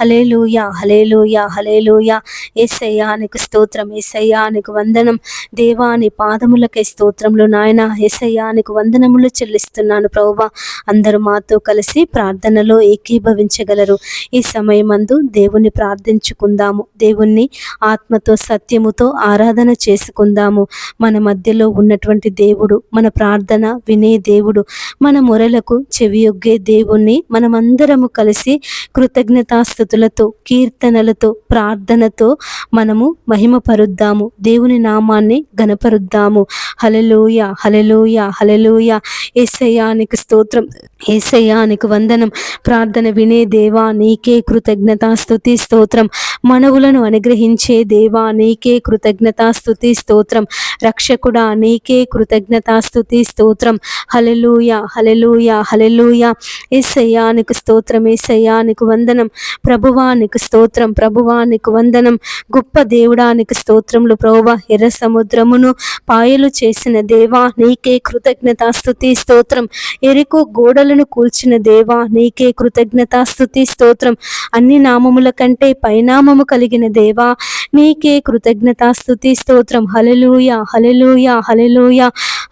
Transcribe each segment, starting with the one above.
హల్లెలూయా, హల్లెలూయా, హల్లెలూయా. యేసయ్యా నీకు స్తోత్రం, యేసయ్యా నీకు వందనం. దేవా నీ పాదములకే స్తోత్రములు నాయన. యేసయ్యా నీకు వందనములు చెల్లిస్తున్నాను ప్రభువా. అందరూ మాతో కలిసి ప్రార్థనలో ఏకీభవించగలరు. ఈ సమయమందు దేవుణ్ణి ప్రార్థించుకుందాము. దేవుణ్ణి ఆత్మతో సత్యముతో ఆరాధన చేసుకుందాము. మన మధ్యలో ఉన్నటువంటి దేవుడు, మన ప్రార్థన వినే దేవుడు, మన మొరలకు చెవియొగ్గే దేవుణ్ణి మనమందరము కలిసి కృతజ్ఞతాస్తుతులతో, కీర్తనలతో, ప్రార్థనతో మనము మహిమపరుద్దాము. దేవుని నామాన్ని ఘనపరుద్దాము. హల్లెలూయా, హల్లెలూయా, హల్లెలూయా. యేసయ్యా నీకు స్తోత్రం, యేసయ్యా నీకు వందనం. ప్రార్థన వినే దేవా నీకే కృతజ్ఞతాస్తుతి స్తోత్రం. మనవులను అనుగ్రహించే దేవా నీకే కృతజ్ఞతాస్తుతి స్తోత్రం. రక్షకుడా నీకే కృతజ్ఞతాస్తుతి స్తోత్రం. హల్లెలూయా, హల్లెలూయా, హల్లెలూయా. యేసయ్యా నీకు స్తోత్రం, యేసయ్యా నీకు వందనం. ప్రభువా నీకు స్తోత్రం, ప్రభువా నీకు వందనం. గొప్ప దేవుడా నీకు స్తోత్రములు ప్రభువా. ఎర్ర సముద్రమును పాయలు చేసిన దేవా నీకే కృతజ్ఞతాస్తుతి స్తోత్రం. ఎరికో గోడలను కూల్చిన దేవా నీకే కృతజ్ఞతాస్తుతి స్తోత్రం. అన్ని నామముల కంటే పైనామము కలిగిన దేవా నీకే కృతజ్ఞతాస్తుతి స్తోత్రం. హల్లెలూయా, హల్లెలూయా, హల్లెలూయా,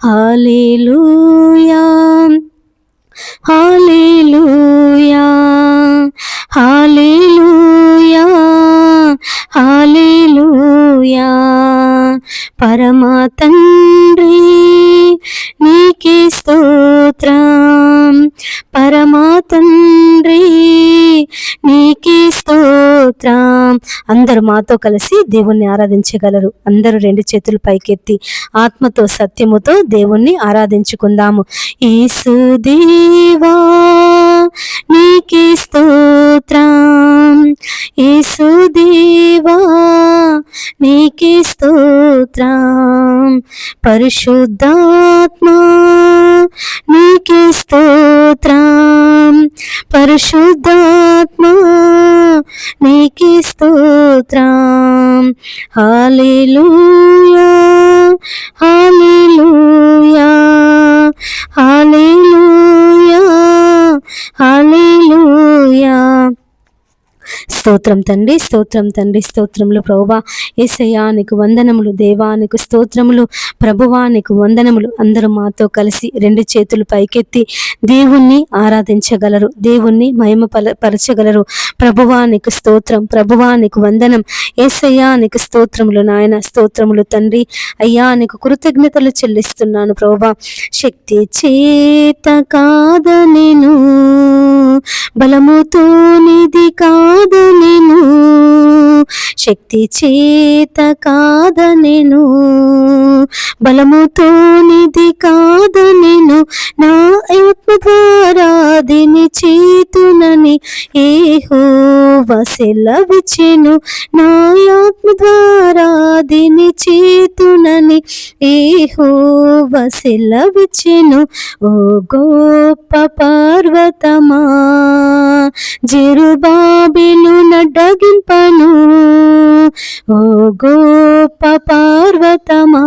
హల్లెలూయా, హల్లెలూయా, హల్లెలూయా, హల్లెలూయా. పరమా తండ్రి నీకే స్తోత్రం, పరమా తండ్రి నీకే స్తోత్రం. అందరూ మాతో కలిసి దేవుణ్ణి ఆరాధించగలరు. అందరూ రెండు చేతులు పైకెత్తి ఆత్మతో సత్యముతో దేవుణ్ణి ఆరాధించుకుందాము. యేసుదేవా నీకే స్తోత్రం, యేసుదేవా నీకే స్తోత్రం. పరిశుద్ధాత్మా నీకే స్తోత్రం, పరిశుద్ధాత్మా నీకే స్తోత్రం. హల్లెలూయా, హల్లెలూయా, హల్లెలూయా, హల్లెలూయా. స్తోత్రం తండ్రి, స్తోత్రం తండ్రి, స్తోత్రములు ప్రభువా. యేసయ్యా నీకు వందనములు, దేవా నీకు స్తోత్రములు, ప్రభువా నీకు వందనములు. అందరూ మాతో కలిసి రెండు చేతులు పైకెత్తి దేవుణ్ణి ఆరాధించగలరు, దేవుణ్ణి మహిమపరచగలరు. ప్రభువా నీకు స్తోత్రం, ప్రభువా నీకు వందనం. యేసయ్యా నీకు స్తోత్రములు నాయన, స్తోత్రములు తండ్రి. అయ్యా నీకు కృతజ్ఞతలు చెల్లిస్తున్నాను ప్రభువా. శక్తి చేత కాదనెను, బలముతో నిధి కాదనెను, శక్తి చేత కాదనెను, బలముతో నిధి కాదనెను. నా ఆత్మ ద్వారా దీని చేతునని యెహోవా సెలవిచ్చెను, నా ఆత్మ ద్వారా దీని చేతునని యెహోవా సెలవిచ్చెను. ఓ గొప్ప పర్వతమా జెరుబాబెలు నడ్డగింపను, ఓ గొప్ప పర్వతమా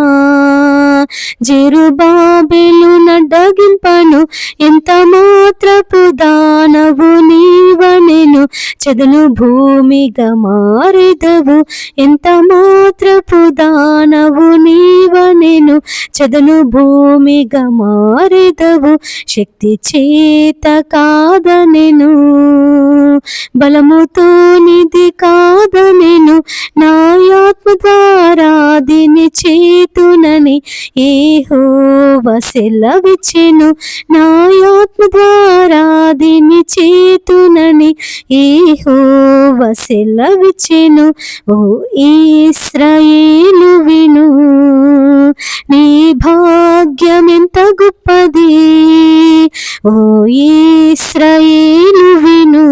జెరుబాబెలు నడ్డగింపను. ఎంత మాత్రపు దానవు నీవనెను, చెదలు భూమిగా మారెదవు. ఎంత మాత్రపు దానవు నీవనెను, చెదలు భూమిగా మారెదవు. శక్తి చేత కాదనెను, బలముతో నిధి కాదనెను. నా ఆత్మ ద్వారా దీని చేతునని యెహోవా సెలవిచ్చెను, నా ఆత్మ ద్వారా దీని చేతునని యెహోవా సెలవిచ్చెను. ఓ ఇశ్రాయేలు విను, నీ భాగ్యం ఎంత గొప్పది. ఓ ఇశ్రాయేలు విను,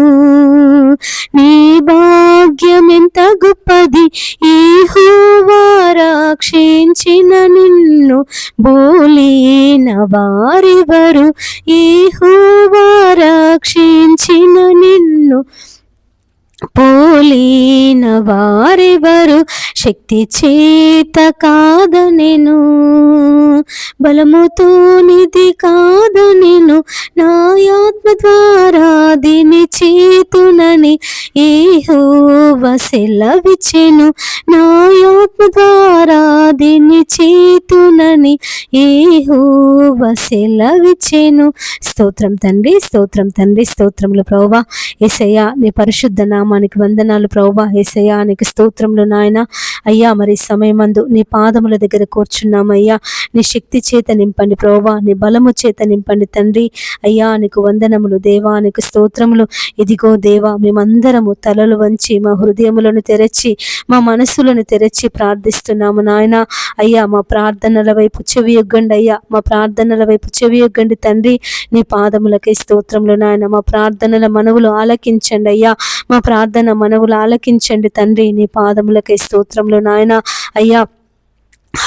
నీ భాగ్యం ఎంత గొప్పది. యెహోవా రక్షించిన నిన్ను బోలిన వారెవరు, యెహోవా రక్షించిన నిన్ను పోలిన వారెవరు. శక్తి చేత కాదనెను, బలముతో నిధి కాదనెను, నా ఆత్మ ద్వారా దీని చేతునని యెహోవా సెలవిచ్చెను, నా ఆత్మ ద్వారా దీని చేతునని యెహోవా సెలవిచ్చెను. స్తోత్రం తండ్రి, స్తోత్రం తండ్రి, స్తోత్రములు ప్రభువా. యేసయ్యా నీ పరిశుద్ధ నామానికి వందనాలు ప్రభువా. యేసయ్యా నీకు స్తోత్రములు నాయన. అయ్యా మరి సమయమందు నీ పాదముల దగ్గర కూర్చున్నామయ్యా. నీ శక్తి చేత నింపండి ప్రభువా, నీ బలము చేత నింపండి తండ్రి. అయ్యా నీకు వందనములు దేవా, నీకు స్తోత్రములు. ఇదిగో దేవా, మేమందరము తలలు వంచి మా హృదయములను తెరచి మా మనసులను తెరచి ప్రార్థిస్తున్నాము నాయన. అయ్యా మా ప్రార్థనల వైపు చెవియొగ్గండి అయ్యా, మా ప్రార్థనల వైపు చెవియొగ్గండి తండ్రి. నీ పాదములకే స్తోత్రములు నాయన. మా ప్రార్థనల మనవులు ఆలకించండి అయ్యా, మా ప్రార్థన మనవులు ఆలకించండి తండ్రి. నీ పాదములకే స్తోత్రములు నాయన. అయ్యా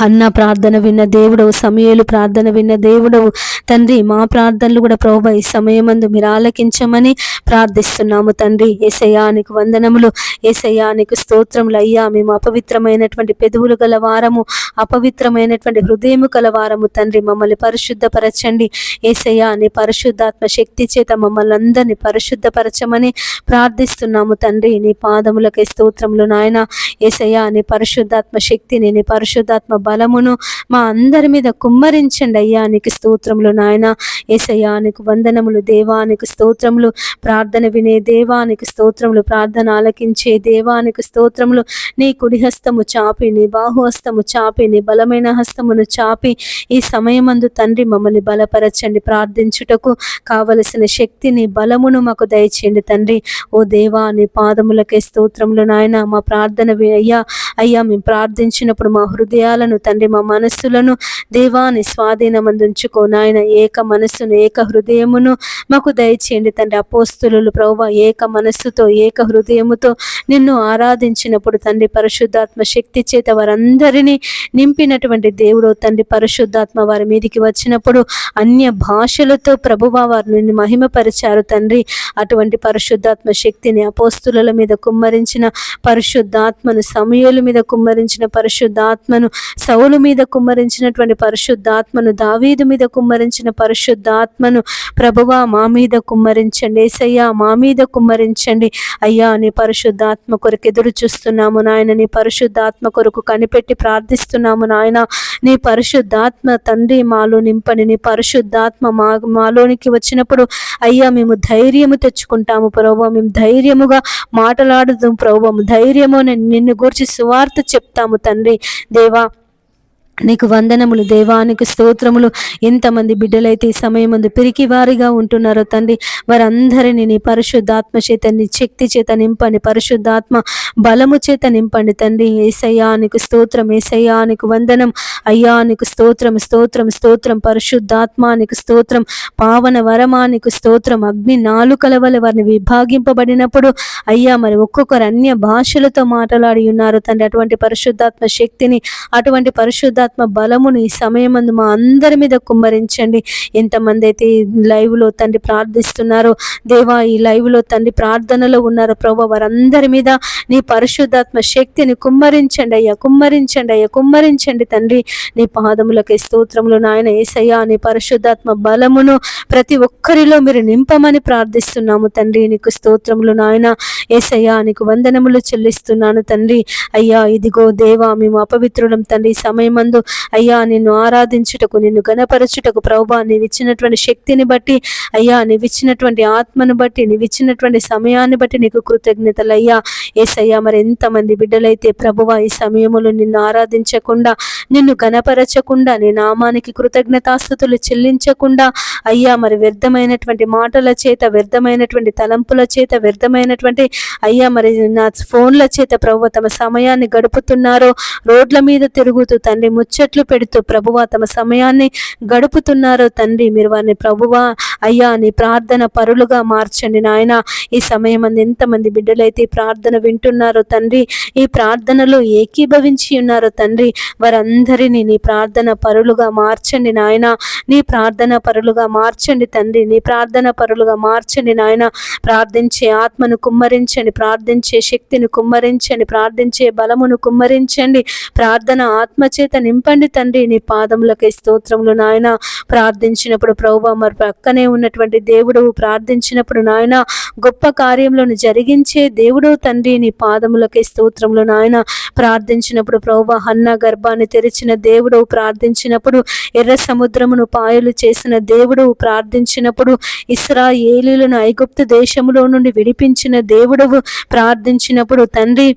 అన్న ప్రార్థన విన్న దేవుడవు, సమూయేలు ప్రార్థన విన్న దేవుడవు తండ్రి. మా ప్రార్థనలు కూడా ప్రభువా ఈ సమయమందు మీరు ఆలకించమని ప్రార్థిస్తున్నాము తండ్రి. యేసయ్యా నీకు వందనములు, యేసయ్యా నీకు స్తోత్రములు. అయ్యా మేము అపవిత్రమైనటువంటి పెదవులు గల వారము, అపవిత్రమైనటువంటి హృదయము గల వారము తండ్రి. మమ్మల్ని పరిశుద్ధపరచండి యేసయ్యా. నీ పరిశుద్ధాత్మ శక్తి చేత మమ్మల్ని అందరినీ పరిశుద్ధపరచమని ప్రార్థిస్తున్నాము తండ్రి. నీ పాదములకే స్తోత్రములు నాయన. యేసయ్యా నీ పరిశుద్ధాత్మ శక్తిని, నీ పరిశుద్ధాత్మ బలమును మా అందరి మీద కుమ్మరించండి అయ్యా. నీకు స్తోత్రములు నాయన. యేసయ్యా నీకు వందనములు దేవా, నీకు స్తోత్రములు. ప్రార్థన వినే దేవా నీకు స్తోత్రములు, ప్రార్థన ఆలకించే దేవా నీకు స్తోత్రములు. నీ కుడి హస్తము చాపి, నీ బాహు హస్తము చాపి, నీ బలమైన హస్తమును చాపి ఈ సమయమందు తండ్రి మమ్మల్ని బలపరచండి. ప్రార్థించుటకు కావలసిన శక్తిని, బలమును మాకు దయచేయండి తండ్రి. ఓ దేవా నీ పాదములకే స్తోత్రములు నాయన. మా ప్రార్థన అయ్యా అయ్యా మేము ప్రార్థించినప్పుడు మా హృదయాలను తండ్రి, మా మనస్సులను దేవాని స్వాధీనమందుంచుకో నాయన. ఏక మనస్సును, ఏక హృదయమును మాకు దయచేయండి తండ్రి. అపోస్తులు ప్రభువా ఏక మనస్సుతో, ఏక హృదయముతో నిన్ను ఆరాధించినప్పుడు తండ్రి పరిశుద్ధాత్మ శక్తి చేత వారందరినీ నింపినటువంటి దేవుడు తండ్రి. పరిశుద్ధాత్మ వారి మీదికి వచ్చినప్పుడు అన్య భాషలతో ప్రభువా వారు నిన్ను మహిమపరిచారు తండ్రి. అటువంటి పరిశుద్ధాత్మ శక్తిని అపోస్తుల మీద కుమ్మరించిన పరిశుద్ధాత్మను, సమూయేలు మీద కుమ్మరించిన పరిశుద్ధాత్మను, సౌలు మీద కుమ్మరించినటువంటి పరిశుద్ధాత్మను, దావీదు మీద కుమ్మరించిన పరిశుద్ధాత్మను ప్రభువా మా మీద కుమ్మరించండి యేసయ్యా, మా మీద కుమ్మరించండి అయ్యా. నీ పరిశుద్ధాత్మ కొరకు ఎదురు చూస్తున్నాము నాయన. నీ పరిశుద్ధాత్మ కొరకు కనిపెట్టి ప్రార్థిస్తున్నాము నాయన. నీ పరిశుద్ధాత్మ తండ్రి మాలో నింపండి. నీ పరిశుద్ధాత్మ మాలోనికి వచ్చినప్పుడు అయ్యా మేము ధైర్యము తెచ్చుకుంటాము ప్రభువా. మేము ధైర్యముగా మాట్లాడుదాం ప్రభువా. ధైర్యము నిన్ను గురించి సువార్త చెప్తాము తండ్రి. దేవా నీకు వందనములు దేవా, నీకు స్తోత్రములు. ఎంతమంది బిడ్డలైతే ఈ సమయం ముందు పిరికి వారిగా ఉంటున్నారో తండ్రి, వారందరినీ నీ పరిశుద్ధాత్మ చేత, నీ శక్తి చేత నింపండి. పరిశుద్ధాత్మ బలము చేత నింపండి తండ్రి. యేసయ్యా నీకు స్తోత్రం, యేసయ్యా నీకు వందనం అయ్యా. నీకు స్తోత్రం, స్తోత్రం, స్తోత్రం. పరిశుద్ధాత్మ నీకు స్తోత్రం. పావన వరమా నీకు స్తోత్రం. అగ్ని నాలుకల వలె వారిని విభాగింపబడినప్పుడు అయ్యా మరి ఒక్కొక్కరు అన్య భాషలతో మాట్లాడి ఉన్నారు తండ్రి. అటువంటి పరిశుద్ధాత్మ శక్తిని, అటువంటి పరిశుద్ధాత్మ బలమును ఈ సమయమందు మా అందరి మీద కుమ్మరించండి. ఎంతమంది అయితే లైవ్ లో తండ్రి ప్రార్థిస్తున్నారో దేవా, ఈ లైవ్ లో తండ్రి ప్రార్థనలో ఉన్నారో ప్రభా, వారందరి మీద నీ పరిశుద్ధాత్మ శక్తిని కుమ్మరించండి అయ్యా, కుమ్మరించండి అయ్యా, కుమ్మరించండి తండ్రి. నీ పాదములకే స్తోత్రములు నాయన. యేసయ్యా నీ పరిశుద్ధాత్మ బలమును ప్రతి ఒక్కరిలో మీరు నింపమని ప్రార్థిస్తున్నాము తండ్రి. నీకు స్తోత్రములు నాయన. యేసయ్యా నీకు వందనములు చెల్లిస్తున్నాను తండ్రి. అయ్యా ఇదిగో దేవా, మేము అపవిత్రులం తండ్రి. సమయమందు అయ్యా నిన్ను ఆరాధించుటకు, నిన్ను గణపరచుటకు ప్రభువా నీవిచ్చినటువంటి శక్తిని బట్టి అయ్యా, నీవిచ్చినటువంటి ఆత్మను బట్టి, నీవిచ్చినటువంటి సమయాన్ని బట్టి నీకు కృతజ్ఞతలు అయ్యా. యేసయ్యా మరి ఎంతమంది బిడ్డలైతే ప్రభువా ఈ సమయములో నిన్ను ఆరాధించకుండా, నిన్ను గణపరచకుండా, నీ నామానికి కృతజ్ఞతాస్తుతులు చెల్లించకుండా అయ్యా మరి వ్యర్థమైనటువంటి మాటల చేత, వ్యర్థమైనటువంటి తలంపుల చేత, వ్యర్థమైనటువంటి అయ్యా మరి నా ఫోన్ల చేత ప్రభువా తమ సమయాన్ని గడుపుతున్నారో, రోడ్ల మీద తిరుగుతూ తండ్రి ముచ్చట్లు పెడుతూ ప్రభువా తమ సమయాన్ని గడుపుతున్నారో తండ్రి, మీరు వారిని ప్రభువా అయ్యా నీ ప్రార్థన పరులుగా మార్చండి నాయన. ఈ సమయం అందు ఎంతమంది బిడ్డలైతే ఈ ప్రార్థన వింటున్నారో తండ్రి, ఈ ప్రార్థనలో ఏకీభవించి ఉన్నారో తండ్రి, వారందరినీ నీ ప్రార్థన పరులుగా మార్చండి నాయన. నీ ప్రార్థన పరులుగా మార్చండి తండ్రి, నీ ప్రార్థన పరులుగా మార్చండి నాయన. ప్రార్థించే ఆత్మను కుమ్మరించండి, ప్రార్థించే శక్తిని కుమ్మరించండి, ప్రార్థించే బలమును కుమ్మరించండి, ప్రార్థన ఆత్మచేత నింపండి తండ్రి. నీ పాదములకై స్తోత్రములు నాయన. ప్రార్థించినప్పుడు ప్రభువా మరి పక్కనే ఉన్నటువంటి దేవుడు, ప్రార్థించినప్పుడు నాయన గొప్ప కార్యములను జరిగించే దేవుడు తండ్రి, నీ పాదములకై స్తోత్రములు నాయన. ప్రార్థించినప్పుడు ప్రభువా హన్నా గర్భాన్ని తెరిచిన దేవుడు, ప్రార్థించినప్పుడు ఎర్ర సముద్రమును పాయలు చేసిన దేవుడు, ప్రార్థించినప్పుడు ఇశ్రాయేలీయులను ఐగుప్తు దేశములో నుండి విడిపించిన దేవుడు, ప్రార్థించినప్పుడు తండ్రి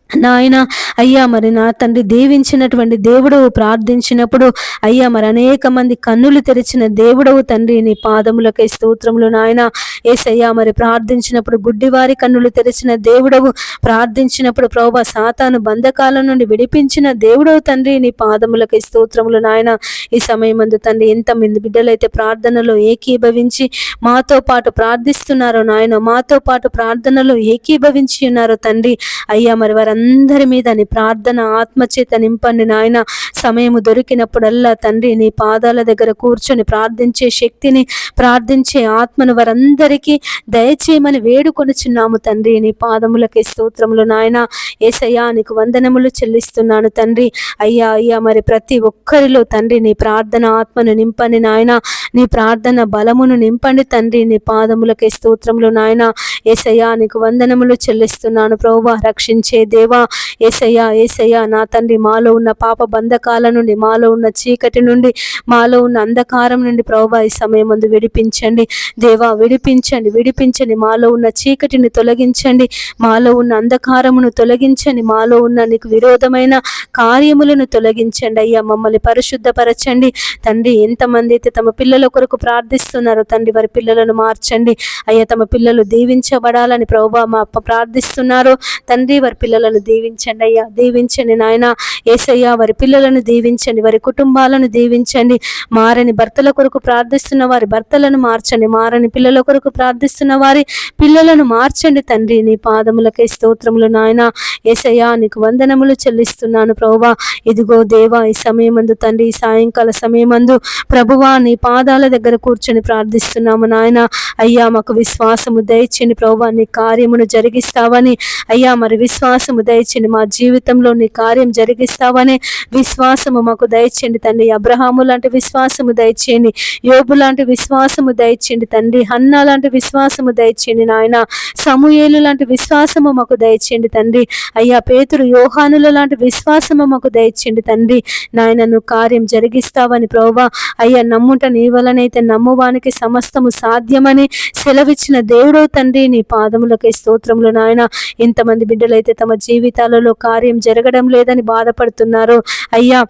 నాయన అయ్యా మరి నా తండ్రి దీవించినటువంటి దేవుడవు, ప్రార్థించినప్పుడు అయ్యా మరి అనేక మంది కన్నులు తెరిచిన దేవుడవు తండ్రి, నీ పాదములకై స్తోత్రములు నాయన. యేసయ్యా మరి ప్రార్థించినప్పుడు గుడ్డివారి కన్నులు తెరిచిన దేవుడవు, ప్రార్థించినప్పుడు ప్రభువా సాతాను బంధకాల నుండి విడిపించిన దేవుడవు తండ్రి, నీ పాదములకై స్తోత్రములు నాయన. ఈ సమయమందు తండ్రి ఎంతమంది బిడ్డలైతే ప్రార్థనలో ఏకీభవించి మాతో పాటు ప్రార్థిస్తున్నారో నాయన, మాతో పాటు ప్రార్థనలో ఏకీభవించి ఉన్నారో తండ్రి, అయ్యా మరి వారందరి మీద నీ ప్రార్థన ఆత్మచేత నింపండి నాయన. సమయము దొరికినప్పుడల్లా తండ్రి నీ పాదాల దగ్గర కూర్చొని ప్రార్థించే శక్తిని, ప్రార్థించే ఆత్మను వారందరికీ దయచేయమని వేడుకొనుచున్నాము తండ్రి. నీ పాదములకే స్తోత్రములు నాయన. యేసయ్యా నీకు వందనములు చెల్లిస్తున్నాను తండ్రి. అయ్యా అయ్యా మరి ప్రతి ఒక్కరిలో తండ్రి నీ ప్రార్థన ఆత్మను నింపండి నాయన, నీ ప్రార్థన బలమును నింపండి తండ్రి. నీ పాదములకే స్తోత్రములు నాయన. యేసయ్యా నీకు వందనములు చెల్లిస్తున్నాను ప్రభువా. రక్షించే దేవా యేసయ్యా, యేసయ్యా నా తండ్రి మాలో ఉన్న పాప బంధకాల నుండి, మాలో ఉన్న చీకటి నుండి, మాలో ఉన్న అంధకారం నుండి ప్రభువా ఈ సమయమందు విడిపించండి దేవా, విడిపించండి, విడిపించండి. మాలో ఉన్న చీకటిని తొలగించండి, మాలో ఉన్న అంధకారమును తొలగించండి, మాలో ఉన్న నీకు విరోధమైన కార్యములను తొలగించండి అయ్యా. మమ్మల్ని పరిశుద్ధపరచండి తండ్రి. ఎంతమంది అయితే తమ పిల్లల కొరకు ప్రార్థిస్తున్నారో తండ్రి, వారి పిల్లలను మార్చండి అయ్యా. తమ పిల్లలు దీవించబడాలని ప్రభువా మా ప్రార్థిస్తున్నారో తండ్రి, వారి పిల్లలను దీవించండి అయ్యా, దీవించండి నాయన. యేసయ్యా వారి పిల్లలను దీవించండి, వారి కుటుంబాలను దీవించండి. మారని భర్తల కొరకు ప్రార్థిస్తున్న వారి భర్తలను మార్చండి, మారని పిల్లల కొరకు ప్రార్థిస్తున్న వారి పిల్లలను మార్చండి తండ్రి. నీ పాదములకై స్తోత్రములు నాయన. యేసయ్యా నీకు వందనములు చెల్లిస్తున్నాను ప్రభువా. ఇదిగో దేవా ఈ సమయమందు తండ్రి, ఈ సాయంకాల సమయమందు ప్రభువా నీ పాదాల దగ్గర కూర్చొని ప్రార్థిస్తున్నాము నాయన. అయ్యా మాకు విశ్వాసము దయచేయండి ప్రభువా, నీ కార్యమును జరిగిస్తావని అయ్యా. మరి విశ్వాసము దయచేయండి, మా జీవితంలో నీ కార్యం జరిగిస్తావనే విశ్వాసము మాకు దయచేయండి తండ్రి. అబ్రహాము లాంటి విశ్వాసము దయచేయండి, యోబు లాంటి విశ్వాసము దయచేయండి తండ్రి, హన్నా లాంటి విశ్వాసము దయచేయండి నాయన. సమూయేలు లాంటి విశ్వాసము మాకు దయచేయండి తండ్రి. అయ్యా పేతురు యోహానుల లాంటి విశ్వాసము మాకు దయచేయండి తండ్రి. నాయన నువ్వు కార్యం జరిగిస్తావని ప్రభువా అయ్యా. నమ్ముట నీ వలనైతే నమ్మువానికి సమస్తము సాధ్యమని సెలవిచ్చిన దేవుడో తండ్రి, నీ పాదములకై స్తోత్రములు నాయన. ఇంతమంది బిడ్డలైతే తమ జీవితాలలో కార్యం జరగడం లేదని బాధపడుతున్నారు అయ్యా.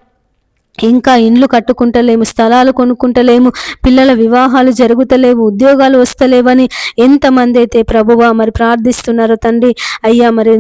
ఇంకా ఇండ్లు కట్టుకుంటలేము, స్థలాలు కొనుక్కుంటలేము, పిల్లల వివాహాలు జరుగుతలేవు, ఉద్యోగాలు వస్తలేవని ఎంతమంది అయితే ప్రభువా మరి ప్రార్థిస్తున్నారో తండ్రి. అయ్యా మరి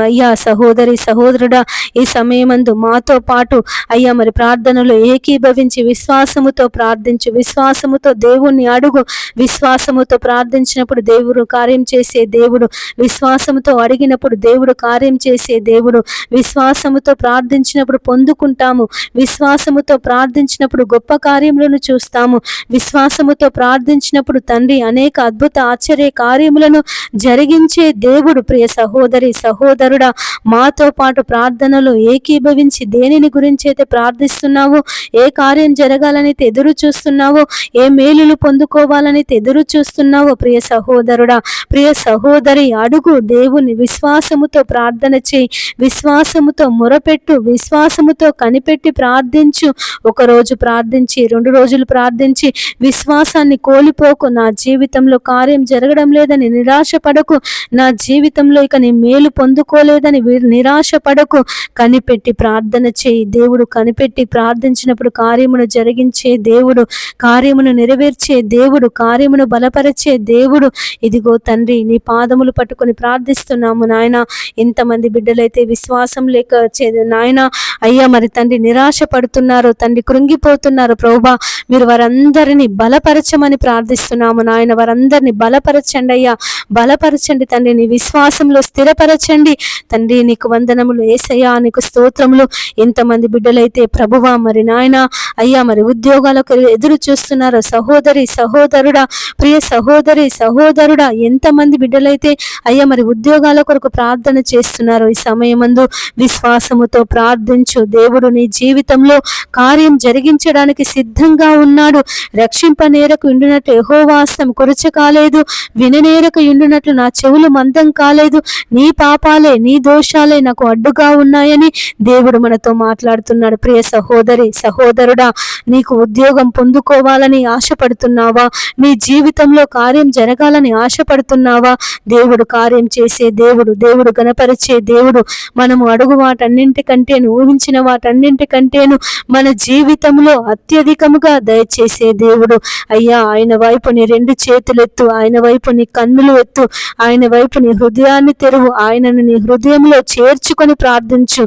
అయ్యా సహోదరి సహోదరుడా ఈ సమయమందు మాతో పాటు అయ్యా మరి ప్రార్థనలో ఏకీభవించి విశ్వాసముతో ప్రార్థించు, విశ్వాసముతో దేవుణ్ణి అడుగు. విశ్వాసముతో ప్రార్థించినప్పుడు దేవుడు కార్యం చేసే దేవుడు, విశ్వాసముతో అడిగినప్పుడు దేవుడు కార్యం చేసే దేవుడు. విశ్వాసముతో ప్రార్థించినప్పుడు పొందుకుంటాము, విశ్వాసముతో ప్రార్థించినప్పుడు గొప్ప కార్యములను చూస్తాము. విశ్వాసముతో ప్రార్థించినప్పుడు తండ్రి అనేక అద్భుత ఆశ్చర్య కార్యములను జరిగించే దేవుడు. ప్రియ సహోదరి సహోదరుడా మాతో పాటు ప్రార్థనలో ఏకీభవించి దేనిని గురించి అయితే ప్రార్థిస్తున్నావో, ఏ కార్యం జరగాలని ఎదురు చూస్తున్నావో, ఏ మేలులు పొందుకోవాలని ఎదురు చూస్తున్నావో ప్రియ సహోదరుడా ప్రియ సహోదరి అడుగు. దేవుని విశ్వాసముతో ప్రార్థన చేయి, విశ్వాసముతో మొరపెట్టు, విశ్వాసముతో కనిపెట్టి ప్రార్థించు ప్రార్థించు. ఒకరోజు ప్రార్థించి 2 రోజులు ప్రార్థించి విశ్వాసాన్ని కోల్పోకు. నా జీవితంలో కార్యం జరగడం లేదని నిరాశ పడకు. నా జీవితంలో ఇక నీ మేలు పొందుకోలేదని నిరాశ పడకు. కనిపెట్టి ప్రార్థన చేయి. దేవుడు కనిపెట్టి ప్రార్థించినప్పుడు కార్యమును జరిగించే దేవుడు, కార్యమును నెరవేర్చే దేవుడు, కార్యమును బలపరిచే దేవుడు. ఇదిగో తండ్రి, నీ పాదములు పట్టుకొని ప్రార్థిస్తున్నాము నాయన. ఎంతమంది బిడ్డలైతే విశ్వాసం లేక నాయన అయ్యా మరి తండ్రి నిరాశ పడుతున్నారో, తండ్రి కృంగిపోతున్నారు ప్రభువా, మీరు వారందరినీ బలపరచమని ప్రార్థిస్తున్నాము నాయన. వారందరినీ బలపరచండి అయ్యా, బలపరచండి తండ్రి, నీ విశ్వాసంలో స్థిరపరచండి తండ్రి. నీకు వందనములు యేసయ్యా, నీకు స్తోత్రములు. ఎంతమంది బిడ్డలైతే ప్రభువా మరి నాయన అయ్యా మరి ఉద్యోగాలకు ఎదురు చూస్తున్నారు, సహోదరి సహోదరుడా, ప్రియ సహోదరి సహోదరుడా, ఎంతమంది బిడ్డలైతే అయ్యా మరి ఉద్యోగాల కొరకు ప్రార్థన చేస్తున్నారు, ఈ సమయమందు విశ్వాసముతో ప్రార్థించు. దేవుడు నీ జీవితంలో కార్యం జరిగించడానికి సిద్ధంగా ఉన్నాడు. రక్షింపనేరకు ఉండినట్లు యెహోవా హస్తం కొరచ కాలేదు, విననేరకు ఉండినట్లు నా చెవులు మందం కాలేదు. నీ పాపాలే నీ దోషాలే నాకు అడ్డుగా ఉన్నాయని దేవుడు మనతో మాట్లాడుతున్నాడు. ప్రియ సహోదరి సహోదరుడా, నీకు ఉద్యోగం పొందుకోవాలని ఆశపడుతున్నావా? నీ జీవితంలో కార్యం జరగాలని ఆశపడుతున్నావా? దేవుడు కార్యం చేసే దేవుడు, దేవుడు గణపరిచే దేవుడు. మనము అడుగు వాటన్నింటికంటేను, ఊహించిన వాటన్నింటికంటేను మన జీవితంలో అత్యధికముగా దయచేసే దేవుడు. అయ్యా, ఆయన వైపు నీ 2 చేతులెత్తు, ఆయన వైపు నీ కన్నులు ఎత్తు, ఆయన వైపు నీ హృదయాన్ని తెరువు, ఆయనను నీ హృదయంలో చేర్చుకొని ప్రార్థించు.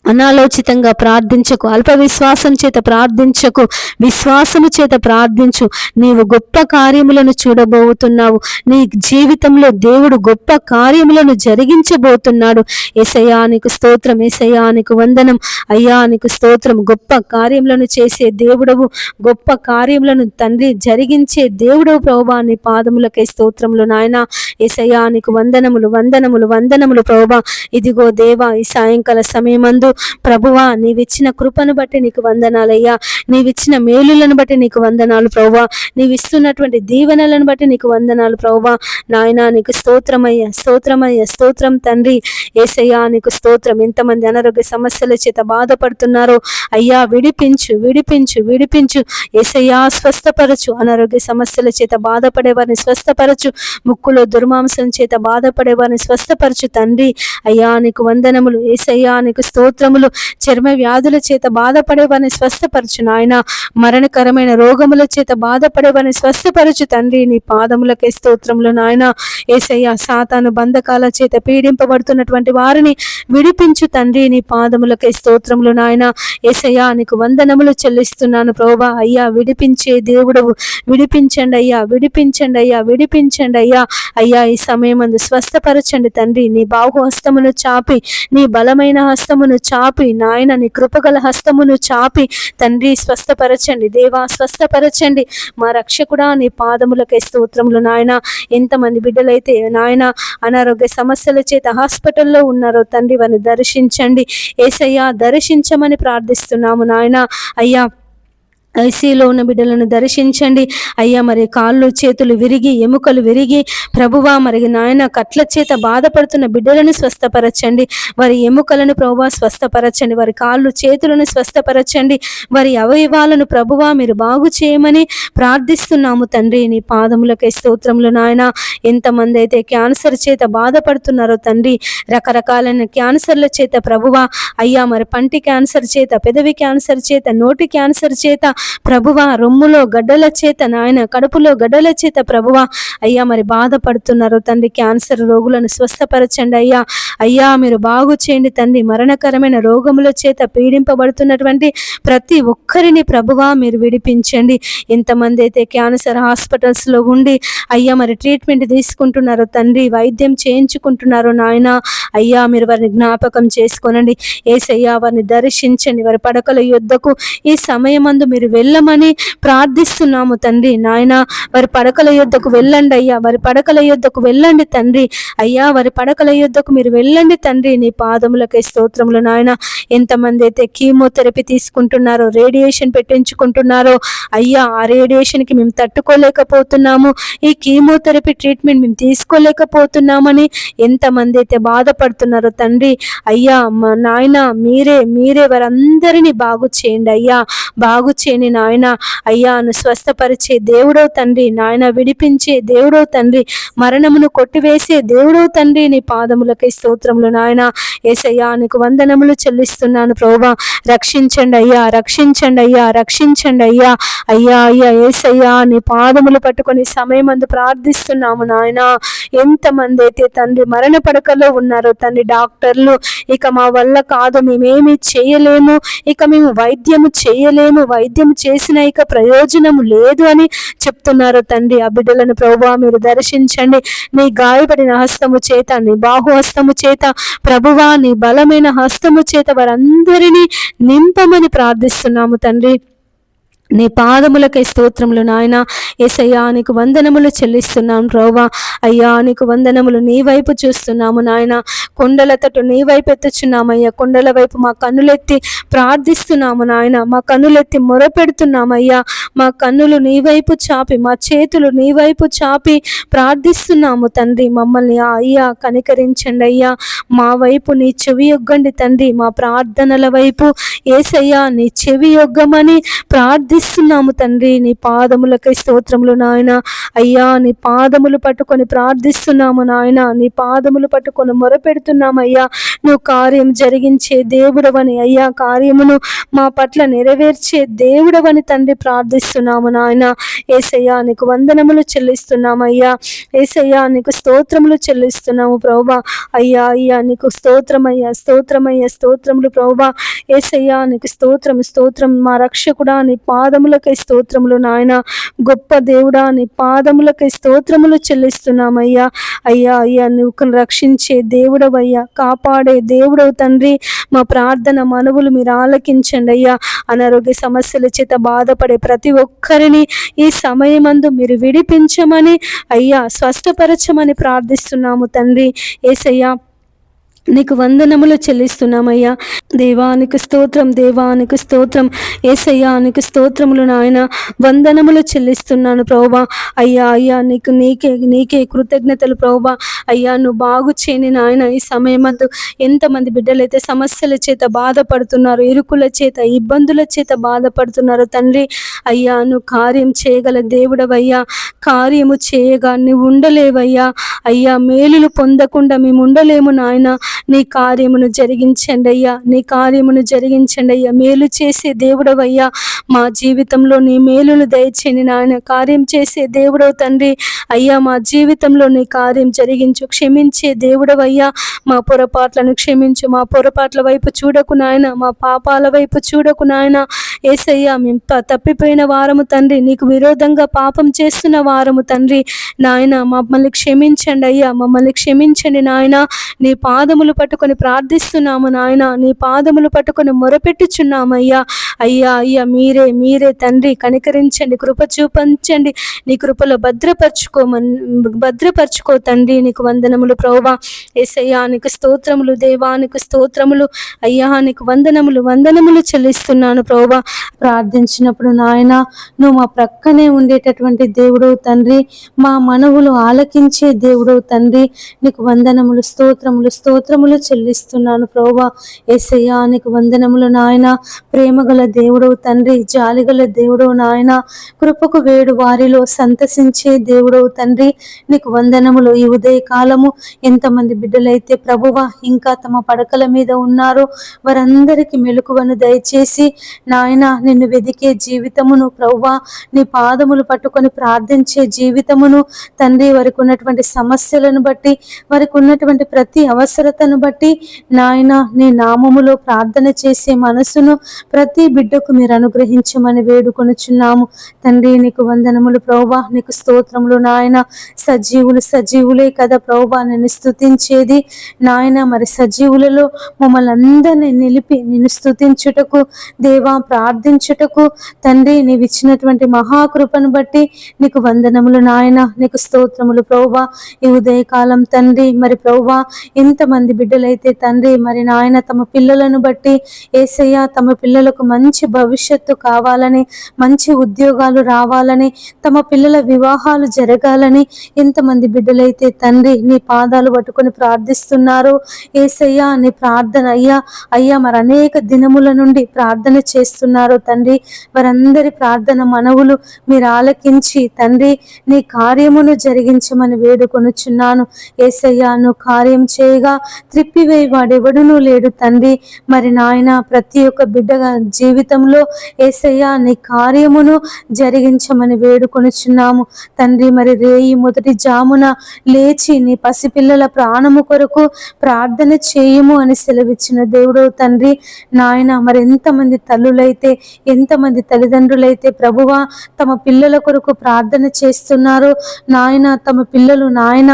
అనాలోచితంగా ప్రార్థించకు, అల్ప విశ్వాసం చేత ప్రార్థించకు, విశ్వాసము చేత ప్రార్థించు. నీవు గొప్ప కార్యములను చూడబోతున్నావు. నీ జీవితంలో దేవుడు గొప్ప కార్యములను జరిగించబోతున్నాడు. యేసయ్యా నీకు స్తోత్రం, యేసయ్యా నీకు వందనం, అయ్యా నీకు స్తోత్రం. గొప్ప కార్యములను చేసే దేవుడవు, గొప్ప కార్యములను తండ్రి జరిగించే దేవుడవు ప్రభువా, నీ పాదములకై స్తోత్రములు నాయన. యేసయ్యా నీకు వందనములు వందనములు వందనములు ప్రభువా. ఇదిగో దేవా, ఈ సాయంకాల సమయమందు ప్రభువా నీవిచ్చిన కృపను బట్టి నీకు వందనాలయ్యా, నీవిచ్చిన మేలులను బట్టి నీకు వందనాలు ప్రభువా, నీవిస్తున్నటువంటి దీవెనలను బట్టి నీకు వందనాలు ప్రభువా. నాయనా నీకు స్తోత్రమయ్యా, స్తోత్రమయ్యా, స్తోత్రం తండ్రి. యేసయ్యా నీకు స్తోత్రం. ఎంతమంది అనారోగ్య సమస్యల చేత బాధపడుతున్నారో అయ్యా విడిపించు, విడిపించు, విడిపించు. యేసయ్యా స్వస్థపరచు. అనారోగ్య సమస్యల చేత బాధపడే వారిని స్వస్థపరచు. ముక్కులో దుర్మాంసం చేత బాధపడే వారిని స్వస్థపరచు తండ్రి. అయ్యా నీకు వందనములు, యేసయ్యా నీకు స్తోత్రములు. చర్మ వ్యాధుల చేత బాధపడే వారిని స్వస్థపరచు నాయన. మరణకరమైన రోగముల చేత బాధపడే వారిని స్వస్థపరచు తండ్రి. నీ పాదములకే స్తోత్రములు నాయన. యేసయ్యా సాతాను బంధకాల చేత పీడింపబడుతున్నటువంటి వారిని విడిపించు తండ్రి. నీ పాదములకే స్తోత్రములు నాయన. యేసయ్యా నీకు వందనములు చెల్లిస్తున్నాను ప్రభువా. అయ్యా విడిపించే దేవుడవు, విడిపించండి అయ్యా, విడిపించండి అయ్యా, విడిపించండి అయ్యా. అయ్యా ఈ సమయమందు స్వస్థపరచండి తండ్రి. నీ బాహు హస్తమును చాపి, నీ బలమైన హస్తమును చాపి నాయన, నీ కృపగల హస్తమును చాపి తండ్రి స్వస్థపరచండి దేవా, స్వస్థపరచండి మా రక్షకుడా. నీ పాదములకే స్తోత్రములు నాయన. ఎంతమంది బిడ్డలైతే నాయన అనారోగ్య సమస్యల చేత హాస్పిటల్లో ఉన్నారో తండ్రి, వారిని దర్శించండి యేసయ్యా, దర్శించమని ప్రార్థిస్తున్నాము నాయన. అయ్యా ఐసీలో ఉన్న బిడ్డలను దర్శించండి అయ్యా. మరి కాళ్ళు చేతులు విరిగి ఎముకలు విరిగి ప్రభువా మరి నాయన కట్ల చేత బాధపడుతున్న బిడ్డలను స్వస్థపరచండి. వారి ఎముకలను ప్రభువా స్వస్థపరచండి, వారి కాళ్ళు చేతులను స్వస్థపరచండి, వారి అవయవాలను ప్రభువా మీరు బాగు చేయమని ప్రార్థిస్తున్నాము తండ్రి. నీ పాదములకే స్తోత్రములు నాయన. ఎంతమంది అయితే క్యాన్సర్ చేత బాధపడుతున్నారో తండ్రి, రకరకాలైన క్యాన్సర్ల చేత ప్రభువా అయ్యా, మరి పంటి క్యాన్సర్ చేత, పెదవి క్యాన్సర్ చేత, నోటి క్యాన్సర్ చేత ప్రభువా, రొమ్ములో గడ్డల చేత నాయన, కడుపులో గడ్డల చేత ప్రభువా అయ్యా మరి బాధపడుతున్నారు తండ్రి. క్యాన్సర్ రోగులను స్వస్థపరచండి అయ్యా. అయ్యా మీరు బాగు చేయండి తండ్రి. మరణకరమైన రోగముల చేత పీడింపబడుతున్నటువంటి ప్రతి ఒక్కరిని ప్రభువా మీరు విడిపించండి. ఎంతమంది అయితే క్యాన్సర్ హాస్పిటల్స్లో ఉండి అయ్యా మరి ట్రీట్మెంట్ తీసుకుంటున్నారో తండ్రి, వైద్యం చేయించుకుంటున్నారో నాయన, అయ్యా మీరు వారిని జ్ఞాపకం చేసుకోనండి యేసయ్యా. వారిని దర్శించండి, వారి పడకల యొద్దకు ఈ సమయమందు మీరు మీరు వెళ్ళమని ప్రార్థిస్తున్నాము తండ్రి. నాయన వారి పడకల యొద్దకు వెళ్ళండి అయ్యా, వారి పడకల యొద్దకు వెళ్ళండి తండ్రి. అయ్యా వారి పడకల యొద్దకు మీరు వెళ్ళండి తండ్రి. నీ పాదములకే స్తోత్రములు నాయన. ఎంతమంది అయితే కీమోథెరపీ తీసుకుంటున్నారో, రేడియేషన్ పెట్టించుకుంటున్నారో అయ్యా, ఆ రేడియేషన్కి మేము తట్టుకోలేకపోతున్నాము, ఈ కీమోథెరపీ ట్రీట్మెంట్ మేము తీసుకోలేకపోతున్నామని ఎంతమంది అయితే బాధపడుతున్నారో తండ్రి. అయ్యా మా నాయన మీరే వారందరినీ బాగు చేయండి అయ్యా, బాగు చేయని నాయన. అయ్యా స్వస్థపరిచే దేవుడవు తండ్రి, నాయన విడిపించే దేవుడవు తండ్రి, మరణమును కొట్టివేసే దేవుడవు తండ్రి. నీ పాదములకై స్తోత్రములు నాయన. యేసయ్యా నీకు వందనములు చెల్లిస్తున్నాను ప్రభువా. రక్షించండి అయ్యా, రక్షించండి అయ్యా, రక్షించండి అయ్యా. అయ్యా యేసయ్యా నీ పాదములు పట్టుకొని సమయమందు ప్రార్థిస్తున్నాము నాయన. ఎంతమంది అయితే తండ్రి మరణ పడకలో ఉన్నారో తండ్రి, డాక్టర్లు ఇక మా వల్ల కాదు, మేమేమి చేయలేము, ఇక మేము వైద్యము చేయలేము, వైద్యం చేసినా ఇక ప్రయోజనం లేదు అని చెప్తున్నారు తండ్రి. ఆ బిడ్డలను ప్రభువా మీరు దర్శించండి. నీ గాయపడిన హస్తము చేత, నీ బాహు హస్తము చేత ప్రభువా, నీ బలమైన హస్తము చేత వారందరినీ నింపమని ప్రార్థిస్తున్నాము తండ్రి. నీ పాదములకై స్తోత్రములు నాయన. యేసయ్యా నీకు వందనములు చెల్లిస్తున్నాం ప్రభువా. అయ్యా నీకు వందనములు. నీ వైపు చూస్తున్నాము నాయన. కొండల తట్టు నీ వైపు ఎత్తుచున్నామయ్యా. కొండల వైపు మా కన్నులెత్తి ప్రార్థిస్తున్నాము నాయన. మా కన్నులెత్తి మొరపెడుతున్నామయ్యా. మా కన్నులు నీ వైపు చాపి, మా చేతులు నీ వైపు చాపి ప్రార్థిస్తున్నాము తండ్రి. మమ్మల్ని అయ్యా కనికరించండి అయ్యా. మా వైపు నీ చెవి యొగ్గండి తండ్రి. మా ప్రార్థనల వైపు యేసయ్యా నీ చెవి యొగ్గమని ప్రార్థిస్తున్నాము తండ్రి. నీ పాదములకై స్తోత్రములు నాయన. అయ్యా నీ పాదములు పట్టుకొని ప్రార్థిస్తున్నాము నాయన. నీ పాదములు పట్టుకొని మొరపెడుతున్నామయ్యా. నువ్వు కార్యం జరిగించే దేవుడవని అయ్యా, కార్యమును మా పట్ల నెరవేర్చే దేవుడవని తండ్రి ప్రార్థిస్తున్నాము నాయన. యేసయ్యా నీకు వందనములు చెల్లిస్తున్నామయ్యా. యేసయ్యా నీకు స్తోత్రములు చెల్లిస్తున్నాము ప్రభువా. అయ్యా నీకు స్తోత్రమయ్యా, స్తోత్రమయ్యా, స్తోత్రములు ప్రభువా. యేసయ్యా నీకు స్తోత్రం మా రక్షకుడా. నీ పాదములకై స్తోత్రములు నాయన. గొప్ప దేవుడా నీ పాదములకై స్తోత్రములు చెల్లిస్తున్నామయ్యా. అయ్యా నువ్వు రక్షించే దేవుడవయ్యా, కాపాడే దేవుడవు తండ్రి. మా ప్రార్థన మనవులు మీరు ఆలకించండి అయ్యా. అనారోగ్య సమస్యల చేత బాధపడే ప్రతి ఒక్కరిని ఈ సమయమందు మీరు విడిపించమని అయ్యా, స్వస్థపరచమని ప్రార్థిస్తున్నాము తండ్రి. యేసయ్యా నీకు వందనములు చెల్లిస్తున్నామయ్యా. దేవానికి స్తోత్రం, దేవానికి స్తోత్రం. యేసయ్యా నీకు స్తోత్రములు నాయన. వందనములు చెల్లిస్తున్నాను ప్రభువా. అయ్యా నీకే కృతజ్ఞతలు ప్రభువా. అయ్యా నువ్వు బాగు చేయని నాయన. ఈ సమయమందు ఎంతమంది బిడ్డలైతే సమస్యల చేత బాధపడుతున్నారు, ఇరుకుల చేత, ఇబ్బందుల చేత బాధపడుతున్నారు తండ్రి. అయ్యా నువ్వు కార్యం చేయగల దేవుడవయ్యా. కార్యము చేయగా నువ్వు ఉండలేవయ్యా. అయ్యా మేలులు పొందకుండా మేము ఉండలేము నాయన. నీ కార్యమును జరిగించండి అయ్యా, నీ కార్యమును జరిగించండి అయ్యా. మేలు చేసే దేవుడవయ్యా. మా జీవితంలో నీ మేలులు దయచేయండి నాయన. కార్యం చేసే దేవుడవు తండ్రి. అయ్యా మా జీవితంలో నీ కార్యం జరిగించు. క్షమించే దేవుడవయ్యా. మా పొరపాట్లను క్షమించు. మా పొరపాట్ల వైపు చూడకు నాయన. మా పాపాల వైపు చూడకు నాయన. యేసయ్యా మేము తప్పిపోయిన వారము తండ్రి. నీకు విరోధంగా పాపం చేస్తున్న వారము తండ్రి. నాయన మమ్మల్ని క్షమించండి అయ్యా, మమ్మల్ని క్షమించండి నాయన. నీ పాదములు పట్టుకొని ప్రార్థిస్తున్నాము నాయన. నీ పాదములు పట్టుకొని మొరపెట్టుచున్నామయ్యా. అయ్యా మీరే తండ్రి. కనికరించండి, కృప చూపించండి. నీ కృపలో భద్రపరచుకో తండ్రి. నీకు వందనములు ప్రభువా. యేసయ్యా నీకు స్తోత్రములు, దేవానికి స్తోత్రములు. అయ్యా నీకు వందనములు చెల్లిస్తున్నాను ప్రభువా. ప్రార్థించినప్పుడు నాయన నువ్వు మా ప్రక్కనే ఉండేటటువంటి దేవుడవు తండ్రి. మా మనవులు ఆలకించే దేవుడవు తండ్రి. నీకు వందనములు, స్తోత్రములు చెల్లిస్తున్నాను ప్రభువా. యేసయ్యా నీకు వందనములు నాయన. ప్రేమగల దేవుడవు తండ్రి, జాలిగల దేవుడవు నాయన. కృపకు వేడు వారిలో సంతసించే దేవుడవు తండ్రి. నీకు వందనములు. ఈ ఉదయ కాలము ఎంతమంది బిడ్డలైతే ప్రభువా ఇంకా తమ పడకల మీద ఉన్నారో వారందరికీ మెలకువను దయచేసి నాయన నిన్ను వెదికే జీవితమును ప్రభువా, నీ పాదములు పట్టుకొని ప్రార్థించే జీవితమును తండ్రి, వారికి ఉన్నటువంటి సమస్యలను బట్టి, వారికి ఉన్నటువంటి ప్రతి అవసరత పరిశుద్ధతను బట్టి నాయన నీ నామములో ప్రార్థన చేసే మనసును ప్రతి బిడ్డకు మీరు అనుగ్రహించమని వేడుకొనుచున్నాము తండ్రి. నీకు వందనములు ప్రభువా, నీకు స్తోత్రములు నాయన. సజీవులే కదా ప్రభువా నిన్ను స్తుతించేది నాయన. మరి సజీవులలో మమ్మల్ని అందరినీ నిలిపి నిన్ను స్తుతించుటకు దేవా, ప్రార్థించుటకు తండ్రి నీవు ఇచ్చినటువంటి మహాకృపను బట్టి నీకు వందనములు నాయన. నీకు స్తోత్రములు ప్రభువా. ఈ ఉదయకాలం తండ్రి మరి ప్రభువా, ఎంతమంది బిడ్డలైతే తండ్రి మరి నాయన తమ పిల్లలను బట్టి యేసయ్య తమ పిల్లలకు మంచి భవిష్యత్తు కావాలని, మంచి ఉద్యోగాలు రావాలని, తమ పిల్లల వివాహాలు జరగాలని ఎంతమంది బిడ్డలైతే తండ్రి నీ పాదాలు పట్టుకొని ప్రార్థిస్తున్నారు యేసయ్య. నీ ప్రార్థన అయ్యా మరి అనేక దినముల నుండి ప్రార్థన చేస్తున్నారు తండ్రి. వారందరి ప్రార్థన మనవులు మీరు ఆలకించి తండ్రి నీ కార్యమును జరిగించమని వేడుకొనుచున్నాను యేసయ్య. నువ్వు కార్యం చేయగా త్రిప్పివేయవాడెవడునూ లేడు తండ్రి. మరి నాయన ప్రతి ఒక్క బిడ్డ జీవితంలో యేసయ్య నీ కార్యమును జరిగించమని వేడుకొనుచున్నాము తండ్రి. మరి రేయి మొదటి జామున లేచి నీ పసిపిల్లల ప్రాణము కొరకు ప్రార్థన చేయము అని సెలవిచ్చిన దేవుడు తండ్రి నాయన. మరి ఎంతమంది తల్లులైతే ఎంతమంది తల్లిదండ్రులైతే ప్రభువా తమ పిల్లల కొరకు ప్రార్థన చేస్తున్నారు నాయన. తమ పిల్లలు నాయన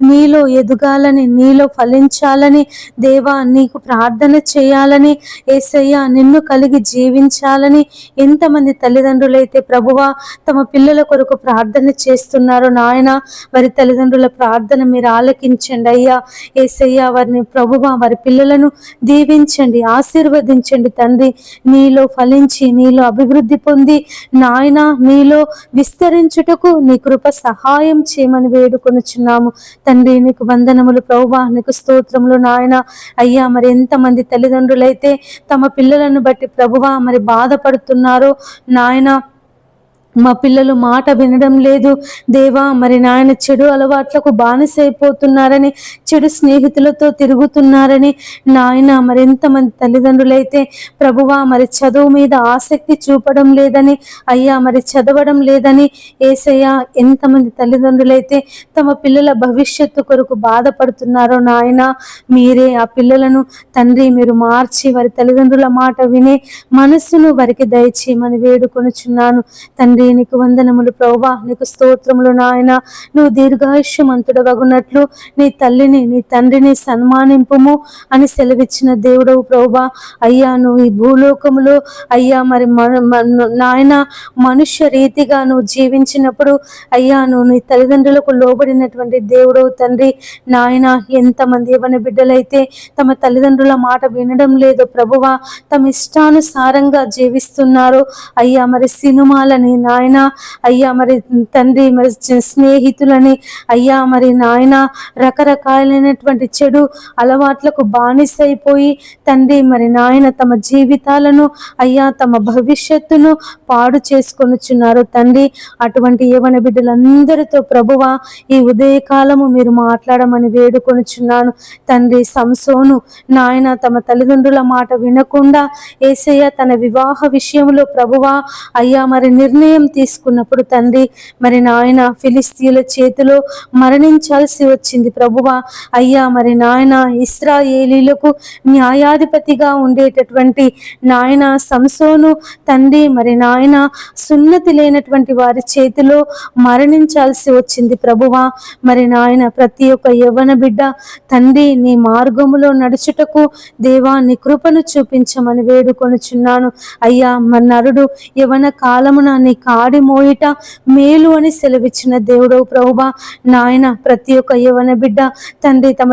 నీలో ఎదగాలని, నీలో ఫలించాలని దేవా, నీకు ప్రార్థన చేయాలని యేసయ్య, నిన్ను కలిగి జీవించాలని ఎంతమంది తల్లిదండ్రులైతే ప్రభువా తమ పిల్లల కొరకు ప్రార్థన చేస్తున్నారు నాయన. వారి తల్లిదండ్రుల ప్రార్థన మీరు ఆలకించండి అయ్యా యేసయ్య. వారిని ప్రభువా వారి పిల్లలను దీవించండి, ఆశీర్వదించండి తండ్రి. నీలో ఫలించి నీలో అభివృద్ధి పొంది నాయన నీలో విస్తరించుటకు నీ కృప సహాయం చేయమని వేడుకొనుచున్నాము తండ్రి. నీకు వందనములు ప్రభువా, నీకు స్తోత్రములు నాయన. అయ్యా మరి ఎంతమంది తల్లిదండ్రులైతే తమ పిల్లలను బట్టి ప్రభువా మరి బాధపడుతున్నారో నాయన. మా పిల్లలు మాట వినడం లేదు దేవా, మరి నాయన చెడు అలవాట్లకు బానిసైపోతున్నారని, చెడు స్నేహితులతో తిరుగుతున్నారని నాయన. మరి ఎంతమంది తల్లిదండ్రులైతే ప్రభువా మరి చదువు మీద ఆసక్తి చూపడం లేదని అయ్యా, మరి చదవడం లేదని యేసయ్య. ఎంతమంది తల్లిదండ్రులైతే తమ పిల్లల భవిష్యత్తు కొరకు బాధపడుతున్నారో నాయన. మీరే ఆ పిల్లలను తండ్రి మీరు మార్చి వారి తల్లిదండ్రుల మాట వినే మనస్సును వారికి దయచేయమని వేడుకొనుచున్నాను తండ్రి. నీకు వందనములు ప్రభువా, నీకు స్తోత్రములు నాయన. నువ్వు దీర్ఘాయుష్యమంతుడవగునట్లు నీ తల్లిని నీ తండ్రిని సన్మానింపుము అని సెలవిచ్చిన దేవుడవు ప్రభువా. అయ్యా నువ్వు ఈ భూలోకములో అయ్యా మరి నాయన మనుష్య రీతిగా నువ్వు జీవించినప్పుడు అయ్యా నువ్వు నీ తల్లిదండ్రులకు లోబడినటువంటి దేవుడవు తండ్రి నాయన. ఎంతమంది యవ్వన బిడ్డలైతే తమ తల్లిదండ్రుల మాట వినడం లేదు ప్రభువా, తమ ఇష్టానుసారంగా జీవిస్తున్నారు అయ్యా. మరి సినిమాలని నాయన అయ్యా, మరి తండ్రి మరి స్నేహితులని అయ్యా, మరి నాయన రకరకాలైనటువంటి చెడు అలవాట్లకు బానిసైపోయి తండ్రి మరి నాయన తమ జీవితాలను అయ్యా తమ భవిష్యత్తును పాడు చేసుకొనుచున్నారు తండ్రి. అటువంటి యవ్వన బిడ్డలందరితో ప్రభువా ఈ ఉదయకాలము మీరు మాట్లాడమని వేడుకొనుచున్నాను తండ్రి. సంసోను నాయన తమ తల్లిదండ్రుల మాట వినకుండా యేసయ్య తన వివాహ విషయంలో ప్రభువా అయ్యా మరి నిర్ణయం తీసుకున్నప్పుడు తండ్రి మరి నాయన ఫిలిస్తీయుల చేతిలో మరణించాల్సి వచ్చింది ప్రభువా అయ్యా. మరి నాయన ఇశ్రాయేలీలకు న్యాయాధిపతిగా ఉండేటటువంటి నాయన సంసోను తండ్రి మరి నాయన సున్నతి లేనటువంటి వారి చేతిలో మరణించాల్సి వచ్చింది ప్రభువా. మరి నాయన ప్రతి ఒక్క యవ్వన బిడ్డ తండ్రి నీ మార్గములో నడుచుటకు దేవా నీ కృపను చూపించమని వేడుకొనుచున్నాను అయ్యా. మరి నరుడు యవ్వన కాలమున నీ కాడి మోయిట మేలు అని సెలవిచ్చిన దేవుడవు ప్రభువా నాయన. ప్రతి ఒక్క యవ్వన బిడ్డ తండ్రి తమ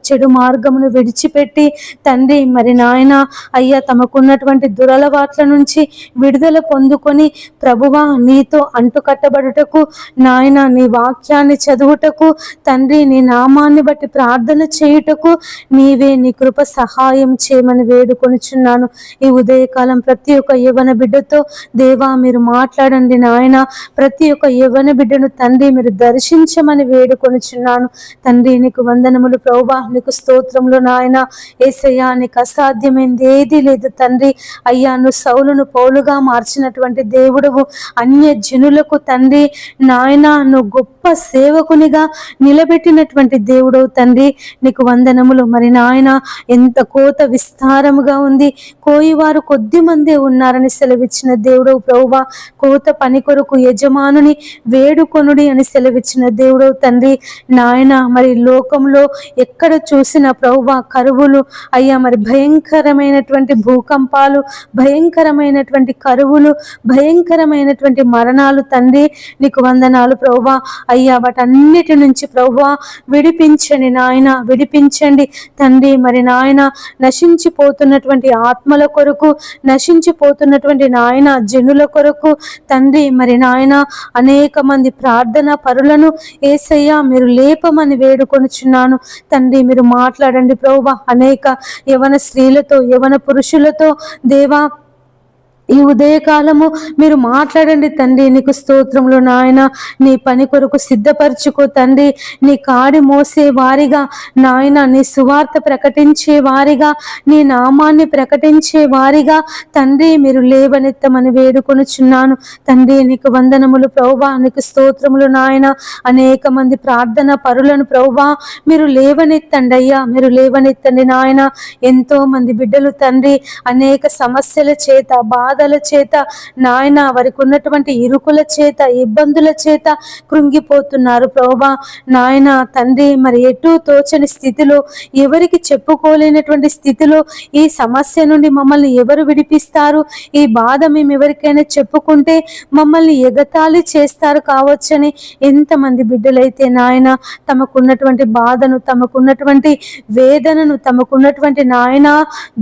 చెడు మార్గమును విడిచిపెట్టి తండ్రి మరి నాయన అయ్యా తమకున్నటువంటి దురలవాట్ల నుంచి విడుదల పొందుకొని ప్రభువా నీతో అంటుకట్టబడుటకు నాయన నీ వాక్యాన్ని చదువుటకు తండ్రి నీ నామాన్ని బట్టి ప్రార్థన చేయుటకు నీవే నీ కృప సహాయం చేయమని వేడుకొనుచున్నాను ఈ ఉదయకాలం. ప్రతి ఒక్క యవ్వన బిడ్డతో దేవా మీరు మాట్లాడండి నాయన. ప్రతి ఒక్క యవ్వన బిడ్డను తండ్రి మీరు దర్శించమని వేడుకొనుచున్నాను తండ్రి. నీకు వందనములు ప్రభువా, నీకు స్తోత్రములు నాయన. యేసయ్యా నీకు అసాధ్యమైంది ఏదీ లేదు తండ్రి అయ్యా. నువ్వు సౌలును పౌలుగా మార్చినటువంటి దేవుడవు. అన్య జనులకు తండ్రి నాయన నువ్వు గొప్ప సేవకునిగా నిలబెట్టినటువంటి దేవుడవు తండ్రి, నీకు వందనములు. మరి నాయన ఎంత కోత విస్తారముగా ఉంది, కోయివారు కొద్ది మందే ఉన్నారని సెలవిచ్చిన దేవుడవు ప్రభువా. కోత పని కొరకు యజమానుని వేడుకొనుడి అని సెలవిచ్చిన దేవుడవు తండ్రి. నాయన మరి లోకంలో ఎక్కడ చూసిన ప్రభువా కరువులు అయ్యా, మరి భయంకరమైనటువంటి భూకంపాలు, భయంకరమైనటువంటి కరువులు, భయంకరమైనటువంటి మరణాలు తండ్రి, నీకు వందనాలు ప్రభువా. అయ్యా వాటన్నిటి నుంచి ప్రభువా విడిపించండి నాయన, విడిపించండి తండ్రి. మరి నాయన నశించిపోతున్నటువంటి ఆత్మల కొరకు, నశించిపోతున్నటువంటి నాయన జనుల కొరకు తండ్రి, మరి నాయన అనేక మంది ప్రార్థన పరులను యేసయ్యా మీరు లేపమని వేడుకొనుచున్నాను తండ్రి. మీరు మాట్లాడండి ప్రభువా, అనేక యవన స్త్రీలతో, యవన పురుషులతో దేవా ఈ ఉదయకాలము మీరు మాట్లాడండి తండ్రి. నీకు స్తోత్రములు నాయన. నీ పని కొరకు సిద్ధపరచుకో తండ్రి. నీ కాడి మోసే వారిగా నాయన, నీ సువార్త ప్రకటించే వారిగా, నీ నామాన్ని ప్రకటించే వారిగా తండ్రి మీరు లేవనెత్తమని వేడుకొనుచున్నాను తండ్రి. నీకు వందనములు ప్రభువా, నీకు స్తోత్రములు నాయన. అనేక మంది ప్రార్థన పరులను ప్రభువా మీరు లేవనెత్తండి అయ్యా, మీరు లేవనెత్తండి నాయన. ఎంతో మంది బిడ్డలు తండ్రి అనేక సమస్యల చేత, బాధల చేత నాయన, వారికి ఉన్నటువంటి ఇరుకుల చేత, ఇబ్బందుల చేత కృంగిపోతున్నారు ప్రభువా. నాయన తండ్రి, మరి ఎటు తోచని స్థితిలో, ఎవరికి చెప్పుకోలేనటువంటి స్థితిలో ఈ సమస్య నుండి మమ్మల్ని ఎవరు విడిపిస్తారు? ఈ బాధ మేము ఎవరికైనా చెప్పుకుంటే మమ్మల్ని ఎగతాళి చేస్తారు కావచ్చని ఎంతమంది బిడ్డలైతే నాయన తమకున్నటువంటి బాధను, తమకున్నటువంటి వేదనను, తమకున్నటువంటి నాయన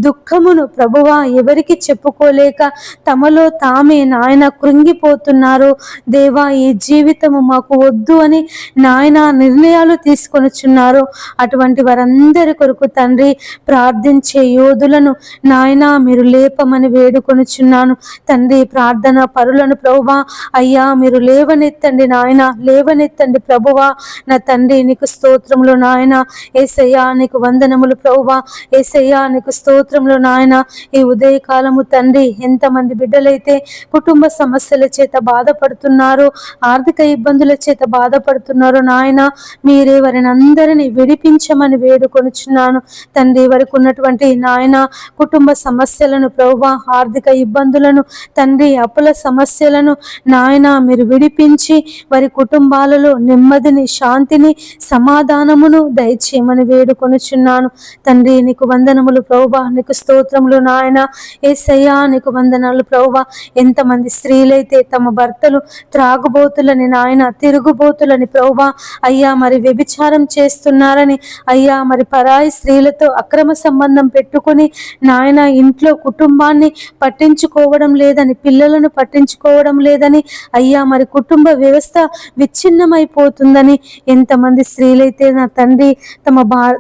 దుఃఖమును ప్రభువా ఎవరికి చెప్పుకోలేక తమలో తామే నాయన కృంగిపోతున్నారు దేవా. ఈ జీవితము మాకు వద్దు అని నాయన నిర్ణయాలు తీసుకొనుచున్నారు. అటువంటి వారందరి కొరకు తండ్రి ప్రార్థించే యోధులను నాయన మీరు లేపమని వేడుకొనుచున్నాను తండ్రి. ప్రార్థన పరులను ప్రభువా అయ్యా మీరు లేవనెత్తండి నాయన, లేవనెత్తండి ప్రభువా. నా తండ్రి నీకు స్తోత్రములు నాయన. యేసయ్యా నీకు వందనములు ప్రభువా. యేసయ్యా నీకు స్తోత్రములు నాయన. ఈ ఉదయకాలము తండ్రి ఎంతమంది బిడ్డలైతే కుటుంబ సమస్యల చేత బాధపడుతున్నారు, ఆర్థిక ఇబ్బందుల చేత బాధపడుతున్నారు నాయన, మీరే వారిని అందరినీ విడిపించమని వేడుకొనుచున్నాను తండ్రి. వారికి ఉన్నటువంటి నాయన కుటుంబ సమస్యలను ప్రభువా, ఆర్థిక ఇబ్బందులను తండ్రి, అప్పుల సమస్యలను నాయన మీరు విడిపించి వారి కుటుంబాలలో నెమ్మదిని, శాంతిని, సమాధానమును దయచేయమని వేడుకొనుచున్నాను తండ్రి. నీకు వందనములు ప్రభువా, నీకు స్తోత్రములు నాయన. యేసయ్యా నీకు వందనాలు ప్రభువా. ఎంతమంది స్త్రీలైతే తమ భర్తలు త్రాగుబోతులని నాయన, తిరుగుబోతులని ప్రభువా అయ్యా మరి వ్యభిచారం చేస్తున్నారని అయ్యా, మరి పరాయి స్త్రీలతో అక్రమ సంబంధం పెట్టుకుని నాయన ఇంట్లో కుటుంబాన్ని పట్టించుకోవడం లేదని, పిల్లలను పట్టించుకోవడం లేదని అయ్యా, మరి కుటుంబ వ్యవస్థ విచ్ఛిన్నమైపోతుందని ఎంతమంది స్త్రీలైతే నా తండ్రి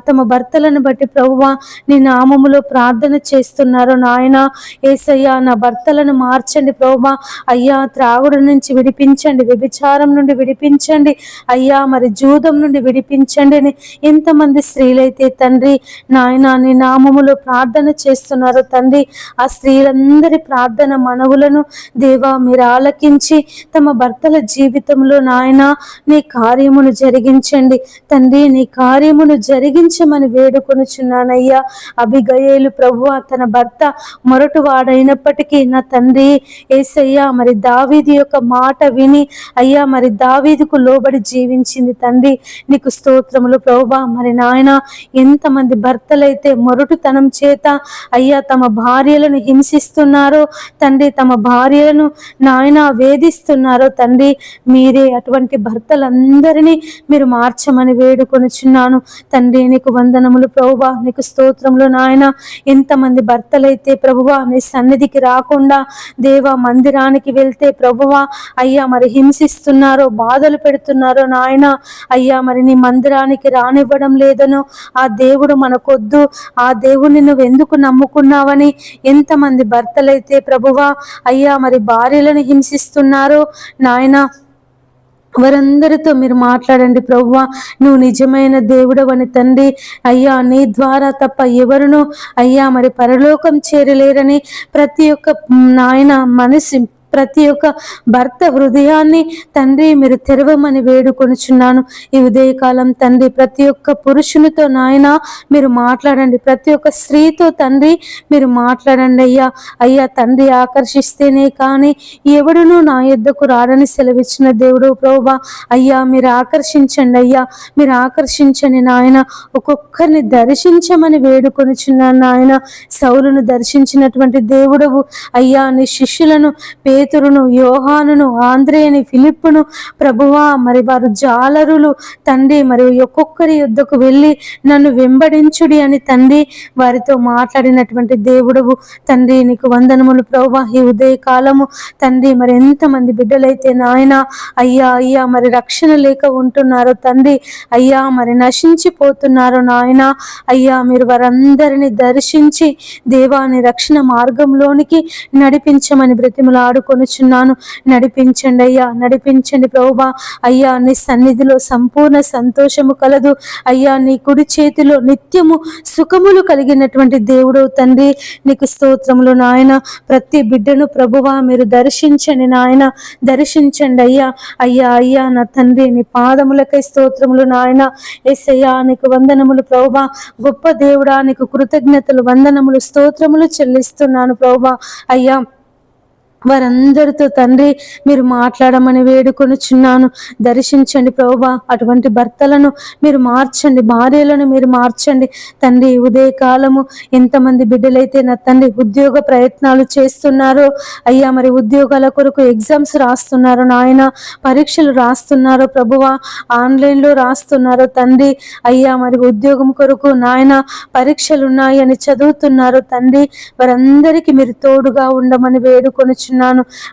తమ భర్తలను బట్టి ప్రభువా నీ నామములో ప్రార్థన చేస్తున్నారు నాయన. యేసయ్యా నా భర్తలను మార్చండి ప్రభువా అయ్యా, త్రాగుడు నుంచి విడిపించండి, వ్యభిచారం నుండి విడిపించండి అయ్యా, మరి జూదం నుండి విడిపించండి అని ఎంతమంది స్త్రీలైతే తండ్రి నాయన నీ నామములో ప్రార్థన చేస్తున్నారు తండ్రి. ఆ స్త్రీలందరి ప్రార్థన మనవులను దేవా మీరు ఆలకించి తమ భర్తల జీవితంలో నాయన నీ కార్యమును జరిగించండి తండ్రి. నీ కార్యమును జరిగించమని వేడుకొనుచున్నానయ్యా. అబిగయేలు ప్రభువా తన భర్త మొరటు వాడైనప్పటికీ నా తండ్రి యేసయ్యా మరి దావీదు యొక్క మాట విని అయ్యా మరి దావీదుకు లోబడి జీవించింది తండ్రి. నీకు స్తోత్రములు ప్రభువా. మరి నాయన ఎంతమంది భర్తలైతే మొరటుతనం చేత అయ్యా తమ భార్యలను హింసిస్తున్నారో తండ్రి, తమ భార్యలను నాయన వేధిస్తున్నారో తండ్రి, మీరే అటువంటి భర్తలందరినీ మీరు మార్చమని వేడుకొనుచున్నాను తండ్రి. నీకు వందనములు ప్రభువా, నీకు స్తోత్రములు నాయన. ఎంతమంది భర్తలైతే ప్రభువా నీ సన్నిధికి రాకుండా దేవా మందిరానికి వెళ్తే ప్రభువా అయ్యా మరి హింసిస్తున్నారో, బాధలు పెడుతున్నారో నాయన అయ్యా, మరి నీ మందిరానికి రానివ్వడం లేదనో, ఆ దేవుడు మనకొద్దు, ఆ దేవుడిని నువ్వు ఎందుకు నమ్ముకున్నావని ఎంతమంది భర్తలైతే ప్రభువా అయ్యా మరి భార్యలను హింసిస్తున్నారో నాయన, వారందరితో మీరు మాట్లాడండి ప్రభువా. నువ్వు నిజమైన దేవుడవని తండ్రి అయ్యా, నీ ద్వారా తప్ప ఎవరును అయ్యా మరి పరలోకం చేరలేరని ప్రతి ఒక్క నాయన ప్రతి ఒక్క భర్త హృదయాన్ని తండ్రి మీరు తెరవమని వేడుకొనుచున్నాను. ఈ ఉదయకాలం తండ్రి ప్రతి ఒక్క పురుషునితో నాయన మీరు మాట్లాడండి, ప్రతి ఒక్క స్త్రీతో తండ్రి మీరు మాట్లాడండి అయ్యా. అయ్యా తండ్రి ఆకర్షిస్తేనే కానీ ఎవడును నా యొద్దకు రాడని సెలవిచ్చిన దేవుడు ప్రభువా. అయ్యా మీరు ఆకర్షించండి అయ్యా, మీరు ఆకర్షించండి నాయన. ఒక్కొక్కరిని దర్శించమని వేడుకొనుచున్నాను నాయన. సౌలును దర్శించినటువంటి దేవుడవు అయ్యా, నీ శిష్యులను పేతురును, యోహానును, ఆంద్రేయని, ఫిలిప్పును ప్రభువా మరి వారు జాలరులు తండ్రి, మరి ఒక్కొక్కరి యుద్ధకు వెళ్ళి నన్ను వెంబడించుడి అని తండ్రి వారితో మాట్లాడినటువంటి దేవుడవు తండ్రి. నీకు వందనములు ప్రభువా. ఈ ఉదయ కాలము తండ్రి మరి ఎంతమంది బిడ్డలైతే నాయన అయ్యా అయ్యా మరి రక్షణ లేక ఉంటున్నారో తండ్రి, అయ్యా మరి నశించిపోతున్నారు నాయన. అయ్యా మీరు వారందరిని దర్శించి దేవాని రక్షణ మార్గంలోనికి నడిపించమని బ్రతిమలాడుకొనుచున్నాను. నడిపించండి అయ్యా, నడిపించండి ప్రభువా. అయ్యా నీ సన్నిధిలో సంపూర్ణ సంతోషము కలదు అయ్యా. నీ కుడి చేతిలో నిత్యము సుఖములు కలిగినటువంటి దేవుడు తండ్రి. నీకు స్తోత్రములు నాయన. ప్రతి బిడ్డను ప్రభువా మీరు దర్శించండి నాయన, దర్శించండి అయ్యా. అయ్యా అయ్యా నా తండ్రి నీ పాదములకై స్తోత్రములు నాయన. యేసయ్యా నీకు వందనములు ప్రభువా. గొప్ప దేవుడా నీకు కృతజ్ఞతలు, వందనములు, స్తోత్రములు చెల్లిస్తున్నాను ప్రభువా. అయ్యా వారందరితో తండ్రి మీరు మాట్లాడమని వేడుకొనుచున్నాను. దర్శించండి ప్రభువా. అటువంటి భర్తలను మీరు మార్చండి, భార్యలను మీరు మార్చండి తండ్రి. ఉదయకాలము ఎంతమంది బిడ్డలైతే నా తండ్రి ఉద్యోగ ప్రయత్నాలు చేస్తున్నారో అయ్యా, మరి ఉద్యోగాల కొరకు ఎగ్జామ్స్ రాస్తున్నారు నాయన, పరీక్షలు రాస్తున్నారో ప్రభువా, ఆన్లైన్లో రాస్తున్నారో తండ్రి. అయ్యా మరి ఉద్యోగం కొరకు నాయన పరీక్షలు ఉన్నాయి అని చదువుతున్నారు తండ్రి. వారందరికీ మీరు తోడుగా ఉండమని వేడుకొనుచున్నాను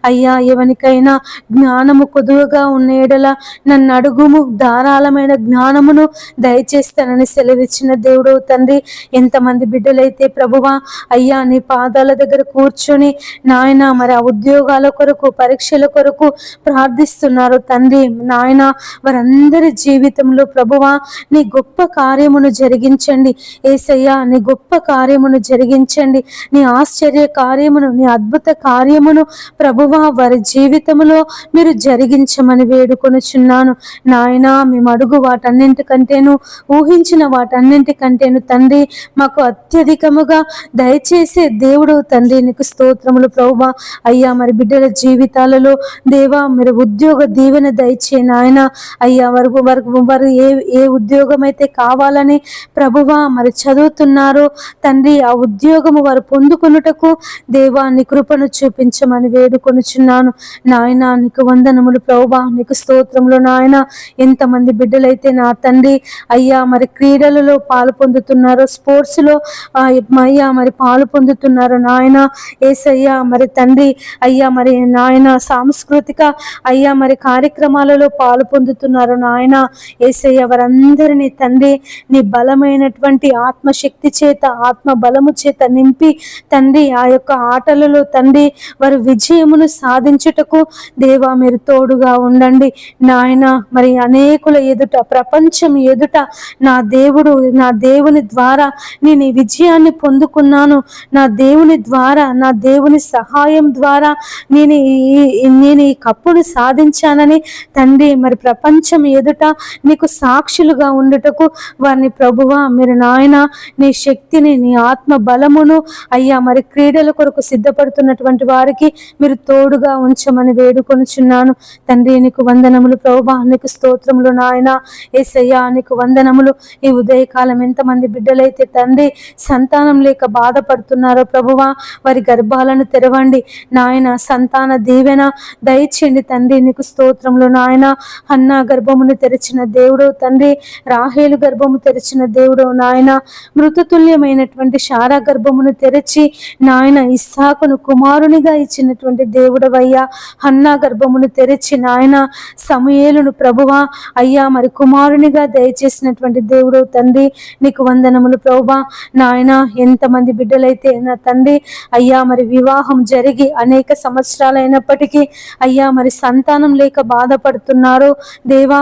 అయ్యా. ఎవరికైనా జ్ఞానము కొదువుగా ఉన్న ఎడల నన్ను అడుగుము, ధారాళమైన జ్ఞానమును దయచేస్తానని సెలవిచ్చిన దేవుడు తండ్రి. ఎంతమంది బిడ్డలైతే ప్రభువా అయ్యా నీ పాదాల దగ్గర కూర్చొని నాయన మరి ఆ ఉద్యోగాల కొరకు, పరీక్షల కొరకు ప్రార్థిస్తున్నారు తండ్రి. నాయన వారందరి జీవితంలో ప్రభువా నీ గొప్ప కార్యమును జరిగించండి యేసయ్యా. నీ గొప్ప కార్యమును జరిగించండి, నీ ఆశ్చర్య కార్యమును, నీ అద్భుత కార్యమును ప్రభువా వారి జీవితంలో మీరు జరిగించమని వేడుకొనుచున్నాను నాయన. మేము అడుగు వాటన్నింటికంటేను, ఊహించిన వాటన్నింటికంటేను తండ్రి మాకు అత్యధికముగా దయచేసే దేవుడు తండ్రి. నీకు స్తోత్రములు ప్రభువా. అయ్యా మరి బిడ్డల జీవితాలలో దేవా మీరు ఉద్యోగ దీవెన దయచే నాయన. అయ్యా వారు ఏ ఉద్యోగం అయితే కావాలని ప్రభువా మరి చదువుతున్నారో తండ్రి, ఆ ఉద్యోగము వారు పొందుకొనుటకు దేవా నీ కృపను చూపించమని వేడుకొనుచున్నాను నాయన. నీకు వందనములు ప్రభువా. నీకు స్తోత్రములు నాయన. ఎంతమంది బిడ్డలైతే నా తండ్రి అయ్యా మరి క్రీడలలో పాలు పొందుతున్నారో, స్పోర్ట్స్ లో అయ్యా మరి పాలు పొందుతున్నారు నాయన. యేసయ్యా మరి తండ్రి అయ్యా మరి నాయన సాంస్కృతిక అయ్యా మరి కార్యక్రమాలలో పాలు పొందుతున్నారు నాయన. యేసయ్య వారందరినీ తండ్రి నీ బలమైనటువంటి ఆత్మశక్తి చేత, ఆత్మ బలము చేత నింపి తండ్రి ఆ యొక్క ఆటలలో తండ్రి వారు విజయమును సాధించుటకు దేవా మీరు తోడుగా ఉండండి నాయన. మరి అనేకుల ఎదుట, ప్రపంచం ఎదుట నా దేవుడు, నా దేవుని ద్వారా నేను ఈ విజయాన్ని పొందుకున్నాను, నా దేవుని ద్వారా, నా దేవుని సహాయం ద్వారా నేను ఈ కప్పును సాధించానని తండ్రి మరి ప్రపంచం ఎదుట నీకు సాక్షులుగా ఉండుటకు వారిని ప్రభువా మీరు నాయన నీ శక్తిని, నీ ఆత్మ బలమును అయ్యా మరి క్రీడల కొరకు సిద్ధపడుతున్నటువంటి వారికి మీరు తోడుగా ఉంచమని వేడుకొనుచున్నాను తండ్రి. నీకు వందనములు ప్రభువా. నీకు స్తోత్రములు నాయన. యేసయ్యా నీకు వందనములు. ఈ ఉదయకాలం ఎంతమంది బిడ్డలైతే తండ్రి సంతానం లేక బాధపడుతున్నారో ప్రభువా వారి గర్భాలను తెరవండి నాయన. సంతాన దీవెన దయచేయండి తండ్రి. నీకు స్తోత్రములు నాయన. హన్నా గర్భమును తెరిచిన దేవుడు తండ్రి, రాహేలు గర్భము తెరిచిన దేవుడు నాయన. మృతతుల్యమైనటువంటి శారా గర్భమును తెరిచి నాయన ఇస్సాకును కుమారునిగా ఇచ్చినటువంటి దేవుడవయ్యా. హన్నా గర్భమును తెరిచి నాయన సమూయేలును ప్రభువా అయ్యా మరి కుమారునిగా దయచేసినటువంటి దేవుడు తండ్రి. నీకు వందనములు ప్రభువా నాయన. ఎంతమంది బిడ్డలైతే నా తండ్రి అయ్యా మరి వివాహం జరిగి అనేక సంవత్సరాలైనప్పటికీ అయ్యా మరి సంతానం లేక బాధపడుతున్నారో దేవా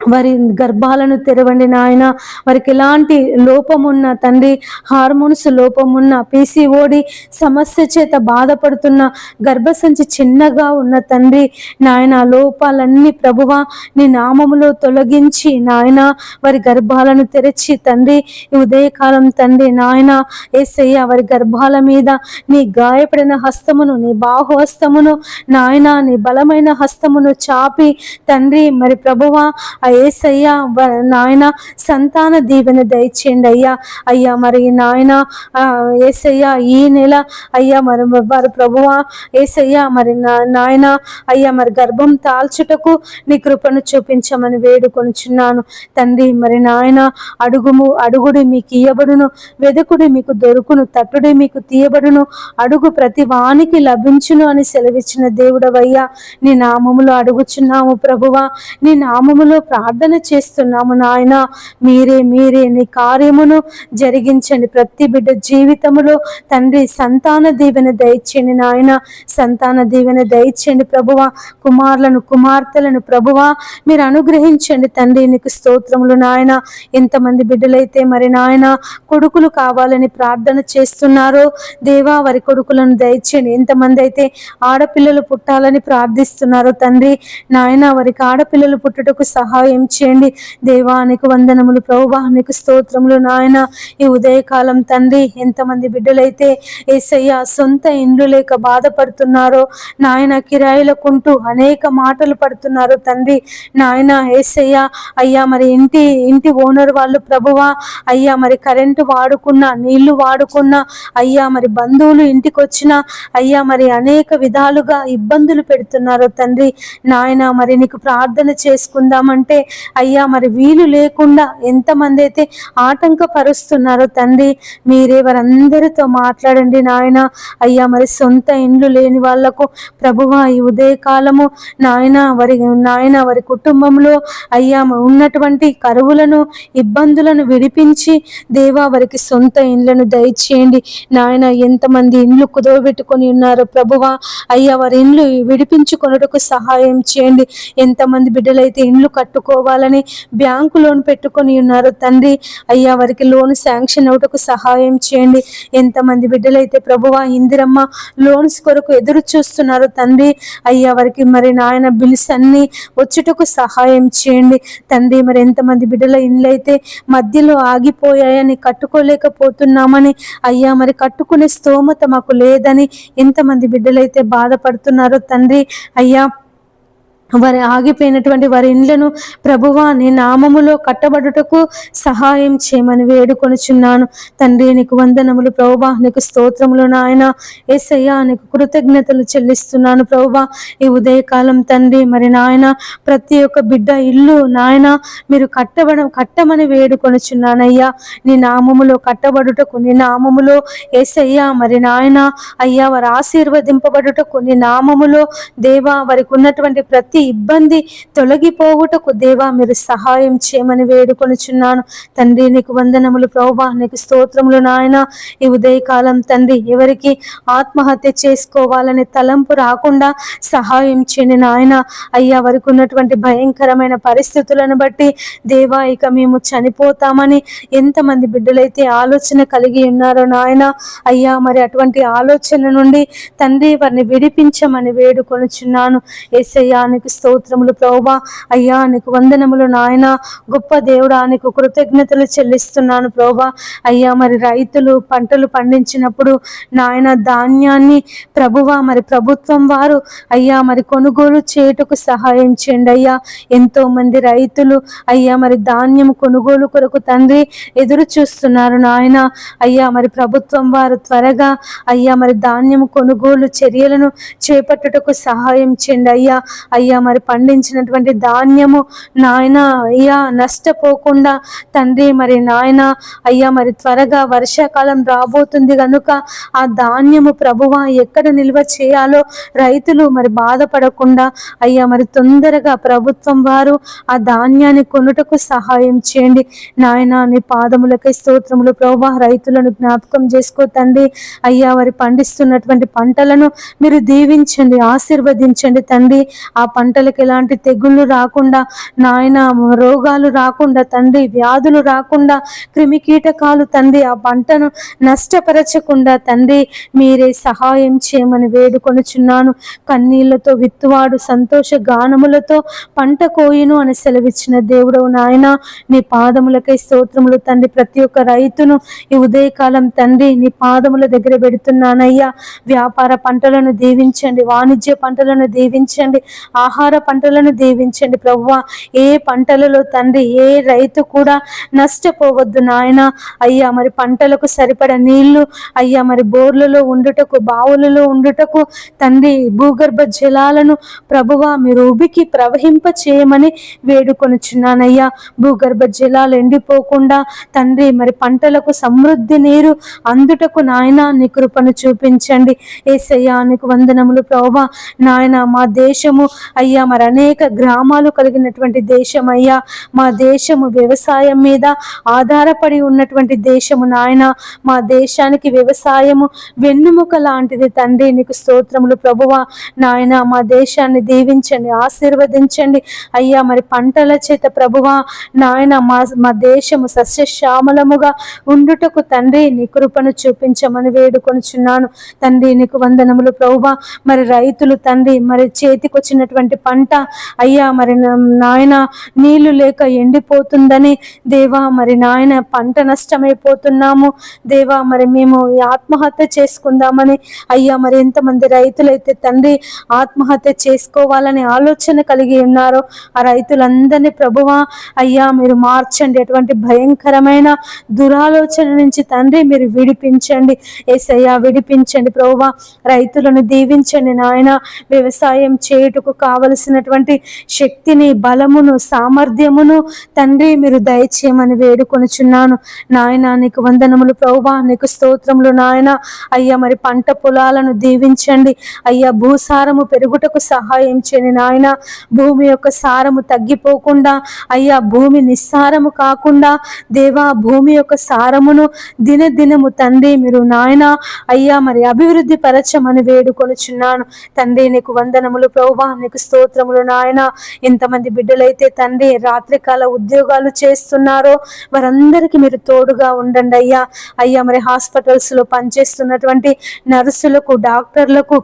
వారి గర్భాలను తెరవండి నాయన. వారికి ఎలాంటి లోపమున్న తండ్రి, హార్మోన్స్ లోపమున్న, పీసీఓడి సమస్య చేత బాధపడుతున్న, గర్భసంచి చిన్నగా ఉన్న తండ్రి నాయన, లోపాలన్నీ ప్రభువా నీ నామములో తొలగించి నాయన వారి గర్భాలను తెరచి తండ్రి ఈ ఉదయకాలం తండ్రి నాయన యేసయ్య వారి గర్భాల మీద నీ గాయపడిన హస్తమును, నీ బాహుహస్తమును నాయన, నీ బలమైన హస్తమును చాపి తండ్రి మరి ప్రభువా యేసయ్య నాయన సంతాన దీవెన దయచేయండి అయ్యా. అయ్యా మరి నాయన యేసయ్య ఈ నెల అయ్యా మరి వారు ప్రభువా యేసయ్య మరి నాయన అయ్యా మరి గర్భం తాల్చుటకు నీ కృపను చూపించమని వేడుకొనుచున్నాను తండ్రి. మరి నాయన అడుగుడి మీకు ఇయ్యబడును, వెదకుడి మీకు దొరుకును, తట్టుడి మీకు తీయబడును, అడుగు ప్రతి వానికి లభించును అని సెలవిచ్చిన దేవుడవయ్యా. నీ నామములో అడుగుచున్నాము ప్రభువా, నీ నామములో ప్రార్థన చేస్తున్నాము నాయన. మీరే నీ కార్యమును జరిగించండి. ప్రతి బిడ్డ జీవితములో తండ్రి సంతాన దీవెన దయచేయండి నాయన, సంతాన దీవెన దయచేయండి ప్రభువా. కుమారులను కుమార్తెలను ప్రభువా మీరు అనుగ్రహించండి తండ్రి. నీకు స్తోత్రములు నాయన. ఎంతమంది బిడ్డలైతే మరి నాయన కొడుకులు కావాలని ప్రార్థన చేస్తున్నారో దేవా వారి కొడుకులను దయచేయండి. ఎంతమంది అయితే ఆడపిల్లలు పుట్టాలని ప్రార్థిస్తున్నారో తండ్రి నాయన వారికి ఆడపిల్లలు పుట్టుటకు సహాయం చేయండి దేవా. నీకు వందనములు ప్రభువా, నీకు స్తోత్రములు నాయన. ఈ ఉదయకాలం తండ్రి ఎంతమంది బిడ్డలైతే యేసయ్య సొంత ఇండ్లు లేక బాధపడుతున్నారో నాయన, కిరాయిలకుంటూ అనేక మాటలు పడుతున్నారో తండ్రి నాయన యేసయ్య అయ్యా మరి ఇంటి ఓనర్ వాళ్ళు ప్రభువా అయ్యా మరి కరెంటు వాడుకున్నా, నీళ్లు వాడుకున్నా అయ్యా మరి బంధువులు ఇంటికి వచ్చినా అయ్యా మరి అనేక విధాలుగా ఇబ్బందులు పెడుతున్నారో తండ్రి నాయన. మరి నీకు ప్రార్థన చేసుకుందామంటే అయ్యా మరి వీలు లేకుండా ఎంతమంది అయితే ఆటంకపరుస్తున్నారో తండ్రి మీరే వారందరితో మాట్లాడండి నాయన. అయ్యా మరి సొంత ఇండ్లు లేని వాళ్లకు ప్రభువా ఈ ఉదయకాలము నాయన వారి కుటుంబంలో అయ్యా ఉన్నటువంటి కరువులను ఇబ్బందులను విడిపించి దేవా వారికి సొంత ఇండ్లను దయచేయండి నాయన. ఎంతమంది ఇండ్లు కుదవబెట్టుకొని ఉన్నారో ప్రభువా అయ్యా వారి ఇండ్లు విడిపించుకొనుటకు సహాయం చేయండి. ఎంతమంది బిడ్డలైతే ఇండ్లు కట్టుకోవాలని బ్యాంకు లోన్ పెట్టుకొని ఉన్నారు తండ్రి అయ్యా వారికి లోన్ శాంక్షన్ అవుటకు సహాయం చేయండి. ఎంతమంది బిడ్డలైతే ప్రభువా ఇందిరమ్మ లోన్స్ కొరకు ఎదురు చూస్తున్నారు తండ్రి అయ్యా వారికి మరి నాయన బిల్స్ అన్ని వచ్చుటకు సహాయం చేయండి తండ్రి. మరి ఎంతమంది బిడ్డల ఇండ్లైతే మధ్యలో ఆగిపోయాయని, కట్టుకోలేకపోతున్నామని అయ్యా మరి కట్టుకునే స్తోమత మాకు లేదని ఎంతమంది బిడ్డలైతే బాధపడుతున్నారో తండ్రి అయ్యా వారి ఆగిపోయినటువంటి వారి ఇండ్లను ప్రభువా నీ నామములో కట్టబడుటకు సహాయం చేయమని వేడుకొనుచున్నాను తండ్రి. నీకు వందనములు ప్రభువా, నీకు స్తోత్రములు నాయన. యేసయ్యా నీకు కృతజ్ఞతలు చెల్లిస్తున్నాను ప్రభువా. ఈ ఉదయకాలం తండ్రి మరి నాయన ప్రతి ఒక్క బిడ్డ ఇల్లు నాయన మీరు కట్టమని వేడుకొనుచున్నానయ్యా. నీ నామములో కట్టబడుటకు, నీ నామములో యేసయ్యా మరి నాయన అయ్యా వారు ఆశీర్వదింపబడుటకు, నీ నామములో దేవా వారికి ఉన్నటువంటి ప్రతి ఇబ్బంది తొలగిపోవుటకు దేవా మీరు సహాయం చేయమని వేడుకొనుచున్నాను తండ్రి. నీకు వందనములు ప్రభువా, నీకు స్తోత్రములు నాయన. ఈ ఉదయకాలం తండ్రి ఎవరికి ఆత్మహత్య చేసుకోవాలని తలంపు రాకుండా సహాయం చేయని నాయన అయ్యా వారికి ఉన్నటువంటి భయంకరమైన పరిస్థితులను బట్టి దేవా ఇక మేము చనిపోతామని ఎంతమంది బిడ్డలైతే ఆలోచన కలిగి ఉన్నారో నాయన అయ్యా మరి అటువంటి ఆలోచన నుండి తండ్రి వారిని విడిపించమని వేడుకొనుచున్నాను. యేసయ్యా నీకు స్తోత్రములు ప్రభువా అయ్యా, నీకు వందనములు నాయన. గొప్ప దేవుడా నీకు కృతజ్ఞతలు చెల్లిస్తున్నాను ప్రభువా అయ్యా. మరి రైతులు పంటలు పండించినప్పుడు నాయన ధాన్యాన్ని ప్రభువా మరి ప్రభుత్వం వారు అయ్యా మరి కొనుగోలు చేయుటకు సహాయం చేయండి అయ్యా. ఎంతో మంది రైతులు అయ్యా మరి ధాన్యం కొనుగోలు కొరకు తండ్రి ఎదురు చూస్తున్నారు నాయన అయ్యా. మరి ప్రభుత్వం వారు త్వరగా అయ్యా మరి ధాన్యం కొనుగోలు చర్యలను చేపట్టుటకు సహాయం చేయండి అయ్యా. అయ్యా మరి పండించినటువంటి ధాన్యము నాయన అయ్యా నష్టపోకుండా తండ్రి మరి నాయన అయ్యా మరి త్వరగా వర్షాకాలం రాబోతుంది కనుక ఆ ధాన్యము ప్రభువా ఎక్కడ నిల్వ చేయాలో రైతులు మరి బాధపడకుండా అయ్యా మరి తొందరగా ప్రభుత్వం వారు ఆ ధాన్యాన్ని కొనుటకు సహాయం చేయండి నాయన. నీ పాదములకై స్తోత్రములు ప్రభువా. రైతులను జ్ఞాపకం చేసుకో తండ్రి అయ్యా. వారి పండిస్తున్నటువంటి పంటలను మీరు దీవించండి, ఆశీర్వదించండి తండ్రి. ఆ పంట పంటలకు ఎలాంటి తెగుళ్ళు రాకుండా నాయన, రోగాలు రాకుండా తండ్రి, వ్యాధులు రాకుండా, క్రిమి కీటకాలు తండ్రి ఆ పంటను నష్టపరచకుండా తండ్రి మీరే సహాయం చేయమని వేడుకొనుచున్నాను. కన్నీళ్లతో విత్తువాడు సంతోష గానములతో పంట కోయును అని సెలవిచ్చిన దేవుడవు నాయన, నీ పాదములకై స్తోత్రములు తండ్రి. ప్రతి ఒక్క రైతును ఈ ఉదయకాలం తండ్రి నీ పాదముల దగ్గర పెడుతున్నానయ్యా. వ్యాపార పంటలను దీవించండి, వాణిజ్య పంటలను దీవించండి, ఆహార పంటలను దీవించండి ప్రభువా. ఏ పంటలలో తండ్రి ఏ రైతు కూడా నష్టపోవద్దు నాయన. అయ్యా మరి పంటలకు సరిపడ నీళ్లు అయ్యా మరి బోర్లలో ఉండుటకు, బావులలో ఉండుటకు తండ్రి భూగర్భ జలాలను ప్రభువా మీరు ఉబికి ప్రవహింప చేయమని వేడుకొనుచున్నానయ్యా. భూగర్భ జలాలు ఎండిపోకుండా తండ్రి మరి పంటలకు సమృద్ధి నీరు అందుటకు నాయన నీ కృపను చూపించండి. యేసయ్యా నీకు వందనములు ప్రభువా. నాయన మా దేశము అయ్యా మరి అనేక గ్రామాలు కలిగినటువంటి దేశం అయ్యా. మా దేశము వ్యవసాయం మీద ఆధారపడి ఉన్నటువంటి దేశము నాయన. మా దేశానికి వ్యవసాయము వెన్నుముక లాంటిది తండ్రి. నీకు స్తోత్రములు ప్రభువా. నాయన మా దేశాన్ని దీవించండి, ఆశీర్వదించండి అయ్యా. మరి పంటల చేత ప్రభువా నాయన మా దేశము సస్యశ్యామలముగా ఉండుటకు తండ్రి నీ కృపను చూపించమని వేడుకొనుచున్నాను తండ్రి. నీకు వందనములు ప్రభువా. మరి రైతులు తండ్రి మరి చేతికొచ్చినటువంటి పంట అయ్యా మరి నాయన నీళ్లు లేక ఎండిపోతుందని దేవా మరి నాయన పంట నష్టమైపోతున్నాము దేవా. మరి మేము ఆత్మహత్య చేసుకుందామని అయ్యా మరి ఎంతమంది రైతులైతే తండ్రి ఆత్మహత్య చేసుకోవాలని ఆలోచన కలిగి ఉన్నారో ఆ రైతులందరినీ ప్రభువా అయ్యా మీరు మార్చండి. అటువంటి భయంకరమైన దురాలోచన నుంచి తండ్రి మీరు విడిపించండి యేసయ్యా, విడిపించండి ప్రభువా. రైతులను దీవించండి నాయన. వ్యవసాయం చేయుటకు కావలసినటువంటి శక్తిని, బలమును, సామర్థ్యమును తండ్రి మీరు దయచేయమని వేడుకొనుచున్నాను నాయన. నీకు వందనములు ప్రభువా, నీకు స్తోత్రములు నాయన. అయ్యా మరి పంట పొలాలను దీవించండి అయ్యా. భూసారము పెరుగుటకు సహాయం చేయండి నాయన. భూమి యొక్క సారము తగ్గిపోకుండా అయ్యా, భూమి నిస్సారము కాకుండా దేవా భూమి యొక్క సారమును దినదినము తండ్రి మీరు నాయన అయ్యా మరి అభివృద్ధి పరచమని వేడుకొనుచున్నాను తండ్రి. నీకు వందనములు ప్రభువా, నీకు స్తోత్రములు నాయన. ఎంతమంది బిడ్డలైతే తండ్రి రాత్రికాల ఉద్యోగాలు చేస్తున్నారో వారందరికీ మీరు తోడుగా ఉండండి అయ్యా. అయ్యా మరి హాస్పిటల్స్ లో పనిచేస్తున్నటువంటి నర్సులకు, డాక్టర్లకు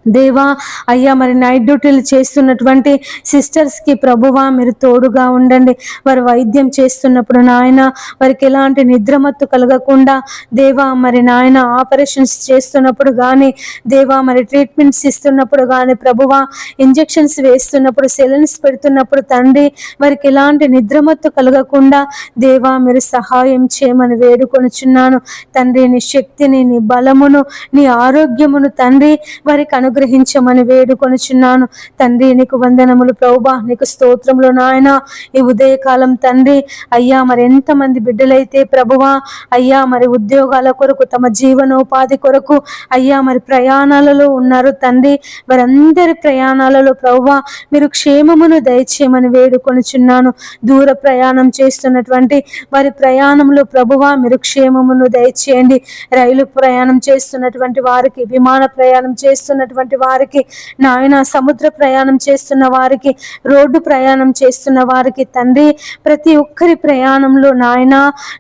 దేవా అయ్యా మరి నైట్ డ్యూటీలు చేస్తున్నటువంటి సిస్టర్స్కి ప్రభువా మీరు తోడుగా ఉండండి. వారు వైద్యం చేస్తున్నప్పుడు నాయన వారికి ఎలాంటి నిద్రమత్తు కలగకుండా దేవా మరి నాయన ఆపరేషన్స్ చేస్తున్నప్పుడు కానీ దేవా మరి ట్రీట్మెంట్స్ ఇస్తున్నప్పుడు కానీ ప్రభువా ఇంజెక్షన్స్ వేస్తున్నప్పుడు, సెలైన్స్ పెడుతున్నప్పుడు తండ్రి వారికి ఎలాంటి నిద్రమత్తు కలగకుండా దేవా మీరు సహాయం చేయమని వేడుకొనుచున్నాను తండ్రి. నీ శక్తిని, నీ బలమును, నీ ఆరోగ్యమును తండ్రి వారికి అనుగ్రహించమని వేడుకొనుచున్నాను తండ్రి. నీకు వందనములు ప్రభువా, నీకు స్తోత్రములు నాయన. ఈ ఉదయకాలం తండ్రి అయ్యా మరి ఎంతమంది బిడ్డలైతే ప్రభువా అయ్యా మరి ఉద్యోగాల కొరకు, తమ జీవనోపాధి కొరకు అయ్యా మరి ప్రయాణాలలో ఉన్నారు తండ్రి. వారందరి ప్రయాణాలలో ప్రభువా మీరు క్షేమమును దయచేయమని వేడుకొనుచున్నాను. దూర ప్రయాణం చేస్తున్నటువంటి వారి ప్రయాణంలో ప్రభువా మీరు క్షేమమును దయచేయండి. రైలు ప్రయాణం చేస్తున్నటువంటి వారికి, విమాన ప్రయాణం చేస్తున్నటువంటి వారికి నాయన, సముద్ర ప్రయాణం చేస్తున్న వారికి, రోడ్డు ప్రయాణం చేస్తున్న వారికి తండ్రి ప్రతి ఒక్కరి ప్రయాణంలో నాయన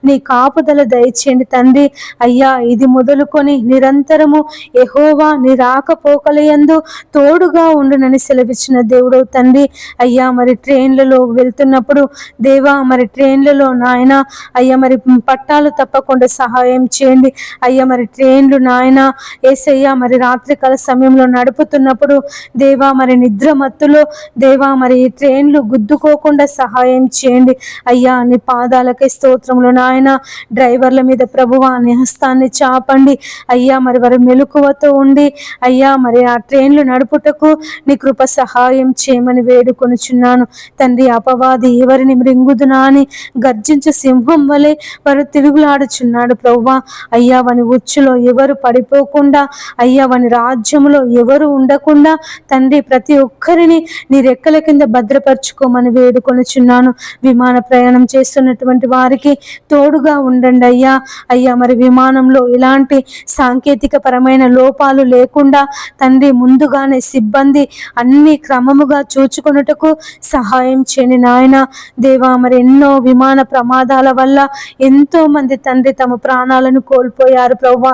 నీ కాపుదల దయచేయండి తండ్రి. అయ్యా ఇది మొదలుకొని నిరంతరము యెహోవా నీ రాకపోకలయందు తోడుగా ఉండునని సెలవిచ్చిన దేవుడవు తండ్రి. అయ్యా మరి ట్రైన్లలో వెళ్తున్నప్పుడు దేవా మరి ట్రైన్లలో నాయన అయ్యా మరి పట్టాలు తప్పకుండా సహాయం చేయండి. అయ్యా మరి ట్రైన్లు నాయన యేసయ్యా మరి రాత్రికాల సమయంలో నడుపుతున్నప్పుడు దేవా మరి నిద్ర మత్తులో దేవా మరి ట్రైన్లు గుద్దుకోకుండా సహాయం చేయండి అయ్యా. నీ పాదాలకే స్తోత్రములు నాయన. డ్రైవర్ల మీద ప్రభువా నీ హస్తాన్ని చాపండి అయ్యా. మరి వారి మెలకువతో ఉండి అయ్యా మరి ఆ ట్రైన్లు నడుపుటకు నీ కృప సహాయం చేయమని వేడుకొనుచున్నాను తండ్రి. అపవాది ఎవరిని మృంగుదునా అని గర్జించు సింహం వలె వారు తిరుగులాడుచున్నాడు ప్రభువా. అయ్యా వాని ఉచ్చులో ఎవరు పడిపోకుండా అయ్యా వాని రాజ్యములో ఎవరు ఉండకుండా తండ్రి ప్రతి ఒక్కరిని నీ రెక్కల కింద భద్రపరచుకోమని వేడుకొనుచున్నాను. విమాన ప్రయాణం చేస్తున్నటువంటి వారికి తోడుగా ఉండండి అయ్యా. అయ్యా మరి విమానంలో ఎలాంటి సాంకేతిక పరమైన లోపాలు లేకుండా తండ్రి ముందుగానే సిబ్బంది అన్ని క్రమముగా చూచుకొనుటకు సహాయం చేయండి నాయన. దేవా మరి ఎన్నో విమాన ప్రమాదాల వల్ల ఎంతో మంది తండ్రి తమ ప్రాణాలను కోల్పోయారు ప్రభువా.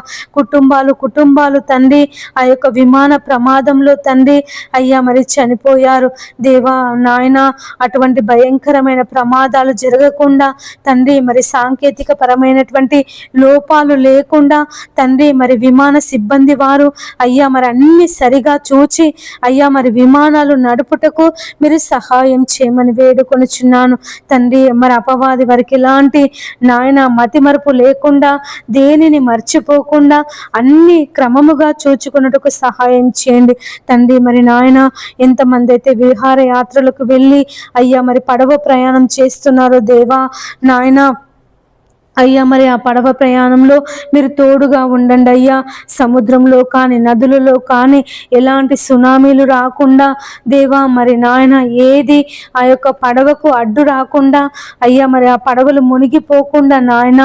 కుటుంబాలు తండ్రి ఆ యొక్క విమాన ప్రమాదంలో తండ్రి అయ్యా మరి చనిపోయారు. దేవా నాయన అటువంటి భయంకరమైన ప్రమాదాలు జరగకుండా తండ్రి మరి సాంకేతిక పరమైనటువంటి లోపాలు లేకుండా తండ్రి మరి విమాన సిబ్బంది వారు అయ్యా మరి అన్ని సరిగా చూచి అయ్యా మరి విమానాలు నడుపుటకు మీరు సహాయం చేయమని వేడుకొనుచున్నాను తండ్రి. మరి అపవాది వారికి ఎలాంటి నాయన మతిమరుపు లేకుండా దేనిని మర్చిపోకుండా అన్ని క్రమముగా చూచుకున్నట్టుకు సహాయం చేయండి తండ్రి. మరి నాయన ఎంతమంది అయితే విహార యాత్రలకు వెళ్ళి అయ్యా మరి పడవ ప్రయాణం చేస్తున్నారో దేవా నాయన అయ్యా మరి ఆ పడవ ప్రయాణంలో మీరు తోడుగా ఉండండి అయ్యా. సముద్రంలో కానీ నదులలో కానీ ఎలాంటి సునామీలు రాకుండా దేవా మరి నాయన ఏది ఆ యొక్క పడవకు అడ్డు రాకుండా అయ్యా మరి ఆ పడవలు మునిగిపోకుండా నాయన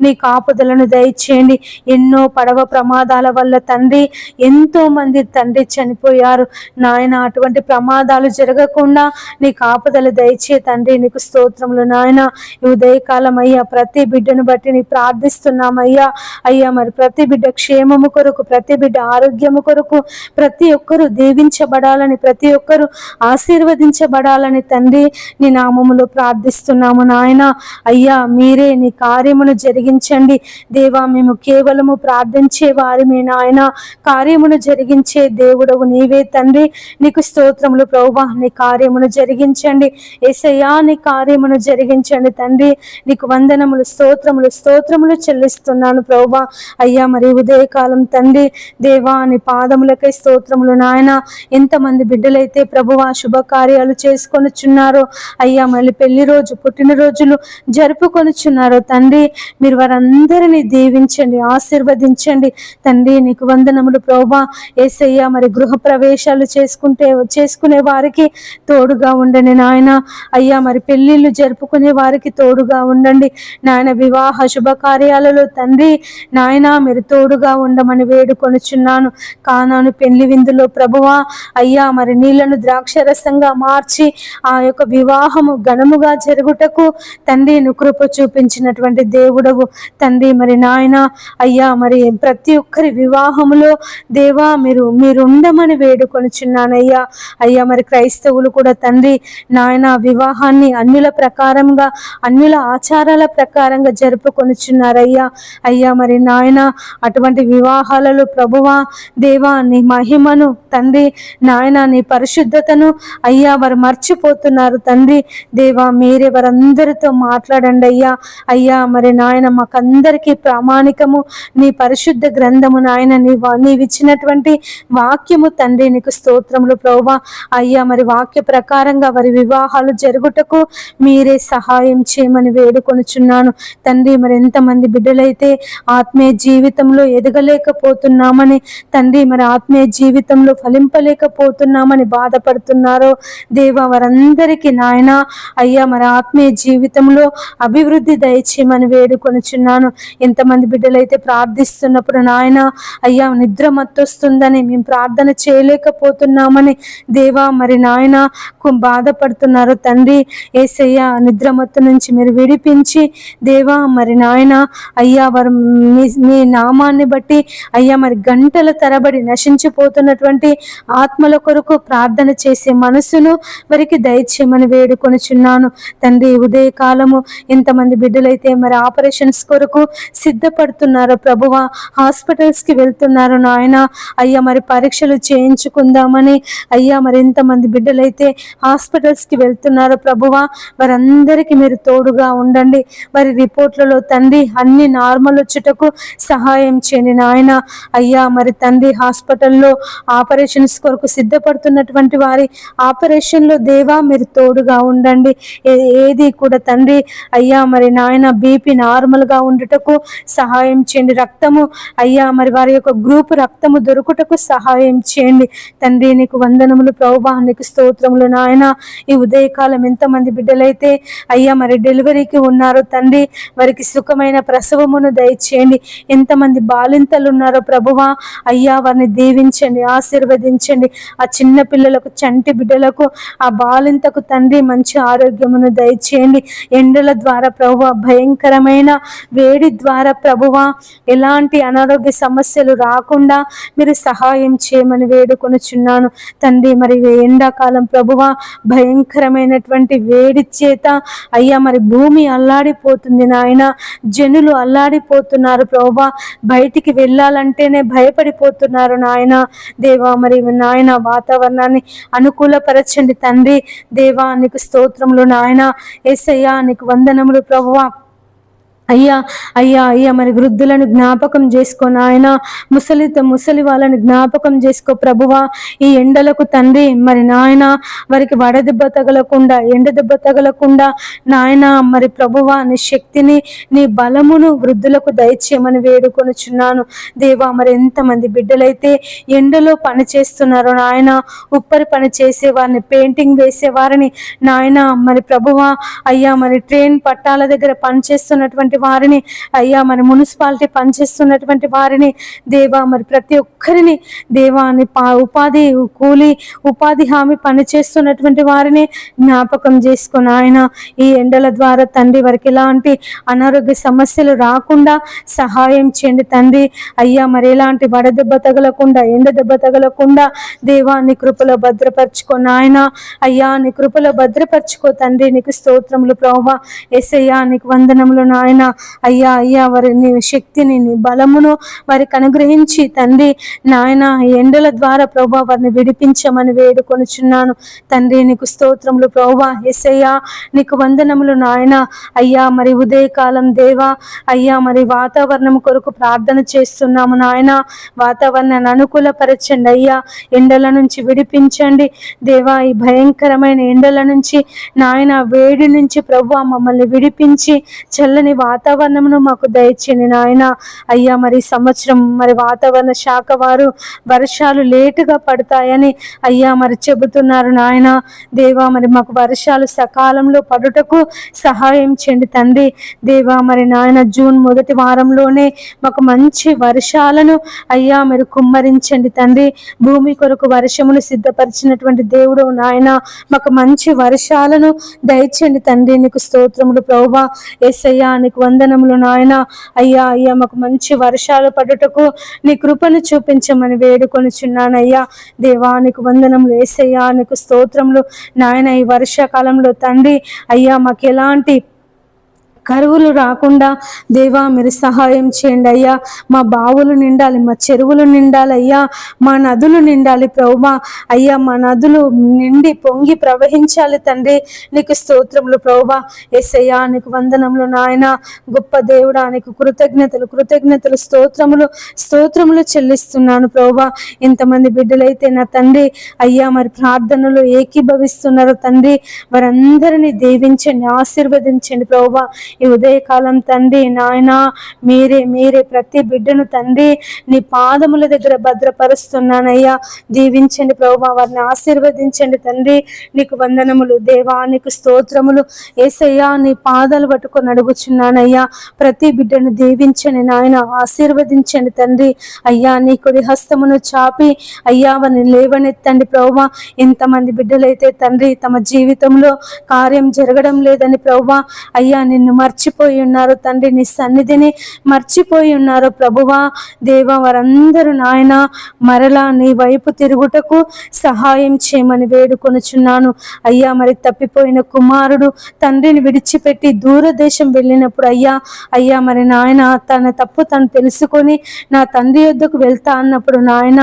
నీ కాపుదలను దయచేయండి. ఎన్నో పడవ ప్రమాదాల వల్ల తండ్రి ఎంతో మంది తండ్రి చనిపోయారు నాయన. అటువంటి ప్రమాదాలు జరగకుండా నీ కాపుదల దయచే తండ్రి. నీకు స్తోత్రములు నాయన. ఈ ఉదయకాలం అయ్యా ప్రతి బిడ్డను బట్టి నీ ప్రార్థిస్తున్నామయ్యా. అయ్యా మరి ప్రతి బిడ్డ క్షేమము కొరకు, ప్రతి బిడ్డ ఆరోగ్యము కొరకు, ప్రతి ఒక్కరూ దీవించబడాలని, ప్రతి ఒక్కరూ ఆశీర్వదించబడాలని తండ్రి నీ నామములో ప్రార్థిస్తున్నాము నాయన. అయ్యా మీరే నీ కార్యమును జరిగించండి దేవా. మేము కేవలము ప్రార్థించే వారిమే నాయన. కార్యమును జరిగించే దేవుడవు నీవే తండ్రి. నీకు స్తోత్రములు ప్రభువా. నీ కార్యమును జరిగించండి యేసయ్యా. నీ కార్యమును జరిగించండి తండ్రి. నీకు వందనములు స్తోత్రములు చెల్లిస్తున్నాను ప్రభువా. అయ్యా మరి ఉదయకాలం తండ్రి దేవా నీ పాదములకై స్తోత్రములు నాయన. ఎంతమంది బిడ్డలైతే ప్రభువా శుభకార్యాలు చేసుకొనుచున్నారో అయ్యా మళ్ళీ పెళ్లి రోజు పుట్టినరోజులు జరుపుకొనుచున్నారో తండ్రి మీరు వారందరినీ దీవించండి, ఆశీర్వదించండి తండ్రి. నీకు వందనములు ప్రభువా. యేసయ్యా మరి గృహ ప్రవేశాలు చేసుకునే వారికి తోడుగా ఉండండి నాయన. అయ్యా మరి పెళ్లిళ్ళు జరుపుకునే వారికి తోడుగా ఉండండి నాయన. వివాహ శుభకార్యాలలో తండ్రి నాయన మీరు తోడుగా ఉండమని వేడుకొనుచున్నాను. కానాను పెళ్లి విందులో ప్రభువా అయ్యా మరి నీళ్లను ద్రాక్షరసంగా మార్చి ఆ యొక్క వివాహము ఘనముగా జరుగుటకు తండ్రి నువ్వు కృప చూపించినటువంటి దేవుడవు తండ్రి. మరి నాయన అయ్యా మరి ప్రతి ఒక్కరి వివాహములో దేవా మీరు ఉండమని వేడుకొనుచున్నానయ్యా. అయ్యా మరి క్రైస్తవులు కూడా తండ్రి నాయన వివాహాన్ని అన్యుల ప్రకారంగా, అన్యుల ఆచారాల ప్రకారంగా జరుపుకొనుచున్నారయ్యా. అయ్యా మరి నాయన అటువంటి వివాహాలలో ప్రభువా దేవా నీ మహిమను తండ్రి నాయన నీ పరిశుద్ధతను అయ్యా వారు మర్చిపోతున్నారు తండ్రి. దేవా మీరే వారందరితో మాట్లాడండి అయ్యా. అయ్యా మరి నాయన మాకందరికీ ప్రామాణికము నీ పరిశుద్ధ గ్రంథము నాయన. నీవిచ్చినటువంటి వాక్యము తండ్రి. నీకు స్తోత్రములు ప్రభువా. అయ్యా మరి వాక్య ప్రకారంగా వారి వివాహాలు జరుగుటకు మీరే సహాయం చేయమని వేడుకొనుచున్నాను తండ్రి. మరి ఎంతమంది బిడ్డలైతే ఆత్మీయ జీవితంలో ఎదగలేకపోతున్నామని తండ్రి, మరి ఆత్మీయ జీవితంలో ఫలింపలేకపోతున్నామని బాధపడుతున్నారో దేవా వారందరికీ నాయన అయ్యా మరి ఆత్మీయ జీవితంలో అభివృద్ధి దయచేయమని వేడుకొనుచున్నాను. ఎంతమంది బిడ్డలైతే ప్రార్థిస్తున్నప్పుడు నాయన అయ్యా నిద్ర మత్తొస్తుందని మేము ప్రార్థన చేయలేకపోతున్నామని దేవా మరి నాయన బాధపడుతున్నారు తండ్రి. యేసయ్యా నిద్రమత్తు నుంచి మీరు విడిపించి దేవా మరి నాయన అయ్యా వారు నీ నామాన్ని బట్టి అయ్యా మరి గంటల తరబడి నశించిపోతున్నటువంటి ఆత్మల కొరకు ప్రార్థన చేసే మనసును వారికి దయచేయమని వేడుకొనుచున్నాను తండ్రి. ఉదయకాలము ఎంతమంది బిడ్డలైతే మరి ఆపరేషన్స్ కొరకు సిద్ధపడుతున్నారో ప్రభువా, హాస్పిటల్స్కి వెళ్తున్నారు నాయన అయ్యా మరి పరీక్షలు చేయించుకుందామని అయ్యా మరి ఎంతమంది బిడ్డలైతే హాస్పిటల్స్కి వెళ్తున్నారో ప్రభువా వారందరికీ మీరు తోడుగా ఉండండి. వారి రిపోర్ట్ రిపోర్ట్లలో తండ్రి అన్ని నార్మల్ వచ్చుటకు సహాయం చేయండి నాయన. అయ్యా మరి తండ్రి హాస్పిటల్లో ఆపరేషన్స్ కొరకు సిద్ధపడుతున్నటువంటి వారి ఆపరేషన్లో దేవా మీరు తోడుగా ఉండండి. ఏది కూడా తండ్రి అయ్యా మరి నాయన బీపీ నార్మల్గా ఉండుటకు సహాయం చేయండి. రక్తము అయ్యా మరి వారి యొక్క గ్రూప్ రక్తము దొరుకుటకు సహాయం చేయండి తండ్రి. నీకు వందనములు ప్రభువా, నీకు స్తోత్రములు నాయన. ఈ ఉదయకాలం ఎంతమంది బిడ్డలైతే అయ్యా మరి డెలివరీకి ఉన్నారో తండ్రి, వారికి సుఖమైన ప్రసవమును దయచేయండి. ఎంతమంది బాలింతలు ఉన్నారో ప్రభువా అయ్యా వారిని దీవించండి, ఆశీర్వదించండి. ఆ చిన్న పిల్లలకు, చంటి బిడ్డలకు, ఆ బాలింతకు తండ్రి మంచి ఆరోగ్యమును దయచేయండి. ఎండల ద్వారా ప్రభువా, భయంకరమైన వేడి ద్వారా ప్రభువా ఎలాంటి అనారోగ్య సమస్యలు రాకుండా మీరు సహాయం చేయమని వేడుకొనుచున్నాను తండ్రి. మరి ఎండాకాలం ప్రభువా భయంకరమైనటువంటి వేడి చేత అయ్యా మరి భూమి అల్లాడిపోతుంది నాయన. జనులు అల్లాడిపోతున్నారు ప్రభువా, బయటికి వెళ్ళాలంటేనే భయపడిపోతున్నారు నాయన. దేవా మరి నాయన వాతావరణాన్ని అనుకూలపరచండి తండ్రి. దేవా నీకు స్తోత్రములు నాయన. యేసయ్యా నీకు వందనములు ప్రభువా. అయ్యా అయ్యా అయ్యా మరి వృద్ధులను జ్ఞాపకం చేసుకో నాయన. ముసలి వాళ్ళని జ్ఞాపకం చేసుకో ప్రభువా. ఈ ఎండలకు తండ్రి మరి నాయన వారికి వడదెబ్బ తగలకుండా, ఎండ దెబ్బ తగలకుండా నాయన మరి ప్రభువా నీ శక్తిని, నీ బలమును వృద్ధులకు దయచేయమని వేడుకొనుచున్నాను దేవా. మరి ఎంతమంది బిడ్డలైతే ఎండలో పని చేస్తున్నారో నాయన, ఉప్పరి పని చేసేవారిని, పెయింటింగ్ వేసేవారిని నాయన మరి ప్రభువా అయ్యా మరి ట్రైన్ పట్టాల దగ్గర పనిచేస్తున్నటువంటి వారిని, అయ్యా మరి మున్సిపాలిటీ పనిచేస్తున్నటువంటి వారిని దేవా మరి ప్రతి ఒక్కరిని దేవా అని ఉపాధి హామీ పనిచేస్తున్నటువంటి వారిని జ్ఞాపకం చేసుకుని ఆయన ఈ ఎండల ద్వారా తండ్రి వారికి ఎలాంటి అనారోగ్య సమస్యలు రాకుండా సహాయం చేయండి తండ్రి. అయ్యా మరి ఎలాంటి వడదెబ్బ తగలకుండా, ఎండ దెబ్బ తగలకుండా దేవా నీ కృపలో భద్రపరచుకో నాయన. అయ్యా నీ కృపలో భద్రపరచుకో తండ్రి. నీకు స్తోత్రములు ప్రభువా. యేసయ్యా నీకు వందనములు నాయన. అయ్యా అయ్యా వారి నీ శక్తిని, నీ బలమును వారికి అనుగ్రహించి తండ్రి నాయన ఎండల ద్వారా ప్రభువా వారిని విడిపించమని వేడుకొనుచున్నాను తండ్రి. నీకు స్తోత్రములు ప్రభువా. యేసయ్యా నీకు వందనములు నాయన. అయ్యా మరి ఉదయకాలం దేవా అయ్యా మరి వాతావరణం కొరకు ప్రార్థన చేస్తున్నాము నాయన. వాతావరణాన్ని అనుకూలపరచండి అయ్యా. ఎండల నుంచి విడిపించండి దేవా. ఈ భయంకరమైన ఎండల నుంచి నాయన, వేడి నుంచి ప్రభువా మమ్మల్ని విడిపించి చల్లని వాతావరణమును మాకు దయచేయండి నాయన. అయ్యా మరి సంవత్సరం మరి వాతావరణ శాఖ వారు వర్షాలు లేటుగా పడతాయని అయ్యా మరి చెబుతున్నారు నాయన. దేవా మరి మాకు వర్షాలు సకాలంలో పడుటకు సహాయం చేయండి తండ్రి. దేవా మరి నాయన జూన్ మొదటి వారంలోనే మాకు మంచి వర్షాలను అయ్యా మరి కుమ్మరించండి తండ్రి. భూమి కొరకు వర్షమును సిద్ధపరిచినటువంటి దేవుడు నాయన, మాకు మంచి వర్షాలను దయచేయండి తండ్రి. నీకు స్తోత్రములు ప్రభువా. యేసయ్యా నీకు వందనములు నాయన. అయ్యా అయ్యా మాకు మంచి వర్షాలు పడుటకు నీ కృపను చూపించమని వేడుకొనుచున్నానయ్యా. దేవా నీకు వందనములు. యేసయ్యా నీకు స్తోత్రములు నాయన. ఈ వర్షాకాలంలో తండ్రి అయ్యా మాకు ఎలాంటి కరువులు రాకుండా దేవా మీరు సహాయం చేయండి అయ్యా. మా బావులు నిండాలి, మా చెరువులు నిండాలి అయ్యా, మా నదులు నిండాలి ప్రభువా. అయ్యా మా నదులు నిండి పొంగి ప్రవహించాలి తండ్రి. నీకు స్తోత్రములు ప్రభువా. యేసయ్యా నీకు వందనములు నాయన. గొప్ప దేవుడా నీకు కృతజ్ఞతలు స్తోత్రములు చెల్లిస్తున్నాను ప్రభువా. ఎంతమంది బిడ్డలైతే నా తండ్రి అయ్యా మరి ప్రార్థనలు ఏకీభవిస్తున్నారో తండ్రి, వారందరినీ దీవించండి, ఆశీర్వదించండి ప్రభువా. ఈ ఉదయకాలం తండ్రి నాయన మీరే ప్రతి బిడ్డను తండ్రి నీ పాదముల దగ్గర భద్రపరుస్తున్నానయ్యా. దీవించండి ప్రభువా, వారిని ఆశీర్వదించండి తండ్రి. నీకు వందనములు దేవా. నీకు స్తోత్రములు యేసయ్యా. నీ పాదాలు పట్టుకొని అడుగుచున్నానయ్యా. ప్రతి బిడ్డను దీవించండి నాయన, ఆశీర్వదించండి తండ్రి. అయ్యా నీ కుడి హస్తమును చాపి అయ్యా వారిని లేవనెత్తండి ప్రభువా. ఎంతమంది బిడ్డలైతే తండ్రి తమ జీవితంలో కార్యం జరగడం లేదని ప్రభువా అయ్యా నిన్ను మర్చిపోయి ఉన్నారు తండ్రి, నీ సన్నిధిని మర్చిపోయి ఉన్నారు ప్రభువా. దేవా వారందరూ నాయన మరలా నీ వైపు తిరుగుటకు సహాయం చేయమని వేడుకొనుచున్నాను అయ్యా. మరి తప్పిపోయిన కుమారుడు తండ్రిని విడిచిపెట్టి దూరదేశం వెళ్ళినప్పుడు అయ్యా మరి నాయన తన తప్పు తను తెలుసుకొని నా తండ్రి యొద్దకు వెళ్తా అన్నప్పుడు నాయన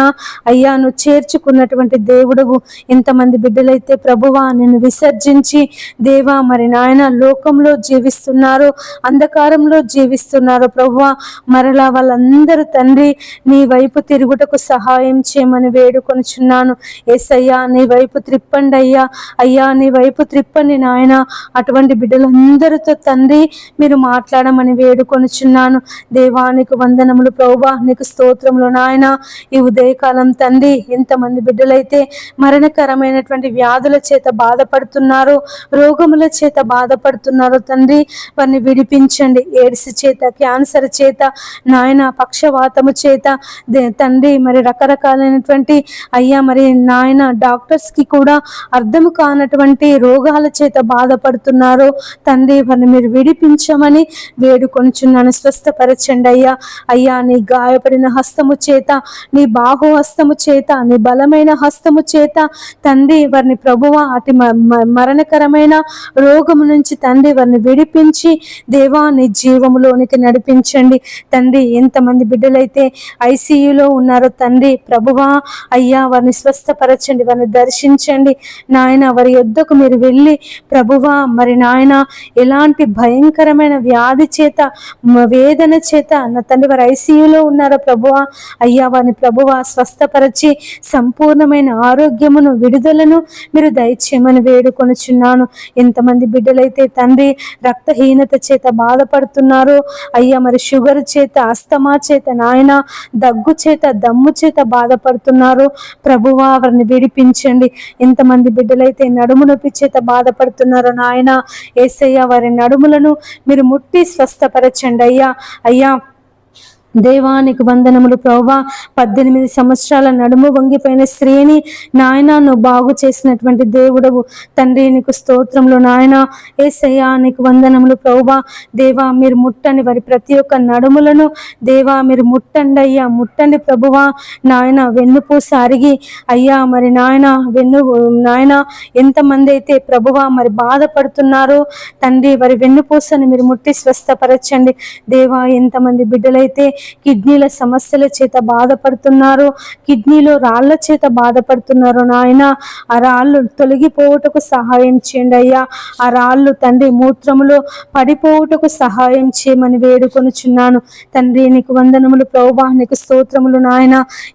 అయ్యా నువ్వు చేర్చుకున్నటువంటి దేవుడువు. ఎంతమంది బిడ్డలైతే ప్రభువా నిన్ను విసర్జించి దేవా మరి నాయన లోకంలో జీవిస్తున్నారు ఉన్నారో, అంధకారంలో జీవిస్తున్నారో ప్రభువా, మరలా వాళ్ళందరూ తండ్రి నీ వైపు తిరుగుటకు సహాయం చేయమని వేడుకొనుచున్నాను. యేసయ్యా నీ వైపు త్రిప్పండి అయ్యా, అయ్యా నీ వైపు త్రిప్పండి నాయన. అటువంటి బిడ్డలందరితో తండ్రి మీరు మాట్లాడమని వేడుకొనుచున్నాను. దేవానికి వందనములు ప్రభువా, నీకు స్తోత్రములు నాయన. ఈ ఉదయకాలం తండ్రి ఎంతమంది బిడ్డలైతే మరణకరమైనటువంటి వ్యాధుల చేత బాధపడుతున్నారో, రోగముల చేత బాధపడుతున్నారో తండ్రి వారిని విడిపించండి. ఎయిడ్స్ చేత, క్యాన్సర్ చేత నాయన, పక్షవాతము చేత తండ్రి మరి రకరకాలైనటువంటి అయ్యా మరి నాయన డాక్టర్స్కి కూడా అర్థము కానటువంటి రోగాల చేత బాధపడుతున్నారో తండ్రి వారిని మీరు విడిపించమని వేడుకొంచున్నాను. స్వస్థపరచండి అయ్యా. అయ్యా నీ గాయపడిన హస్తము చేత, నీ బాహు హస్తము చేత, నీ బలమైన హస్తము చేత తండ్రి వారిని ప్రభువా అటు మరణకరమైన రోగము నుంచి తండ్రి వారిని విడిపించి దేవా నీ జీవములోనికి నడిపించండి తండ్రి. ఎంతమంది బిడ్డలైతే ఐసీయూలో ఉన్నారో తండ్రి ప్రభువా అయ్యా వారిని స్వస్థపరచండి, వారిని దర్శించండి నాయన. వారి యొద్దకు మీరు వెళ్ళి ప్రభువా మరి నాయన ఎలాంటి భయంకరమైన వ్యాధి చేత, వేదన చేత నా తండ్రి వారు ఐసీయూలో ఉన్నారో ప్రభువా అయ్యా వారిని ప్రభువా స్వస్థపరచి సంపూర్ణమైన ఆరోగ్యమును, విడుదలను మీరు దయచేయమని వేడుకొనుచున్నాను. ఎంతమంది బిడ్డలైతే తండ్రి రక్తహీనత చేత బాధపడుతున్నారో అయ్యా మరి షుగర్ చేత, అస్తమా చేత నాయన, దగ్గు చేత, దమ్ము చేత బాధపడుతున్నారో ప్రభువా వారిని విడిపించండి. ఎంతమంది బిడ్డలైతే నడుము నొప్పి చేత బాధపడుతున్నారో నాయన యేసయ్య వారి నడుములను మీరు ముట్టి స్వస్థపరచండి అయ్యా. అయ్యా దేవానికి వందనములు ప్రభువా. 18 సంవత్సరాల నడుము వంగిపోయిన స్త్రీని నాయన నువ్వు బాగు చేసినటువంటి దేవుడవు తండ్రి, నీకు స్తోత్రములు నాయన. యేసయ్యా నీకు వందనములు ప్రభువా. దేవా మీరు ముట్టండి వారి ప్రతి ఒక్క నడుములను, దేవా మీరు ముట్టండి అయ్యా, ముట్టండి ప్రభువా నాయన. వెన్నుపూస అరిగి అయ్యా మరి నాయన నాయన ఎంతమంది అయితే ప్రభువా మరి బాధపడుతున్నారో తండ్రి వారి వెన్నుపూసని మీరు ముట్టి స్వస్థపరచండి దేవా. ఎంతమంది బిడ్డలైతే కిడ్నీల సమస్యల చేత బాధపడుతున్నారు, కిడ్నీలో రాళ్ల చేత బాధపడుతున్నారు నాయన, ఆ రాళ్ళు తొలగిపోవుటకు సహాయం చేయండి అయ్యా. ఆ రాళ్ళు తండ్రి మూత్రములో పడిపోవుటకు సహాయం చేయమని వేడుకొనుచున్నాను తండ్రి. నీకు వందనములు ప్రభువా, నీకు స్తోత్రములు నాయన.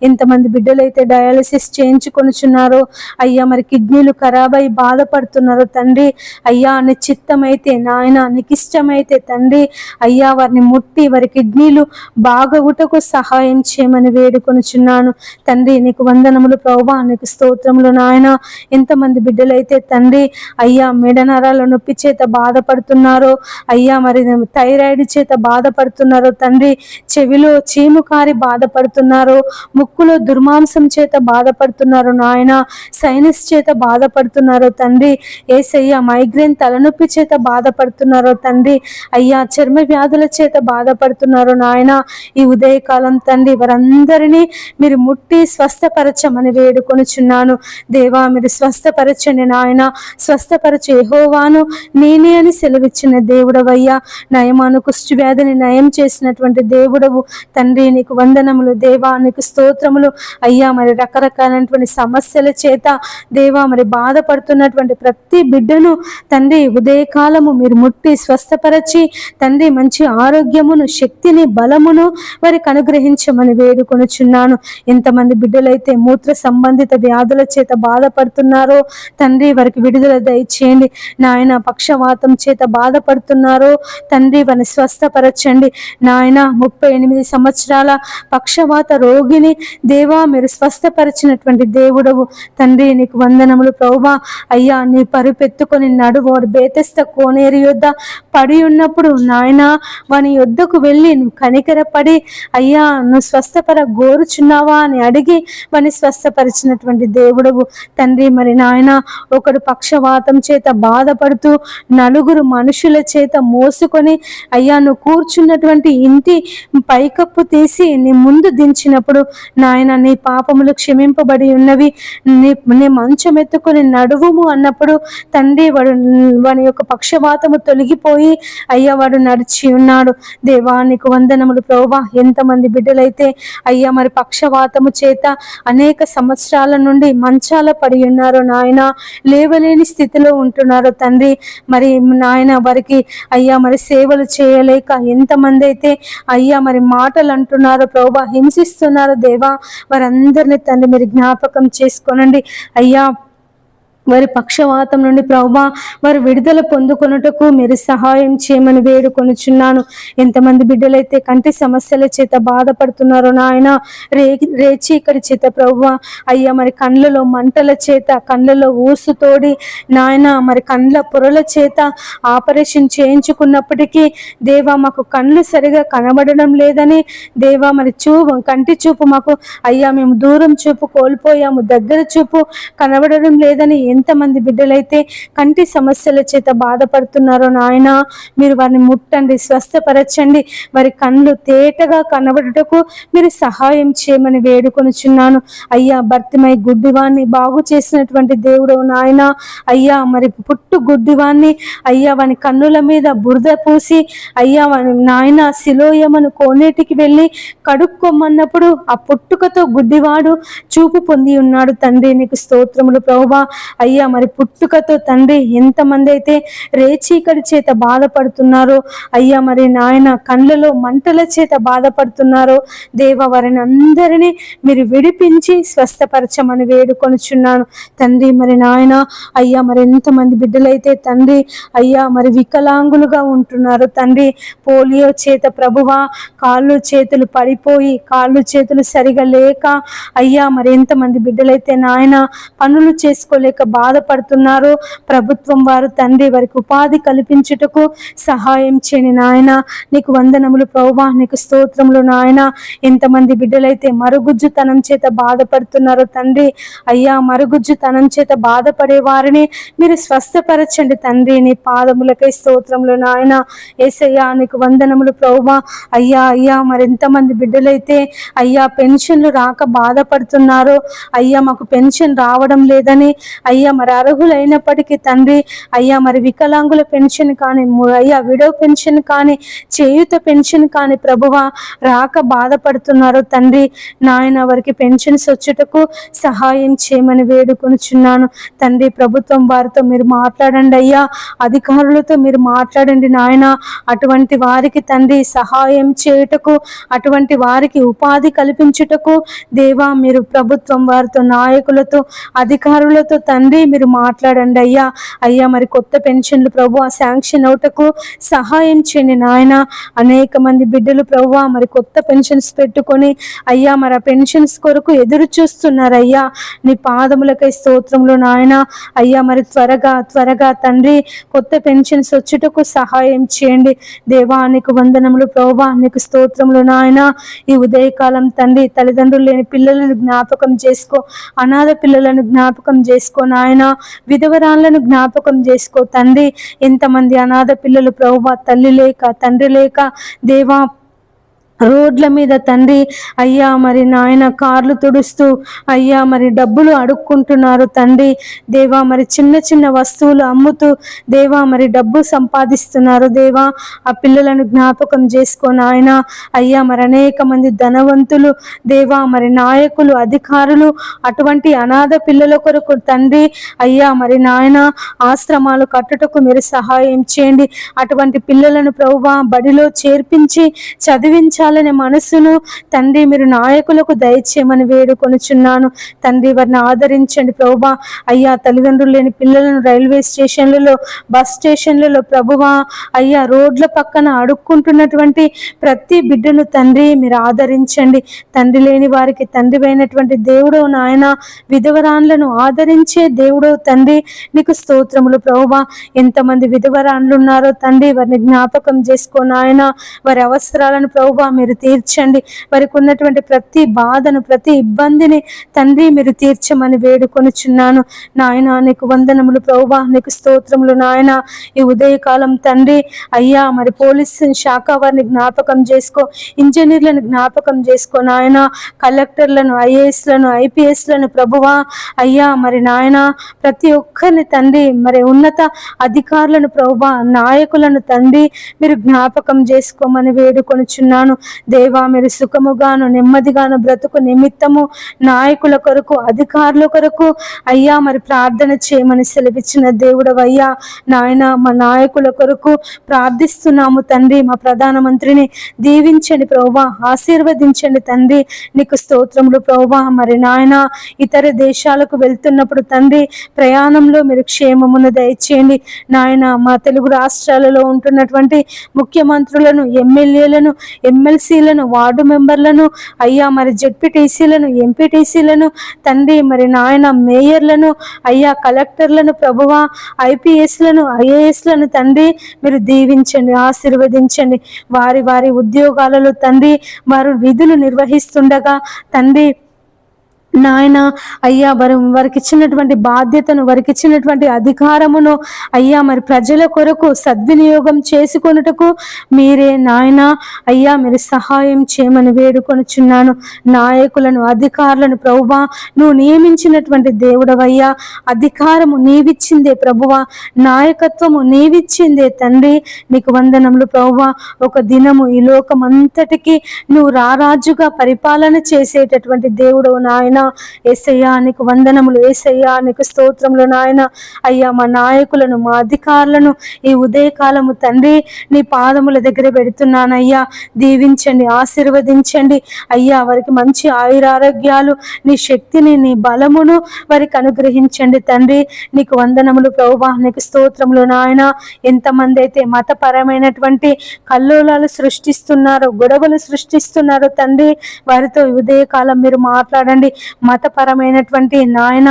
ఎంతమంది బిడ్డలైతే డయాలసిస్ చేయించుకొనుచున్నారో అయ్యా మరి కిడ్నీలు ఖరాబై బాధపడుతున్నారు తండ్రి అయ్యా. నీ చిత్తమైతే నాయన, నీకు ఇష్టమైతే తండ్రి అయ్యా వారిని ముట్టి వారి కిడ్నీలు బాగవుటకు సహాయం చేయమని వేడుకొనుచున్నాను తండ్రి. నీకు వందనములు ప్రభువా, నీకు స్తోత్రములు నాయన. ఎంతమంది బిడ్డలైతే తండ్రి అయ్యా మెడనరాల నొప్పి చేత బాధపడుతున్నారో అయ్యా మరి థైరాయిడ్ చేత బాధపడుతున్నారో తండ్రి, చెవిలో చీము కారి బాధపడుతున్నారో, ముక్కులో దుర్మాంసం చేత బాధపడుతున్నారో నాయన, సైనస్ చేత బాధపడుతున్నారో తండ్రి యేసయ్య, మైగ్రేన్ తలనొప్పి చేత బాధపడుతున్నారో తండ్రి అయ్యా, చర్మ వ్యాధుల చేత బాధపడుతున్నారో నాయన. ఈ ఉదయకాలం తండ్రి వారందరినీ మీరు ముట్టి స్వస్థపరచమని వేడుకొనుచున్నాను దేవా. మీరు స్వస్థపరచండి నాయన, స్వస్థపరచు యెహోవాను నేనే అని సెలవిచ్చిన దేవుడవయ్యా. నయమాను కుష్టి వ్యాధిని నయం చేసినటువంటి దేవుడవు తండ్రి. నీకు వందనములు దేవా, నీకు స్తోత్రములు అయ్యా. మరి రకరకాలైనటువంటి సమస్యల చేత దేవా మరి బాధపడుతున్నటువంటి ప్రతి బిడ్డను తండ్రి ఉదయకాలము మీరు ముట్టి స్వస్థపరచి తండ్రి మంచి ఆరోగ్యమును, శక్తిని, బలమును వారికి అనుగ్రహించమని వేడుకొనుచున్నాను. ఎంతమంది బిడ్డలైతే మూత్ర సంబంధిత వ్యాధుల చేత బాధపడుతున్నారో తండ్రి వారికి విడుదల దయచేయండి నాయన. పక్షవాతం చేత బాధపడుతున్నారో తండ్రి వారిని స్వస్థపరచండి నాయన. 38 సంవత్సరాల పక్షవాత రోగిని దేవా మీరు స్వస్థపరిచినటువంటి దేవుడవు తండ్రి. నీకు వందనములు ప్రభువా అయ్యా. నీ పరుపెత్తుకొని నడువోడు బేతెస్త కోనేరు యొద్ద పడి ఉన్నప్పుడు నాయన వాని యొద్దకు వెళ్ళి నువ్వు కనికరపడి అయ్యా నువ్వు స్వస్థపర గోరుచున్నావా అని అడిగి వాని స్వస్థపరిచినటువంటి దేవుడవు తండ్రి. మరి నాయన ఒకడు పక్షవాతం చేత బాధపడుతూ నలుగురు మనుషుల చేత మోసుకొని అయ్యా నువ్వు కూర్చున్నటువంటి ఇంటి పైకప్పు తీసి నీ ముందు దించినప్పుడు నాయన నీ పాపములు క్షమింపబడి ఉన్నవి, నీ మంచం ఎత్తుకొని నడువుము అన్నప్పుడు తండ్రి వాడి యొక్క పక్షవాతము తొలగిపోయి అయ్యా వాడు నడిచి ఉన్నాడు దేవా. నీకు వందనములు ప్రభు. ప్రభా, ఎంతమంది బిడ్డలైతే అయ్యా మరి పక్షవాతము చేత అనేక సంవత్సరాల నుండి మంచాల పడి ఉన్నారో నాయన, లేవలేని స్థితిలో ఉంటున్నారో తండ్రి. మరి నాయన వారికి అయ్యా మరి సేవలు చేయలేక ఎంతమంది అయితే అయ్యా మరి మాటలు అంటున్నారో ప్రభా, హింసిస్తున్నారో దేవా, వారందరినీ తండ్రి మీరు జ్ఞాపకం చేసుకోనండి అయ్యా. వారి పక్షవాతం నుండి ప్రభువా వారు విడుదల పొందుకొనుటకు మీరు సహాయం చేయమని వేడుకొనుచున్నాను. ఎంతమంది బిడ్డలైతే కంటి సమస్యల చేత బాధపడుతున్నారో నాయన, రేచీకటి చేత ప్రభువా అయ్యా మరి కండ్లలో మంటల చేత, కండ్లలో ఊసు తోడి నాయన మరి కండ్ల పొరల చేత ఆపరేషన్ చేయించుకున్నప్పటికీ దేవా మాకు కండ్లు సరిగా కనబడడం లేదని, దేవా మరి కంటి చూపు మాకు అయ్యా మేము దూరం చూపు కోల్పోయాము, దగ్గర చూపు కనబడడం లేదని ఎంతమంది బిడ్డలైతే కంటి సమస్యల చేత బాధపడుతున్నారో నాయన, మీరు వారిని ముట్టండి, స్వస్థపరచండి. వారి కళ్ళు తేటగా కనబడుటకు మీరు సహాయం చేయమని వేడుకొనుచున్నాను అయ్యా. భర్తిమై గుడ్డివాన్ని బాగు చేసినటువంటి దేవుడు నాయన, అయ్యా మరి పుట్టు గుడ్డివాన్ని అయ్యా వాని కన్నుల మీద బురద పూసి అయ్యా నాయన సిలోయమను కోనేటికి వెళ్ళి కడుక్కోమన్నప్పుడు ఆ పుట్టుకతో గుడ్డివాడు చూపు పొంది ఉన్నాడు తండ్రి. నీకు స్తోత్రములు ప్రభువా అయ్యా. మరి పుట్టుకతో తండ్రి ఎంతమంది అయితే రేచీకటి చేత బాధపడుతున్నారో అయ్యా, మరి నాయన కళ్ళలో మంటల చేత బాధపడుతున్నారో దేవ, వారిని అందరినీ మీరు విడిపించి స్వస్థపరచమని వేడుకొనుచున్నాను తండ్రి. మరి నాయన అయ్యా మరి ఎంతమంది బిడ్డలైతే తండ్రి అయ్యా మరి వికలాంగులుగా ఉంటున్నారు తండ్రి, పోలియో చేత ప్రభువా కాళ్ళు చేతులు పడిపోయి కాళ్ళు చేతులు సరిగా లేక అయ్యా మరి ఎంతమంది బిడ్డలైతే నాయన పనులు చేసుకోలేక బాధపడుతున్నారు. ప్రభుత్వం వారు తండ్రి వారికి ఉపాధి కల్పించుటకు సహాయం చేయని నాయన, నీకు వందనములు ప్రభువా, నీకు స్తోత్రములు నాయన. ఎంతమంది బిడ్డలైతే మరుగుజ్జుతనం చేత బాధపడుతున్నారో తండ్రి అయ్యా, మరుగుజ్జుతనం చేత బాధపడే వారిని మీరు స్వస్థపరచండి తండ్రి. నీ పాదములకై స్తోత్రములు నాయన. యేసయ్యా నీకు వందనములు ప్రభువా అయ్యా. అయ్యా మరి ఎంతమంది బిడ్డలైతే అయ్యా పెన్షన్లు రాక బాధపడుతున్నారో అయ్యా, మాకు పెన్షన్ రావడం లేదని అయ్యా మరి అర్హులైనప్పటికీ తండ్రి అయ్యా మరి వికలాంగుల పెన్షన్ కానీ అయ్యా విడో పెన్షన్ కానీ చేయూత పెన్షన్ కానీ ప్రభువా రాక బాధపడుతున్నారు తండ్రి నాయన. వారికి పెన్షన్స్ వచ్చుటకు సహాయం చేయమని వేడుకొనుచున్నాను తండ్రి. ప్రభుత్వం వారితో మీరు మాట్లాడండి అయ్యా, అధికారులతో మీరు మాట్లాడండి నాయన. అటువంటి వారికి తండ్రి సహాయం చేయుటకు, అటువంటి వారికి ఉపాధి కల్పించుటకు దేవా మీరు ప్రభుత్వం వారితో, నాయకులతో, అధికారులతో తండ్రి మీరు మాట్లాడండి అయ్యా. అయ్యా మరి కొత్త పెన్షన్లు ప్రభు శాంక్షన్ అవుటకు సహాయం చేయండి నాయన. అనేక మంది బిడ్డలు ప్రభు మరి కొత్త పెన్షన్స్ పెట్టుకొని అయ్యా మరి ఆ పెన్షన్స్ కొరకు ఎదురు చూస్తున్నారు అయ్యా. నీ పాదములకై స్తోత్రములు నాయన. అయ్యా మరి త్వరగా త్వరగా తండ్రి కొత్త పెన్షన్స్ వచ్చుటకు సహాయం చేయండి దేవా. నీకు వందనములు ప్రభు, నీకు స్తోత్రములు నాయన. ఈ ఉదయకాలం తండ్రి తల్లిదండ్రులు లేని పిల్లలను జ్ఞాపకం చేసుకో, అనాథ పిల్లలను జ్ఞాపకం చేసుకో నాయన, విధవరాళ్లను జ్ఞాపకం చేసుకో తండ్రి. ఎంతమంది అనాథ పిల్లలు ప్రభువా తల్లి లేక తండ్రి లేక దేవా రోడ్ల మీద తండ్రి అయ్యా మరి నాయన కార్లు తుడుస్తూ అయ్యా మరి డబ్బులు అడుక్కుంటున్నారు తండ్రి దేవా. మరి చిన్న చిన్న వస్తువులు అమ్ముతూ దేవా మరి డబ్బు సంపాదిస్తున్నారు దేవా. ఆ పిల్లలను జ్ఞాపకం చేసుకో నాయన. అయ్యా మరి అనేక మంది ధనవంతులు దేవా మరి నాయకులు, అధికారులు అటువంటి అనాథ పిల్లల కొరకు తండ్రి అయ్యా మరి నాయన ఆశ్రమాలు కట్టుటకు మీరు సహాయం చేయండి. అటువంటి పిల్లలను ప్రభువా బడిలో చేర్పించి చదివించాలి మనసును తండ్రి మీరు నాయకులకు దయచేయమని వేడుకొనుచున్నాను తండ్రి. వారిని ఆదరించండి ప్రభువా అయ్యా. తల్లిదండ్రులు లేని పిల్లలను రైల్వే స్టేషన్లలో, బస్ స్టేషన్లలో ప్రభువా అయ్యా రోడ్ల పక్కన అడుక్కుంటున్నటువంటి ప్రతి బిడ్డను తండ్రి మీరు ఆదరించండి. తండ్రి లేని వారికి తండ్రి అయినటువంటి దేవుడు నాయన, విధవరాన్లను ఆదరించే దేవుడు తండ్రి. నీకు స్తోత్రములు ప్రభువా. ఎంతమంది విధవరాన్లు ఉన్నారో తండ్రి వారిని జ్ఞాపకం చేసుకో నాయన. వారి అవసరాలను ప్రభువా మీరు తీర్చండి. వారికి ఉన్నటువంటి ప్రతి బాధను, ప్రతి ఇబ్బందిని తండ్రి మీరు తీర్చమని వేడుకొనుచున్నాను నాయన. నీకు వందనములు ప్రభువా, నీకు స్తోత్రములు నాయన. ఈ ఉదయకాలం తండ్రి అయ్యా మరి పోలీస్ శాఖ వారిని జ్ఞాపకం చేసుకో, ఇంజనీర్లను జ్ఞాపకం చేసుకో నాయన, కలెక్టర్లను, ఐఏఎస్లను, ఐపీఎస్లను ప్రభువా అయ్యా మరి నాయన ప్రతి ఒక్కరిని తండ్రి మరి ఉన్నత అధికారులను ప్రభువా, నాయకులను తండ్రి మీరు జ్ఞాపకం చేసుకోమని వేడుకొనుచున్నాను దేవా మీరు సుఖముగాను నెమ్మదిగాను బ్రతుకు నిమిత్తము నాయకుల కొరకు అధికారుల కొరకు అయ్యా మరి ప్రార్థన చేయమని సెలవిచ్చిన దేవుడవయ్యా నాయన మా నాయకుల కొరకు ప్రార్థిస్తున్నాము తండ్రి. మా ప్రధానమంత్రిని దీవించండి ప్రభువా, ఆశీర్వదించండి తండ్రి. నీకు స్తోత్రములు ప్రభువా. మరి నాయన ఇతర దేశాలకు వెళ్తున్నప్పుడు తండ్రి ప్రయాణంలో మీరు క్షేమమును దయచేయండి నాయన. మా తెలుగు రాష్ట్రాలలో ఉంటున్నటువంటి ముఖ్యమంత్రులను, ఎమ్మెల్యేలను, ఎమ్మెల్సీలను, వార్డు మెంబర్లను అయ్యా మరి జెడ్పీటీసీలను, ఎంపీటీసీలను తండ్రి మరి నాయన మేయర్లను అయ్యా కలెక్టర్లను ప్రభువా, ఐపీఎస్లను, ఐఏఎస్లను తండ్రి మీరు దీవించండి, ఆశీర్వదించండి. వారి వారి ఉద్యోగాలలో తండ్రి వారు విధులు నిర్వహిస్తుండగా తండ్రి నాయన అయ్యా వారికి ఇచ్చినటువంటి బాధ్యతను, వారికి ఇచ్చినటువంటి అధికారమును అయ్యా మరి ప్రజల కొరకు సద్వినియోగం చేసుకొనుటకు మీరే నాయన అయ్యా మీరు సహాయం చేయమని వేడుకొనుచున్నాను. నాయకులను, అధికారులను ప్రభువా నువ్వు నియమించినటువంటి దేవుడవయ్యా. అధికారము నీవిచ్చిందే ప్రభువా, నాయకత్వము నీవిచ్చిందే తండ్రి. నీకు వందనములు ప్రభువా. ఒక దినము ఈ లోకం అంతటికి నువ్వు రారాజుగా పరిపాలన చేసేటటువంటి దేవుడవు నాయన. యేసయ్యా నీకు వందనములు, యేసయ్యా నీకు స్తోత్రములు నాయన. అయ్యా మా నాయకులను, మా అధికారులను ఈ ఉదయకాలము తండ్రి నీ పాదముల దగ్గర పెడుతున్నానయ్యా. దీవించండి, ఆశీర్వదించండి అయ్యా. వారికి మంచి ఆయురారోగ్యాలు, నీ శక్తిని, నీ బలమును వారికి అనుగ్రహించండి తండ్రి. నీకు వందనములు ప్రభువా, నీకు స్తోత్రములు నాయన. ఎంతమంది అయితే మతపరమైనటువంటి కల్లోలాలు సృష్టిస్తున్నారో, గొడవలు సృష్టిస్తున్నారో తండ్రి వారితో ఉదయకాలం మీరు మాట్లాడండి. మతపరమైనటువంటి నాయన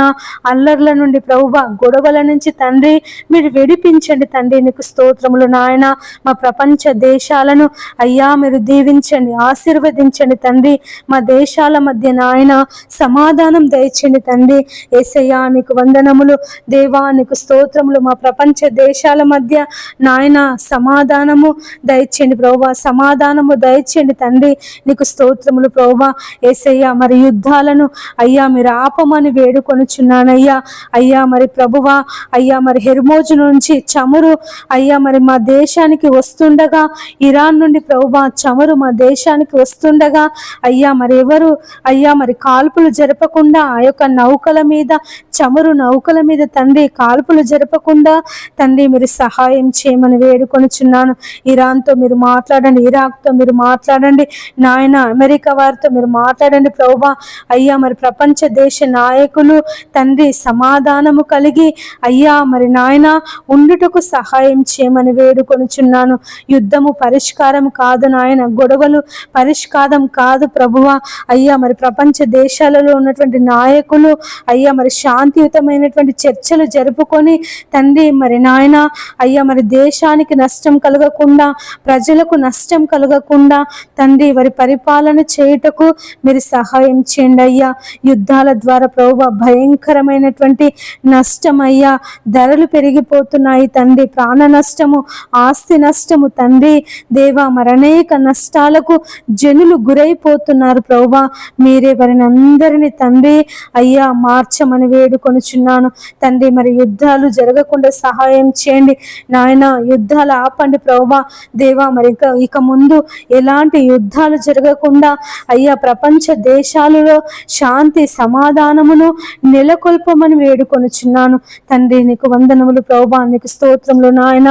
అల్లర్ల నుండి ప్రభువా, గొడవల నుంచి తండ్రి మీరు విడిపించండి తండ్రి. నీకు స్తోత్రములు నాయన. మా ప్రపంచ దేశాలను అయ్యా మీరు దీవించండి, ఆశీర్వదించండి తండ్రి. మా దేశాల మధ్య నాయన సమాధానం దయచండి తండ్రి. యేసయ్యా నీకు వందనములు దేవా, నీకు స్తోత్రములు. మా ప్రపంచ దేశాల మధ్య నాయన సమాధానము దయచండి ప్రభువా, సమాధానము దయచండి తండ్రి. నీకు స్తోత్రములు ప్రభువా. యేసయ్యా మరి యుద్ధాలను అయ్యా మీరు ఆపమని వేడుకొనుచున్నానయ్యా. అయ్యా మరి ప్రభువా అయ్యా మరి హెర్మోజు నుంచి చమురు అయ్యా మరి మా దేశానికి వస్తుండగా, ఇరాన్ నుండి ప్రభువా చమురు మా దేశానికి వస్తుండగా అయ్యా మరి ఎవరు అయ్యా మరి కాల్పులు జరపకుండా ఆ యొక్క నౌకల మీద, చమురు నౌకల మీద తండ్రి కాల్పులు జరపకుండా తండ్రి మీరు సహాయం చేయమని వేడుకొనుచున్నాను. ఇరాన్తో మీరు మాట్లాడండి, ఇరాక్తో మీరు మాట్లాడండి నాయన, అమెరికా వారితో మీరు మాట్లాడండి ప్రభువా. అయ్యా మరి ప్రపంచ దేశ నాయకులు తండ్రి సమాధానము కలిగి అయ్యా మరి నాయన ఉండుటకు సహాయం చేయమని వేడుకొనుచున్నాను. యుద్ధము పరిష్కారం కాదు నాయన, గొడవలు పరిష్కారం కాదు ప్రభువా. అయ్యా మరి ప్రపంచ దేశాలలో ఉన్నటువంటి నాయకులు అయ్యా మరి శాంతియుతమైనటువంటి చర్చలు జరుపుకొని తండ్రి మరి నాయన అయ్యా మరి దేశానికి నష్టం కలగకుండా, ప్రజలకు నష్టం కలగకుండా తండ్రి వారి పరిపాలన చేయుటకు మీరు సహాయం చేయండి అయ్యా. యుద్ధాల ద్వారా ప్రభువా భయంకరమైనటువంటి నష్టం అయ్యా, ధరలు పెరిగిపోతున్నాయి తండ్రి, ప్రాణ నష్టము, ఆస్తి నష్టము తండ్రి దేవా మరి అనేక నష్టాలకు జనులు గురైపోతున్నారు ప్రభువా. మీరే వారిని అందరినీ తండ్రి అయ్యా మార్చమని వేడుకొనుచున్నాను తండ్రి. మరి యుద్ధాలు జరగకుండా సహాయం చేయండి నాయన, యుద్ధాలు ఆపండి ప్రభువా దేవా. మరి ఇక ముందు ఎలాంటి యుద్ధాలు జరగకుండా అయ్యా ప్రపంచ దేశాలలో శాంతి సమాధానమును నెలకొల్పమని వేడుకొనుచున్నాను తండ్రి. నీకు వందనములు ప్రభువా, నీకు స్తోత్రములు నాయన.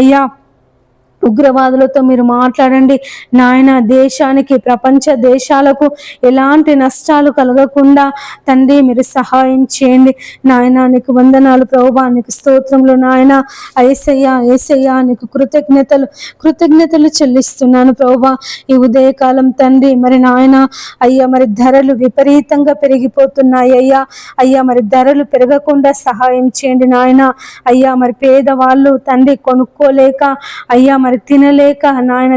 అయ్యా ఉగ్రవాదులతో మీరు మాట్లాడండి నాయన. దేశానికి, ప్రపంచ దేశాలకు ఎలాంటి నష్టాలు కలగకుండా తండ్రి మీరు సహాయం చేయండి నాయన. నీకు వందనాలు ప్రభువా, నీకు స్తోత్రములు నాయన. యేసయ్యా యేసయ్యా నీకు కృతజ్ఞతలు చెల్లిస్తున్నాను ప్రభువా. ఈ ఉదయకాలం తండ్రి మరి నాయన అయ్యా మరి ధరలు విపరీతంగా పెరిగిపోతున్నాయి అయ్యా. అయ్యా మరి ధరలు పెరగకుండా సహాయం చేయండి నాయన. అయ్యా మరి పేదవాళ్ళు తండ్రి కొనుక్కోలేక అయ్యా మరి తినలేక నాయన,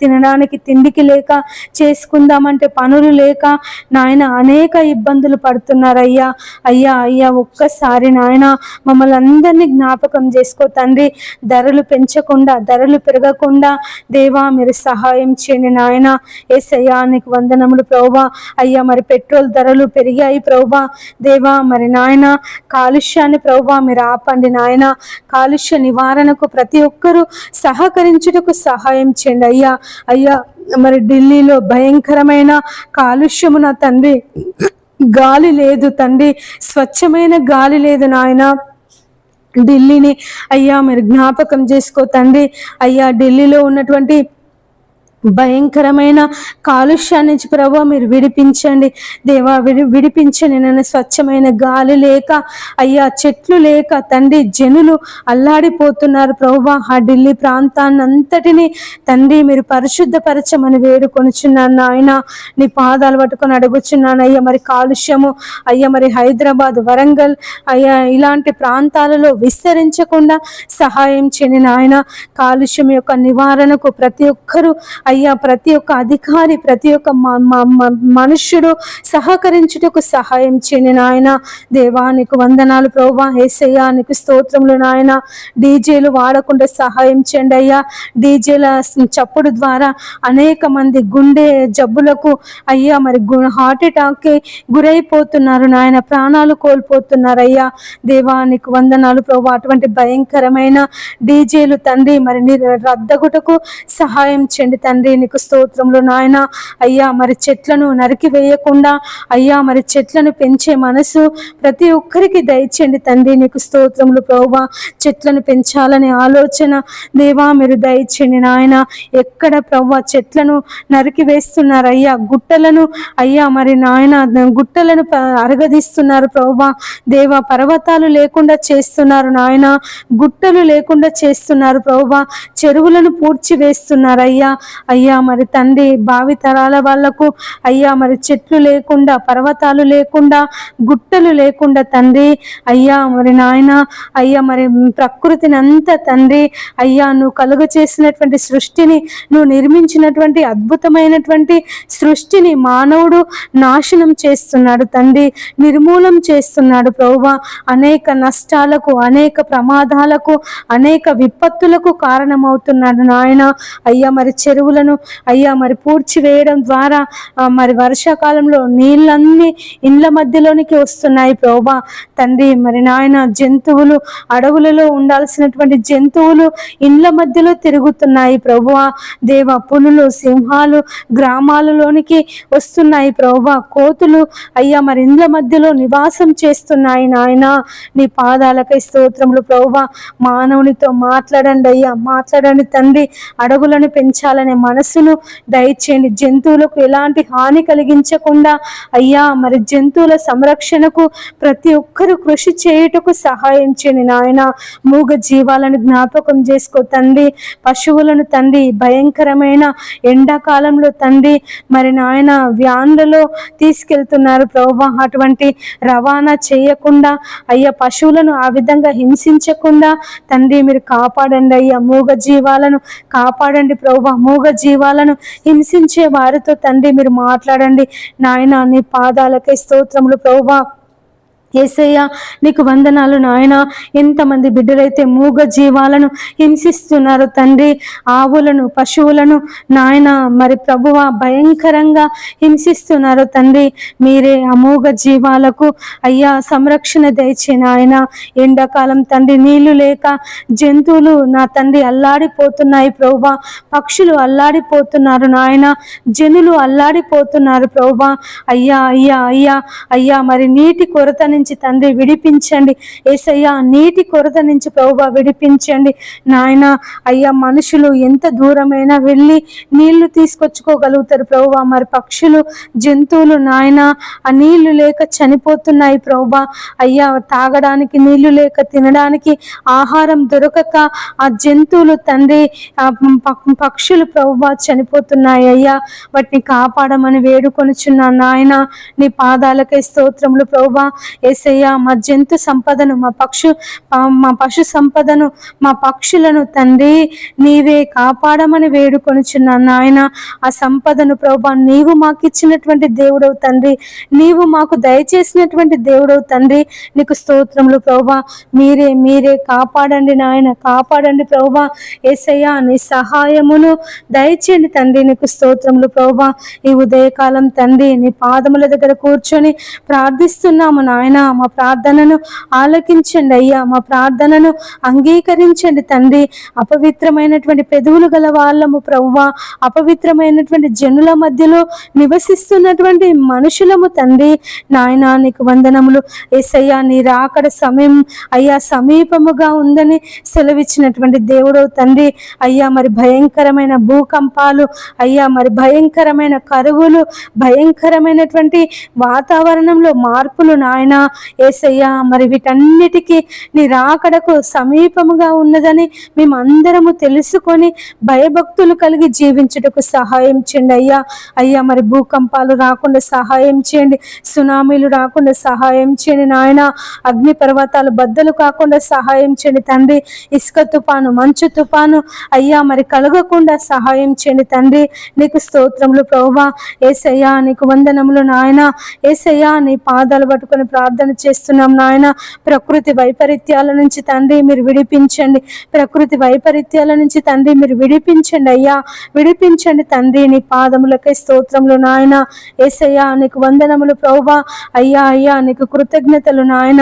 తినడానికి తిండికి లేక, చేసుకుందామంటే పనులు లేక నాయన అనేక ఇబ్బందులు పడుతున్నారయ్యా. అయ్యా అయ్యా ఒక్కసారి నాయన మమ్మల్ని అందరినీ జ్ఞాపకం చేసుకో తండ్రి. ధరలు పెంచకుండా, ధరలు పెరగకుండా దేవా మీరు సహాయం చేయండి నాయన. యేసయ్యా నీకు వందనములు ప్రభువా. అయ్యా మరి పెట్రోల్ ధరలు పెరిగాయి ప్రభువా దేవా. మరి నాయన కాలుష్యాన్ని ప్రభువా మీరు ఆపండి నాయన. కాలుష్య నివారణకు ప్రతి ఒక్కరూ సహకరించుటకు సహాయం చేయండి అయ్యా. అయ్యా మరి ఢిల్లీలో భయంకరమైన కాలుష్యము నా తండ్రి, గాలి లేదు తండ్రి, స్వచ్ఛమైన గాలి లేదు నాయన. ఢిల్లీని అయ్యా మీరు జ్ఞాపకం చేసుకో తండ్రి. అయ్యా ఢిల్లీలో ఉన్నటువంటి భయంకరమైన కాలుష్యాన్ని నుంచి ప్రభా మీరు విడిపించండి దేవా, విడిపించండి. నన్ను స్వచ్ఛమైన గాలి లేక అయ్యా చెట్లు లేక తండ్రి జనులు అల్లాడిపోతున్నారు ప్రభా. ఆ ఢిల్లీ ప్రాంతాన్ని అంతటిని తండ్రి మీరు పరిశుద్ధపరచమని వేడుకొనుచున్నాను నాయన. నీ పాదాలు పట్టుకొని అడుగుచున్నాను అయ్యా. మరి కాలుష్యము అయ్యా మరి హైదరాబాద్, వరంగల్ అయ్యా ఇలాంటి ప్రాంతాలలో విస్తరించకుండా సహాయం చేయని నాయన. కాలుష్యం యొక్క నివారణకు ప్రతి ఒక్కరూ అయ్యా, ప్రతి ఒక్క అధికారి, ప్రతి ఒక్క మనుష్యుడు సహకరించుటకు సహాయం చేయని నాయన. దేవానికి వందనాలు ప్రభువా. యేసయ్యా నీకు స్తోత్రములు నాయన. డీజేలు వాడకుండా సహాయం చేయండి అయ్యా. డీజేల చప్పుడు ద్వారా అనేక మంది గుండె జబ్బులకు అయ్యా మరి హార్ట్ అటాక్కి గురైపోతున్నారు నాయన, ప్రాణాలు కోల్పోతున్నారు అయ్యా. దేవానికి వందనాలు ప్రభువా. అటువంటి భయంకరమైన డీజేలు తండ్రి మరి రద్దగుటకు సహాయం చేయండి తండ్రి. నీకు స్తోత్రములు నాయన. అయ్యా మరి చెట్లను నరికి వేయకుండా అయ్యా మరి చెట్లను పెంచే మనసు ప్రతి ఒక్కరికి దయచేయండి తండ్రి. నీకు స్తోత్రములు ప్రభువా. చెట్లను పెంచాలనే ఆలోచన దేవా మీరు దయచేయండి నాయన. ఎక్కడ ప్రభువా చెట్లను నరికి వేస్తున్నారు అయ్యా, గుట్టలను అయ్యా మరి నాయన గుట్టలను అరగదీస్తున్నారు ప్రభువా. దేవా పర్వతాలు లేకుండా చేస్తున్నారు నాయన, గుట్టలు లేకుండా చేస్తున్నారు ప్రభువా. చెరువులను పూడ్చి వేస్తున్నారు అయ్యా. అయ్యా మరి తండ్రి భావి తరాల వాళ్లకు అయ్యా మరి చెట్లు లేకుండా, పర్వతాలు లేకుండా, గుట్టలు లేకుండా తండ్రి అయ్యా మరి నాయన అయ్యా మరి ప్రకృతిని అంతా తండ్రి అయ్యా నువ్వు కలుగ చేసినటువంటి సృష్టిని, నువ్వు నిర్మించినటువంటి అద్భుతమైనటువంటి సృష్టిని మానవుడు నాశనం చేస్తున్నాడు తండ్రి, నిర్మూలం చేస్తున్నాడు ప్రభువా. అనేక నష్టాలకు, అనేక ప్రమాదాలకు, అనేక విపత్తులకు కారణమవుతున్నాడు నాయన. అయ్యా మరి చెరువులను అయ్యా మరి పూడ్చివేయడం ద్వారా మరి వర్షాకాలంలో నీళ్ళన్నీ ఇండ్ల మధ్యలోనికి వస్తున్నాయి ప్రభువా. తండ్రి మరి నాయన జంతువులు, అడవులలో ఉండాల్సినటువంటి జంతువులు ఇండ్ల మధ్యలో తిరుగుతున్నాయి ప్రభువా. దేవ పులులు, సింహాలు గ్రామాలలోనికి వస్తున్నాయి ప్రభువా. కోతులు అయ్యా మరి ఇండ్ల మధ్యలో నివాసం చేస్తున్నాయి నాయన. నీ పాదాలకై స్తోత్రములు ప్రభువా. మానవునితో మాట్లాడండి అయ్యా, మాట్లాడండి తండ్రి. అడవులను పెంచాలనే మనసును దయచేయండి. జంతువులకు ఎలాంటి హాని కలిగించకుండా అయ్యా మరి జంతువుల సంరక్షణకు ప్రతి ఒక్కరూ కృషి చేయుటకు సహాయం చేయండి నాయన. మూగ జీవాలను జ్ఞాపకం చేసుకో తండ్రి. పశువులను తండ్రి భయంకరమైన ఎండాకాలంలో తండ్రి మరి నాయన వ్యాన్లలో తీసుకెళ్తున్నారు ప్రభువా. అటువంటి రవాణా చేయకుండా అయ్యా పశువులను ఆ విధంగా హింసించకుండా తండ్రి మీరు కాపాడండి అయ్యా. మూగ జీవాలను కాపాడండి ప్రభువా. మూగ జీవాలను హింసించే వారితో తండ్రి మీరు మాట్లాడండి నాయన. నీ పాదాలకై స్తోత్రములు ప్రభువా. యేసయ్య నీకు వందనాలు నాయన. ఎంతమంది బిడ్డలైతే మూగ జీవాలను హింసిస్తున్నారు తండ్రి, ఆవులను, పశువులను నాయన మరి ప్రభువా భయంకరంగా హింసిస్తున్నారు తండ్రి. మీరే ఆ మూగ జీవాలకు అయ్యా సంరక్షణ దయచే నాయన. ఎండాకాలం తండ్రి నీళ్లు లేక జంతువులు నా తండ్రి అల్లాడిపోతున్నాయి ప్రభువా. పక్షులు అల్లాడిపోతున్నారు నాయన, జనులు అల్లాడిపోతున్నారు ప్రభువా. అయ్యా అయ్యా అయ్యా అయ్యా మరి నీటి కొరత నుంచి తండ్రి విడిపించండి యేసయ్యా. నీటి కొరత నుంచి ప్రభువా విడిపించండి నాయన. అయ్యా మనుషులు ఎంత దూరమైనా వెళ్ళి నీళ్లు తీసుకొచ్చుకోగలుగుతారు ప్రభువా. మరి పక్షులు, జంతువులు నాయన ఆ నీళ్లు లేక చనిపోతున్నాయి ప్రభువా. అయ్యా తాగడానికి నీళ్లు లేక, తినడానికి ఆహారం దొరకక ఆ జంతువులు తండ్రి పక్షులు ప్రభువా చనిపోతున్నాయి అయ్యా. వాటిని కాపాడమని వేడుకొనుచున్నాను నాయన. నీ పాదాలకై స్తోత్రములు ప్రభువా. యేసయ్యా మా జంతు సంపదను, మా పశు సంపదను, మా పక్షులను తండ్రి నీవే కాపాడమని వేడుకొనుచున్నాను నాయన. ఆ సంపదను ప్రభువా నీవు మాకు ఇచ్చినటువంటి దేవుడవు తండ్రి, నీవు మాకు దయచేసినటువంటి దేవుడవు తండ్రి. నీకు స్తోత్రములు ప్రభువా. మీరే మీరే కాపాడండి నాయన, కాపాడండి ప్రభువా. యేసయ్యా నీ సహాయమును దయచేయండి తండ్రి. నీకు స్తోత్రములు ప్రభువా. ఈ ఉదయకాలం తండ్రి నీ పాదముల దగ్గర కూర్చొని ప్రార్థిస్తున్నాము నాయన. మా ప్రార్థనను ఆలకించండి అయ్యా, మా ప్రార్థనను అంగీకరించండి తండ్రి. అపవిత్రమైనటువంటి పెదవులు గల వాళ్ళము ప్రభువా, అపవిత్రమైనటువంటి జనుల మధ్యలో నివసిస్తున్నటువంటి మనుషులము తండ్రి. నాయనా నీకు వందనములు యేసయ్యా. నీ రాకడ సమయం అయ్యా సమీపముగా ఉందని సెలవిచ్చినటువంటి దేవుడవు తండ్రి. అయ్యా మరి భయంకరమైన భూకంపాలు, అయ్యా మరి భయంకరమైన కరువులు, భయంకరమైనటువంటి వాతావరణంలో మార్పులు నాయన యేసయ్యా, మరి వీటన్నిటికీ నీ రాకడకు సమీపముగా ఉన్నదని మేము అందరము తెలుసుకొని భయభక్తులు కలిగి జీవించుటకు సహాయం చేయండి అయ్యా. అయ్యా మరి భూకంపాలు రాకుండా సహాయం చేయండి, సునామీలు రాకుండా సహాయం చేయండి నాయన. అగ్ని పర్వతాలు బద్దలు కాకుండా సహాయం చేయండి తండ్రి. ఇసుక తుఫాను, మంచు తుఫాను అయ్యా మరి కలగకుండా సహాయం చేయండి తండ్రి. నీకు స్తోత్రములు ప్రభువా. యేసయ్యా నీకు వందనములు నాయన. యేసయ్యా నీ పాదాలు పట్టుకొని ప్రార్థన చేస్తున్నాం నాయన. ప్రకృతి వైపరీత్యాల నుంచి తండ్రి మీరు విడిపించండి, ప్రకృతి వైపరీత్యాల నుంచి తండ్రి మీరు విడిపించండి అయ్యా, విడిపించండి తండ్రి. నీ పాదములకే స్తోత్రములు నాయన. యేసయ్యా నీకు వందనములు ప్రభువా. అయ్యా అయ్యా నీకు కృతజ్ఞతలు నాయన.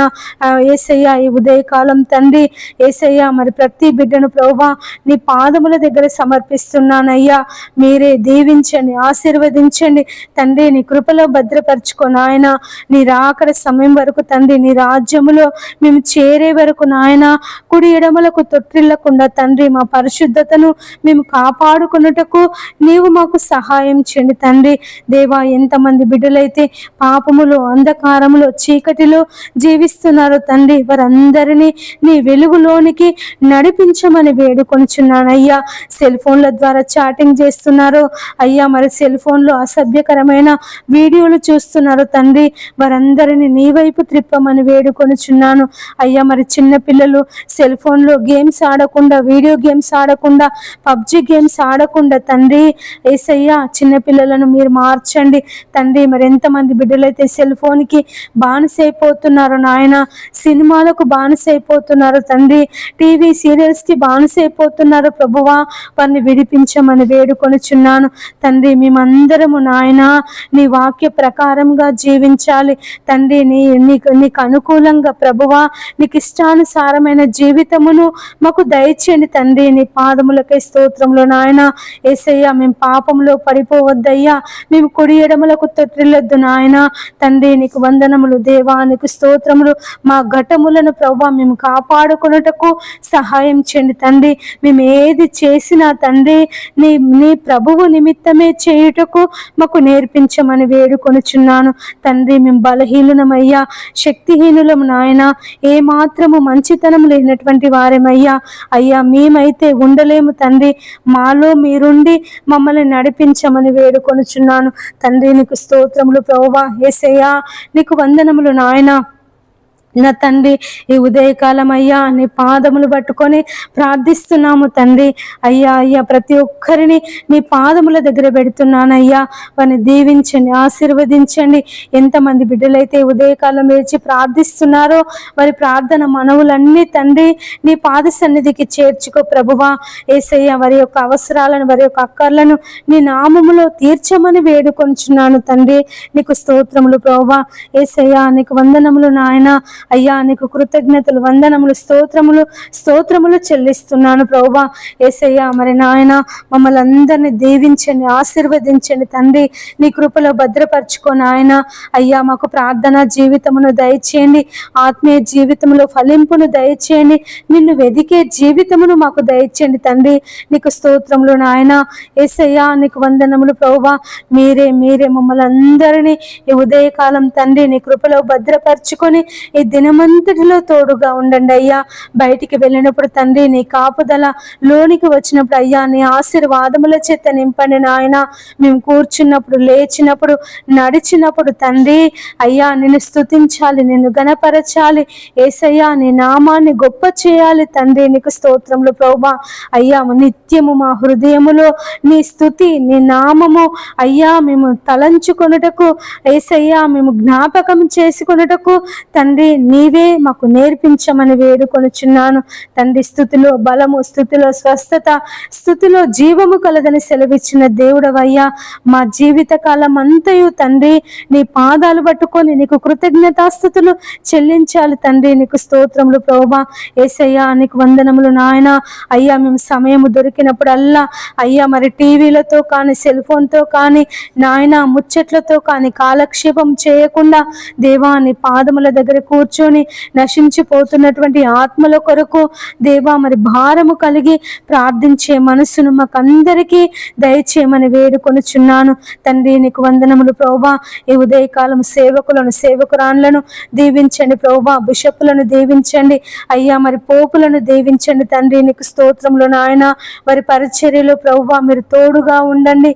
యేసయ్యా ఈ ఉదయకాలం తండ్రి యేసయ్యా మరి ప్రతి బిడ్డను ప్రభువా నీ పాదముల దగ్గర సమర్పిస్తున్నానయ్యా. మీరే దీవించండి, ఆశీర్వదించండి తండ్రి. నీ కృపలో భద్రపరచుకో నాయన. నీ రాకడ సమయం వరకు తండ్రి నీ రాజ్యములో మేము చేరే వరకు నాయన కుడి ఎడమలకు తొట్టిల్లకుండా తండ్రి మా పరిశుద్ధతను మేము కాపాడుకున్నటకు నీవు మాకు సహాయం చేయండి తండ్రి. దేవా ఎంతమంది బిడ్డలైతే పాపములో, అంధకారములో, చీకటిలో జీవిస్తున్నారో తండ్రి వారందరినీ నీ వెలుగులోనికి నడిపించమని వేడుకొనిచున్నానయ్యా. సెల్ ఫోన్ల ద్వారా చాటింగ్ చేస్తున్నారు అయ్యా, మరి సెల్ ఫోన్లో అసభ్యకరమైన వీడియోలు చూస్తున్నారు తండ్రి, వారందరినీ నీ వైపు త్రిప్పమని వేడుకొనిచున్నాను అయ్యా. మరి చిన్న పిల్లలు సెల్ ఫోన్లో గేమ్స్ ఆడకుండా, వీడియో గేమ్స్ ఆడకుండా, పబ్జి గేమ్స్ ఆడకుండా తండ్రి యేసయ్యా చిన్న పిల్లలను మీరు మార్చండి తండ్రి. మరి ఎంతమంది బిడ్డలైతే సెల్ ఫోన్కి బానిసైపోతున్నారు నాయన, సినిమాలకు బానిసైపోతున్నారు తండ్రి, టీవీ సీరియల్స్కి బానిసైపోతున్నారు ప్రభువా, వారిని విడిపించమని వేడుకొనిచున్నాను తండ్రి. మేమందరము నాయన నీ వాక్య ప్రకారంగా జీవించాలి తండ్రి. నీకు అనుకూలంగా ప్రభువా నీకు ఇష్టానుసారమైన జీవితమును మాకు దయచేయండి తండ్రి. నీ పాదములకై స్తోత్రంలో నాయన. యేసయ్యా మేము పాపంలో పడిపోవద్దయ్యా, మేము కుడి ఎడమలకు తొట్టిల్లొద్దు నాయన తండ్రి. నీకు వందనములు దేవా, నీకు స్తోత్రములు. మా ఘటములను ప్రభువా మేము కాపాడుకున్నటకు సహాయం చేయండి తండ్రి. మేము ఏది చేసినా తండ్రి నీ ప్రభువు నిమిత్తమే చేయుటకు మాకు నేర్పించమని వేడుకొనుచున్నాను తండ్రి. మేము బలహీనులమయ్యా, శక్తిహీనులము నాయన, ఏ మాత్రము మంచితనం లేనటువంటి వారేమయ్యా. అయ్యా మేమైతే ఉండలేము తండ్రి, మాలో మీరుండి మమ్మల్ని నడిపించమని వేడుకొనుచున్నాను తండ్రి. నీకు స్తోత్రములు ప్రభువా. యేసయ్యా నీకు వందనములు నాయన. నా తండ్రి ఈ ఉదయకాలం అయ్యా నీ పాదములు పట్టుకొని ప్రార్థిస్తున్నాము తండ్రి. అయ్యా అయ్యా ప్రతి ఒక్కరిని నీ పాదముల దగ్గర పెడుతున్నానయ్యా, వారిని దీవించండి, ఆశీర్వదించండి. ఎంతమంది బిడ్డలైతే ఉదయకాలం వేచి ప్రార్థిస్తున్నారో వారి ప్రార్థన మనవులన్నీ తండ్రి నీ పాద సన్నిధికి చేర్చుకో ప్రభువా. యేసయ్యా వారి యొక్క అవసరాలను, వారి యొక్క అక్కర్లను నీ నామములో తీర్చమని వేడుకొంచున్నాను తండ్రి. నీకు స్తోత్రములు ప్రభువా. యేసయ్యా నీకు వందనములు నాయన. అయ్యా నీకు కృతజ్ఞతలు, వందనములు, స్తోత్రములు చెల్లిస్తున్నాను ప్రభువా. యేసయ్యా మరి నాయన మమ్మల్ని అందరినీ దీవించండి, ఆశీర్వదించండి తండ్రి. నీ కృపలో భద్రపరచుకో నాయన. అయ్యా మాకు ప్రార్థనా జీవితమును దయచేయండి, ఆత్మీయ జీవితంలో ఫలింపును దయచేయండి, నిన్ను వెదికే జీవితమును మాకు దయచేయండి తండ్రి. నీకు స్తోత్రములు నాయన. యేసయ్యా నీకు వందనములు ప్రభువా. మీరే మమ్మల్ని అందరినీ ఈ ఉదయకాలం తండ్రి నీ కృపలో భద్రపరచుకొని ఈ దినమంతటిలో తోడుగా ఉండండి అయ్యా. బయటికి వెళ్ళినప్పుడు తండ్రి నీ కాపుదల, లోనికి వచ్చినప్పుడు అయ్యా నీ ఆశీర్వాదముల చేత నింపండి నాయన. మేము కూర్చున్నప్పుడు, లేచినప్పుడు, నడిచినప్పుడు తండ్రి అయ్యా నిన్ను స్తుతించాలి, నిన్ను గణపరచాలి యేసయ్యా, నీ నామాన్ని గొప్ప చేయాలి తండ్రి. నీకు స్తోత్రములు ప్రభువా. అయ్యా నిత్యము మా హృదయములో నీ స్తుతి, నీ నామము అయ్యా మేము తలంచుకొనుటకు యేసయ్యా, మేము జ్ఞాపకం చేసుకొనుటకు తండ్రి నీవే మాకు నేర్పించమని వేడుకొనుచున్నాను తండ్రి. స్థుతిలో బలము, స్థుతిలో స్వస్థత, స్థుతిలో జీవము కలదని సెలవిచ్చిన దేవుడవయ్యా, మా జీవిత కాలం అంతయు తండ్రి నీ పాదాలు పట్టుకొని నీకు కృతజ్ఞతాస్థుతులు చెల్లించాలి తండ్రి. నీకు స్తోత్రములు ప్రభువా. యేసయ్యా నీకు వందనములు నాయన. అయ్యా మేము సమయము దొరికినప్పుడల్లా అయ్యా మరి టీవీలతో కానీ సెల్ ఫోన్తో కానీ నాయన ముచ్చట్లతో కానీ కాలక్షేపం చేయకుండా దేవా నీ పాదముల దగ్గర కూర్చొని నశించిపోతున్నటువంటి ఆత్మల కొరకు దేవా మరి భారము కలిగి ప్రార్థించే మనసును మాకందరికీ దయచేయమని వేడుకొనుచున్నాను తండ్రి. నీకు వందనములు ప్రభువా. ఈ ఉదయకాలం సేవకులను, సేవకురాన్లను దీవించండి ప్రభువా. బిషపులను దీవించండి అయ్యా, మరి పోపులను దీవించండి తండ్రి. నీకు స్తోత్రములు నాయన. వారి పరిచర్యలో ప్రభువా మీరు తోడుగా ఉండండి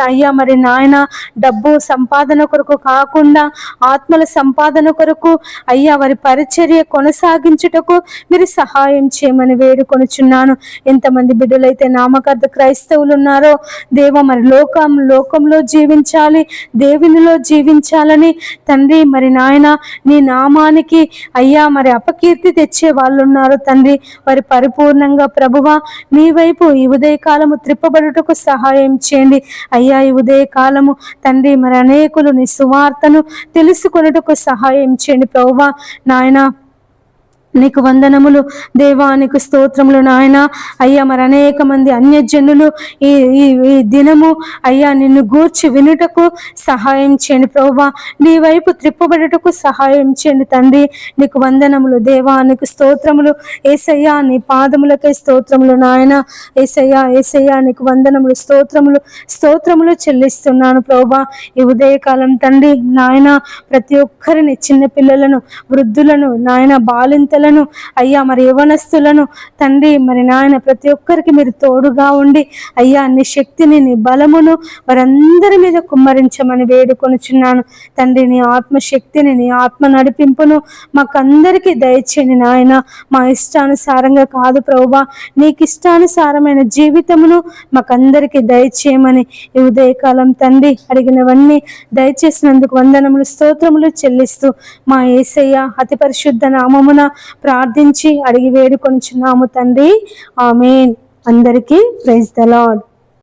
అయ్యా. మరి నాయన డబ్బు సంపాదన కొరకు కాకుండా ఆత్మల సంపాదన కొరకు అయ్యా వారి పరిచర్య కొనసాగించుటకు మీరు సహాయం చేయమని వేడుకొనుచున్నాను. ఎంతమంది బిడ్డలైతే నామకార్థ క్రైస్తవులు ఉన్నారో దేవ మరి లోకంలో జీవించాలి, దేవునిలో జీవించాలని తండ్రి మరి నాయన నీ నామానికి అయ్యా మరి అపకీర్తి తెచ్చే వాళ్ళు ఉన్నారు తండ్రి. వారి పరిపూర్ణంగా ప్రభువా నీ వైపు ఈ ఉదయకాలము త్రిప్పబడుటకు సహాయం చేయండి అయ్యా. ఈ ఉదయకాలము తండ్రి మరి అనేకులు నీ సువార్తను తెలుసుకొనుటకు సహాయం చేయండి ప్రభువా నాయన. నీకు వందనములు దేవా, నీకు స్తోత్రములు నాయన. అయ్యా మరి అనేక మంది అన్యజనులు ఈ ఈ దినము అయ్యా నిన్ను గూర్చి వినుటకు సహాయం చేయండి ప్రభువా. నీ వైపు త్రిప్పబడుటకు సహాయం చేయండి తండ్రి. నీకు వందనములు దేవా, నీకు స్తోత్రములు యేసయ్యా. నీ పాదములకే స్తోత్రములు నాయన. యేసయ్యా నీకు వందనములు, స్తోత్రములు చెల్లిస్తున్నాను ప్రభువా. ఈ ఉదయకాలం తండ్రి నాయన ప్రతి ఒక్కరిని, చిన్న పిల్లలను, వృద్ధులను నాయన, బాలింతలను అయ్యా మరి యవనస్తులను తండ్రి మరి నాయన ప్రతి ఒక్కరికి మీరు తోడుగా ఉండి అయ్యా నీ శక్తిని, నీ బలమును వారందరి మీద కుమ్మరించమని వేడుకొనుచున్నాను తండ్రి. నీ ఆత్మశక్తిని, నీ ఆత్మ నడిపింపును మాకందరికీ దయచేయండి నాయన. మా ఇష్టానుసారంగా కాదు ప్రభువా, నీకు ఇష్టానుసారమైన జీవితమును మాకందరికీ దయచేయమని ఈ ఉదయకాలం తండ్రి అడిగినవన్నీ దయచేసినందుకు వందనములు, స్తోత్రములు చెల్లిస్తూ మా యేసయ్య అతి పరిశుద్ధ నామమున ప్రార్థించి అడిగి వేడుకొనుచున్నాము తండ్రి. ఆమేన్. అందరికీ ప్రైజ్ ద లార్డ్.